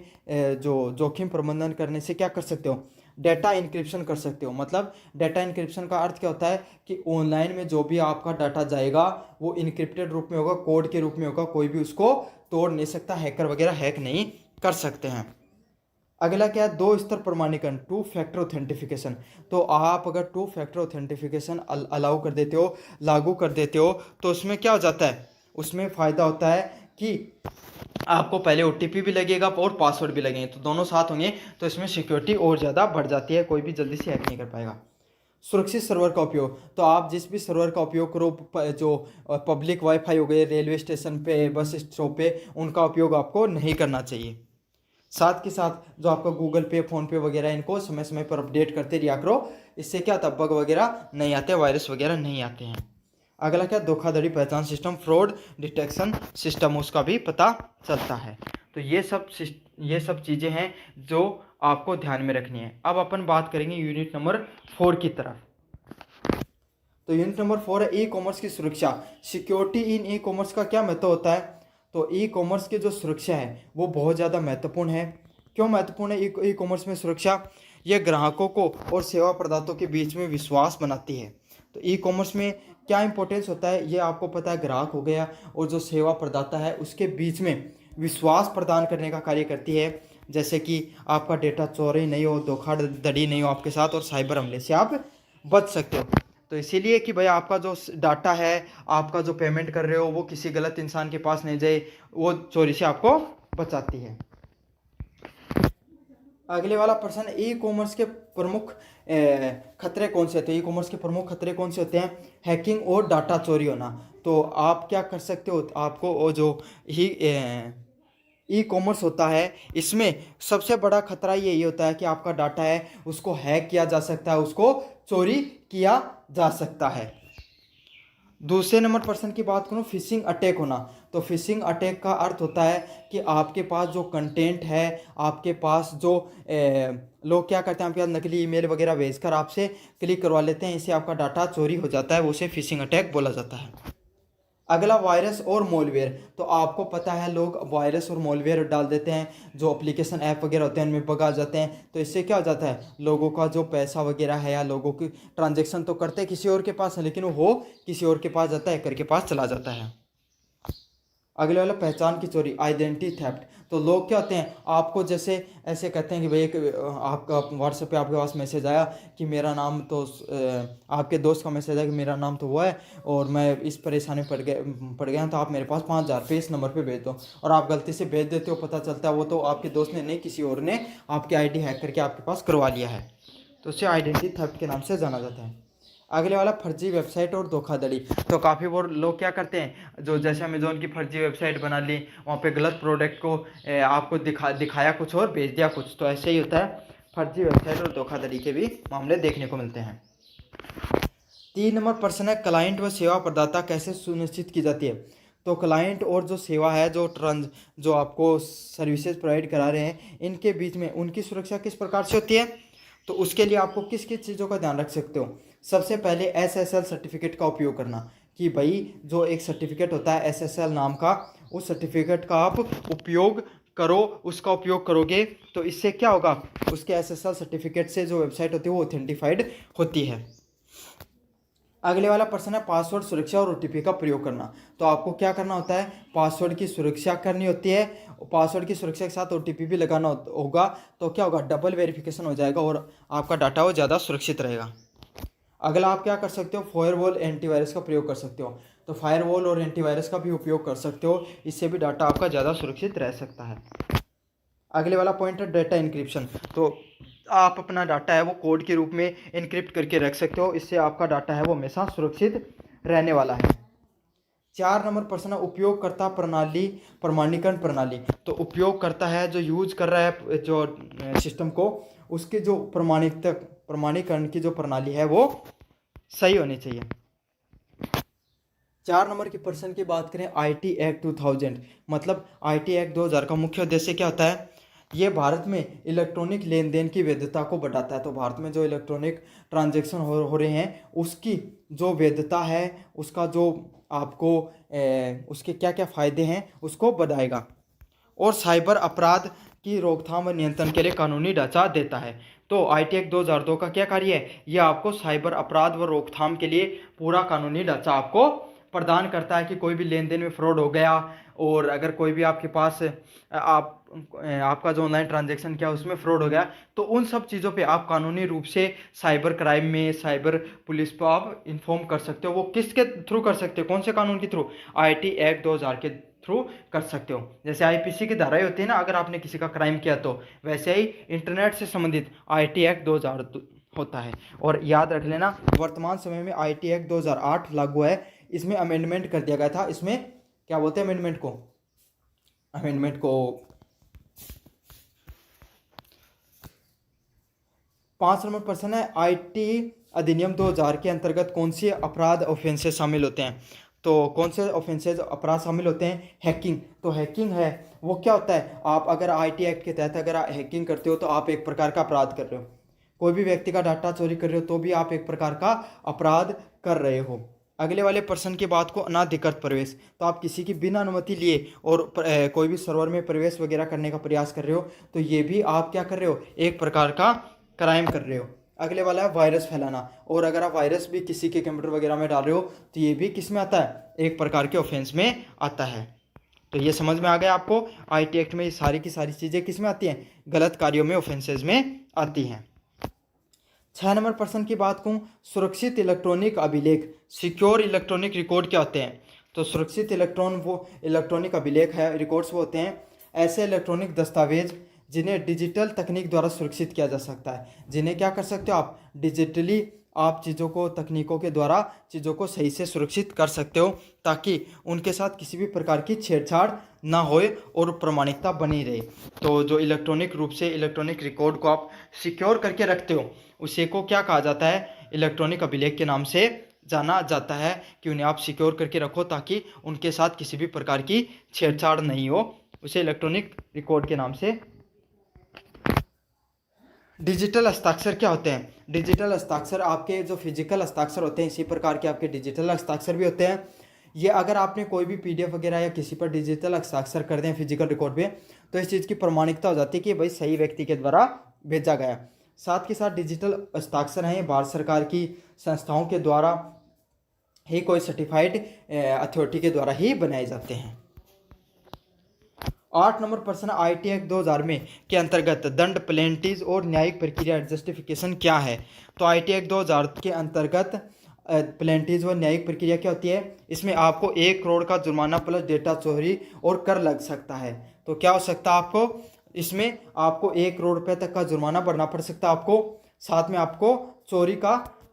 जो जोखिम प्रबंधन करने से क्या कर सकते हो, डाटा इंक्रिप्शन कर सकते हो। मतलब डाटा इंक्रिप्शन का अर्थ क्या होता है कि ऑनलाइन में जो भी आपका डाटा जाएगा वो इनक्रिप्टेड रूप में होगा, कोड के रूप में होगा, कोई भी उसको तोड़ नहीं सकता, हैकर वगैरह हैक नहीं कर सकते हैं। अगला क्या है, 2 स्तर प्रमाणीकरण, 2 फैक्टर ऑथेंटिफिकेशन। तो आप अगर 2 फैक्टर ऑथेंटिफिकेशन अलाउ कर देते हो, लागू कर देते हो, तो उसमें क्या हो जाता है, उसमें फ़ायदा होता है कि आपको पहले OTP भी लगेगा और पासवर्ड भी लगेंगे, तो दोनों साथ होंगे, तो इसमें सिक्योरिटी और ज़्यादा बढ़ जाती है, कोई भी जल्दी से हैक नहीं कर पाएगा। सुरक्षित सर्वर का उपयोग, तो आप जिस भी सर्वर का उपयोग करो, जो पब्लिक वाईफाई हो गए, रेलवे स्टेशन पे, बस स्टॉप पे, उनका उपयोग आपको नहीं करना चाहिए। साथ के साथ जो आपका गूगल पे, फ़ोन पे वगैरह, इनको समय समय पर अपडेट करते रहा करो। इससे क्या होता है, बग वगैरह नहीं आते, वायरस वगैरह नहीं आते हैं। अगला क्या, धोखाधड़ी पहचान सिस्टम, फ्रॉड डिटेक्शन सिस्टम, उसका भी पता चलता है। तो ये सब चीज़ें हैं जो आपको ध्यान में रखनी है। अब अपन बात करेंगे यूनिट नंबर 4 की तरफ। तो यूनिट नंबर 4 है ई कॉमर्स की सुरक्षा, सिक्योरिटी इन ई कॉमर्स का क्या महत्व होता है। तो ई कॉमर्स की जो सुरक्षा है वो बहुत ज़्यादा महत्वपूर्ण है। क्यों महत्वपूर्ण है ई कॉमर्स में सुरक्षा, यह ग्राहकों को और सेवा प्रदाताओं के बीच में विश्वास बनाती है। तो ई कॉमर्स में क्या इंपॉर्टेंस होता है, ये आपको पता है, ग्राहक हो गया और जो सेवा प्रदाता है उसके बीच में विश्वास प्रदान करने का कार्य करती है। जैसे कि आपका डेटा चोरी नहीं हो, धोखाधड़ी नहीं हो आपके साथ, और साइबर हमले से आप बच सकते हो। तो इसीलिए कि भाई आपका जो डाटा है, आपका जो पेमेंट कर रहे हो, वो किसी गलत इंसान के पास नहीं जाए, वो चोरी से आपको बचाती है। अगले वाला प्रश्न, ई कॉमर्स के प्रमुख खतरे कौन से होते हैं। ई कॉमर्स के प्रमुख खतरे कौन से होते हैं, हैकिंग और डाटा चोरी होना। तो आप क्या कर सकते हो, आपको वो जो ही ई कॉमर्स होता है, इसमें सबसे बड़ा खतरा यही होता है कि आपका डाटा है उसको हैक किया जा सकता है, उसको चोरी किया जा सकता है। दूसरे नंबर प्रश्न की बात करूं, फिशिंग अटैक होना। तो फिशिंग अटैक का अर्थ होता है कि आपके पास जो कंटेंट है, आपके पास जो लोग क्या करते हैं, आपके पास नकली ईमेल वगैरह भेजकर आपसे क्लिक करवा लेते हैं, इससे आपका डाटा चोरी हो जाता है, उसे फिशिंग अटैक बोला जाता है। अगला, वायरस और मॉलवेयर। तो आपको पता है लोग वायरस और मॉलवेयर डाल देते हैं, जो एप्लीकेशन ऐप वगैरह होते हैं उनमें बग आ जाते हैं। तो इससे क्या हो जाता है, लोगों का जो पैसा वगैरह है या लोगों की ट्रांजैक्शन तो करते हैं किसी और के पास है, लेकिन वो किसी और के पास जाता है, हैकर के पास चला जाता है। अगले वाला, पहचान की चोरी, आइडेंटिटी थेफ्ट। तो लोग क्या होते हैं, आपको जैसे ऐसे कहते हैं कि भाई एक आपका व्हाट्सएप पे आपके पास मैसेज आया कि मेरा नाम तो आपके दोस्त का मैसेज आया कि मेरा नाम तो वो है और मैं इस परेशानी में पड़ गया, तो आप मेरे पास 5,000 रुपये इस नंबर पे भेज दो। और आप गलती से भेज देते हो, पता चलता है वो तो आपके दोस्त ने नहीं, किसी और ने आपकी आईडी हैक करके आपके पास करवा लिया है। तो उसे आइडेंटिटी थेफ्ट के नाम से जाना जाता है। अगले वाला, फर्जी वेबसाइट और धोखाधड़ी। तो काफ़ी वो लोग क्या करते हैं, जो जैसे अमेजोन की फर्जी वेबसाइट बना ली, वहाँ पे गलत प्रोडक्ट को आपको दिखाया कुछ और भेज दिया कुछ। तो ऐसे ही होता है, फर्जी वेबसाइट और धोखाधड़ी के भी मामले देखने को मिलते हैं। 3 नंबर प्रश्न है, क्लाइंट व सेवा प्रदाता कैसे सुनिश्चित की जाती है। तो क्लाइंट और जो सेवा है, जो आपको सर्विसेज प्रोवाइड करा रहे हैं, इनके बीच में उनकी सुरक्षा किस प्रकार से होती है। तो उसके लिए आपको किस किस चीज़ों का ध्यान रख सकते हो। सबसे पहले SSL सर्टिफिकेट का उपयोग करना, कि भाई जो एक सर्टिफिकेट होता है SSL नाम का, उस सर्टिफिकेट का आप उपयोग करो, उसका उपयोग करोगे तो इससे क्या होगा, उसके SSL सर्टिफिकेट से जो वेबसाइट होती है वो ऑथेंटिफाइड होती है। अगले वाला प्रश्न है, पासवर्ड सुरक्षा और OTP का प्रयोग करना। तो आपको क्या करना होता है, पासवर्ड की सुरक्षा करनी होती है, पासवर्ड की सुरक्षा के साथ OTP भी लगाना होगा। तो क्या होगा, डबल वेरिफिकेशन हो जाएगा और आपका डाटा वो ज़्यादा सुरक्षित रहेगा। अगला, आप क्या कर सकते हो, फायरवॉल एंटीवायरस का प्रयोग कर सकते हो। तो फायरवॉल और एंटीवायरस का भी उपयोग कर सकते हो, इससे भी डाटा आपका ज़्यादा सुरक्षित रह सकता है। अगले वाला पॉइंट है, डाटा इंक्रिप्शन। तो आप अपना डाटा है वो कोड के रूप में इनक्रिप्ट करके रख सकते हो, इससे आपका डाटा है वो हमेशा सुरक्षित रहने वाला है। 4 नंबर प्रश्न, उपयोगकर्ता प्रणाली प्रमाणीकरण प्रणाली। तो उपयोगकर्ता है जो यूज कर रहा है जो सिस्टम को, उसके जो प्रमाणीकरण की जो प्रणाली है वो सही होनी चाहिए। 4 नंबर के प्रश्न की बात करें, आईटी एक्ट 2000, मतलब आईटी एक्ट 2000 का मुख्य उद्देश्य क्या होता है? ये भारत में इलेक्ट्रॉनिक लेन देन की वैधता को बढ़ाता है। तो भारत में जो इलेक्ट्रॉनिक ट्रांजैक्शन हो रहे हैं उसकी जो वैधता है, उसका जो आपको उसके क्या क्या फ़ायदे हैं उसको बढ़ाएगा। और साइबर अपराध की रोकथाम व नियंत्रण के लिए कानूनी ढांचा देता है। तो आईटी एक्ट 2002 का क्या कार्य है? यह आपको साइबर अपराध व रोकथाम के लिए पूरा कानूनी ढांचा आपको प्रदान करता है कि कोई भी लेन देन में फ्रॉड हो गया, और अगर कोई भी आपके पास आपका जो ऑनलाइन ट्रांजैक्शन किया उसमें फ्रॉड हो गया, तो उन सब चीज़ों पे आप कानूनी रूप से साइबर क्राइम में, साइबर पुलिस को आप इन्फॉर्म कर सकते हो। वो किसके थ्रू कर सकते हो? कौन से कानून के थ्रू? आईटी एक्ट 2000 के थ्रू कर सकते हो। जैसे आईपीसी की धाराएं होती है ना, अगर आपने किसी का क्राइम किया तो वैसे ही इंटरनेट से संबंधित आईटी एक्ट 2000 होता है। और याद रख लेना, वर्तमान समय में आईटी एक्ट 2008 लागू है। इसमें अमेंडमेंट कर दिया गया था। इसमें क्या बोलते हैं अमेंडमेंट को? 5 नंबर प्रश्न है, आईटी अधिनियम 2000 के अंतर्गत कौन सी अपराध ऑफेंसेस शामिल होते हैं? तो कौन से ऑफेंसेस अपराध शामिल होते हैं? हैकिंग। तो हैकिंग है वो क्या होता है? आप अगर आईटी एक्ट के तहत अगर हैकिंग करते हो तो आप एक प्रकार का अपराध कर रहे हो। कोई भी व्यक्ति का डाटा चोरी कर रहे हो तो भी आप एक प्रकार का अपराध कर रहे हो। अगले वाले प्रश्न की बात को, अनाधिकृत प्रवेश। तो आप किसी की बिना अनुमति लिए और कोई भी सर्वर में प्रवेश वगैरह करने का प्रयास कर रहे हो तो ये भी आप क्या कर रहे हो? एक प्रकार का क्राइम कर रहे हो। अगले वाला है वायरस फैलाना। और अगर आप वायरस भी किसी के कंप्यूटर वगैरह में डाल रहे हो तो ये भी किस में आता है? एक प्रकार के ऑफेंस में आता है। तो ये समझ में आ गया आपको, आईटी एक्ट में ये सारी की सारी चीज़ें किस में आती हैं? गलत कार्यों में, ऑफेंसेज में आती हैं। 6 नंबर प्रश्न की बात करूं, सुरक्षित इलेक्ट्रॉनिक अभिलेख, सिक्योर इलेक्ट्रॉनिक रिकॉर्ड क्या होते हैं? तो सुरक्षित इलेक्ट्रॉनिक अभिलेख है, रिकॉर्ड्स वो होते हैं ऐसे इलेक्ट्रॉनिक दस्तावेज जिन्हें डिजिटल तकनीक द्वारा सुरक्षित किया जा सकता है। जिन्हें क्या कर सकते हो आप? डिजिटली आप चीज़ों को, तकनीकों के द्वारा चीज़ों को सही से सुरक्षित कर सकते हो, ताकि उनके साथ किसी भी प्रकार की छेड़छाड़ ना होए और प्रामाणिकता बनी रहे। तो जो इलेक्ट्रॉनिक रूप से इलेक्ट्रॉनिक रिकॉर्ड को आप सिक्योर करके रखते हो उसे को क्या कहा जाता है? इलेक्ट्रॉनिक अभिलेख के नाम से जाना जाता है कि उन्हें आप सिक्योर करके रखो ताकि उनके साथ किसी भी प्रकार की छेड़छाड़ नहीं हो। उसे इलेक्ट्रॉनिक रिकॉर्ड के नाम से। डिजिटल हस्ताक्षर क्या होते हैं? डिजिटल हस्ताक्षर आपके जो फिजिकल हस्ताक्षर होते हैं इसी प्रकार के आपके डिजिटल हस्ताक्षर भी होते हैं। ये अगर आपने कोई भी पीडीएफ वगैरह या किसी पर डिजिटल हस्ताक्षर कर दें फिजिकल रिकॉर्ड पे, तो इस चीज़ की प्रमाणिकता हो जाती है कि भाई सही व्यक्ति के द्वारा भेजा गया। साथ के साथ डिजिटल हस्ताक्षर हैं भारत सरकार की संस्थाओं के द्वारा ही, कोई सर्टिफाइड अथॉरिटी के द्वारा ही बनाए जाते हैं। 8 नंबर प्रश्न, आईटी एक्ट 2000 में के अंतर्गत दंड, पेनल्टीज और न्यायिक प्रक्रिया जस्टिफिकेशन क्या है? तो आईटी एक्ट 2000 के अंतर्गत पेनल्टीज और न्यायिक प्रक्रिया क्या होती है? इसमें आपको 1 करोड़ का जुर्माना प्लस डेटा चोरी और कर लग सकता है। तो क्या हो सकता है आपको? इसमें आपको 1 करोड़ रुपए तक का जुर्माना भरना पड़ सकता है आपको, साथ में आपको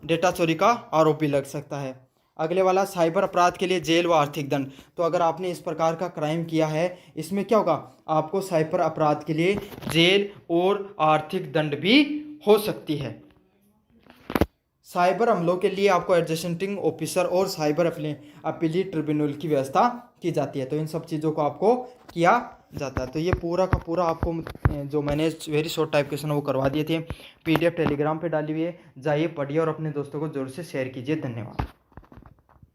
डेटा चोरी का आरोप भी लग सकता है। अगले वाला, साइबर अपराध के लिए जेल व आर्थिक दंड। तो अगर आपने इस प्रकार का क्राइम किया है इसमें क्या होगा? आपको साइबर अपराध के लिए जेल और आर्थिक दंड भी हो सकती है। साइबर हमलों के लिए आपको एडजस्टिंग ऑफिसर और साइबर अपीलीट ट्रिब्यूनल की व्यवस्था की जाती है। तो इन सब चीज़ों को आपको किया जाता है। तो ये पूरा का पूरा आपको जो मैंने वेरी शॉर्ट टाइप क्वेश्चन वो करवा दिए थे, पीडीएफ टेलीग्राम पे डाली हुई है, जाइए पढ़िए और अपने दोस्तों को जरूर से शेयर कीजिए। धन्यवाद।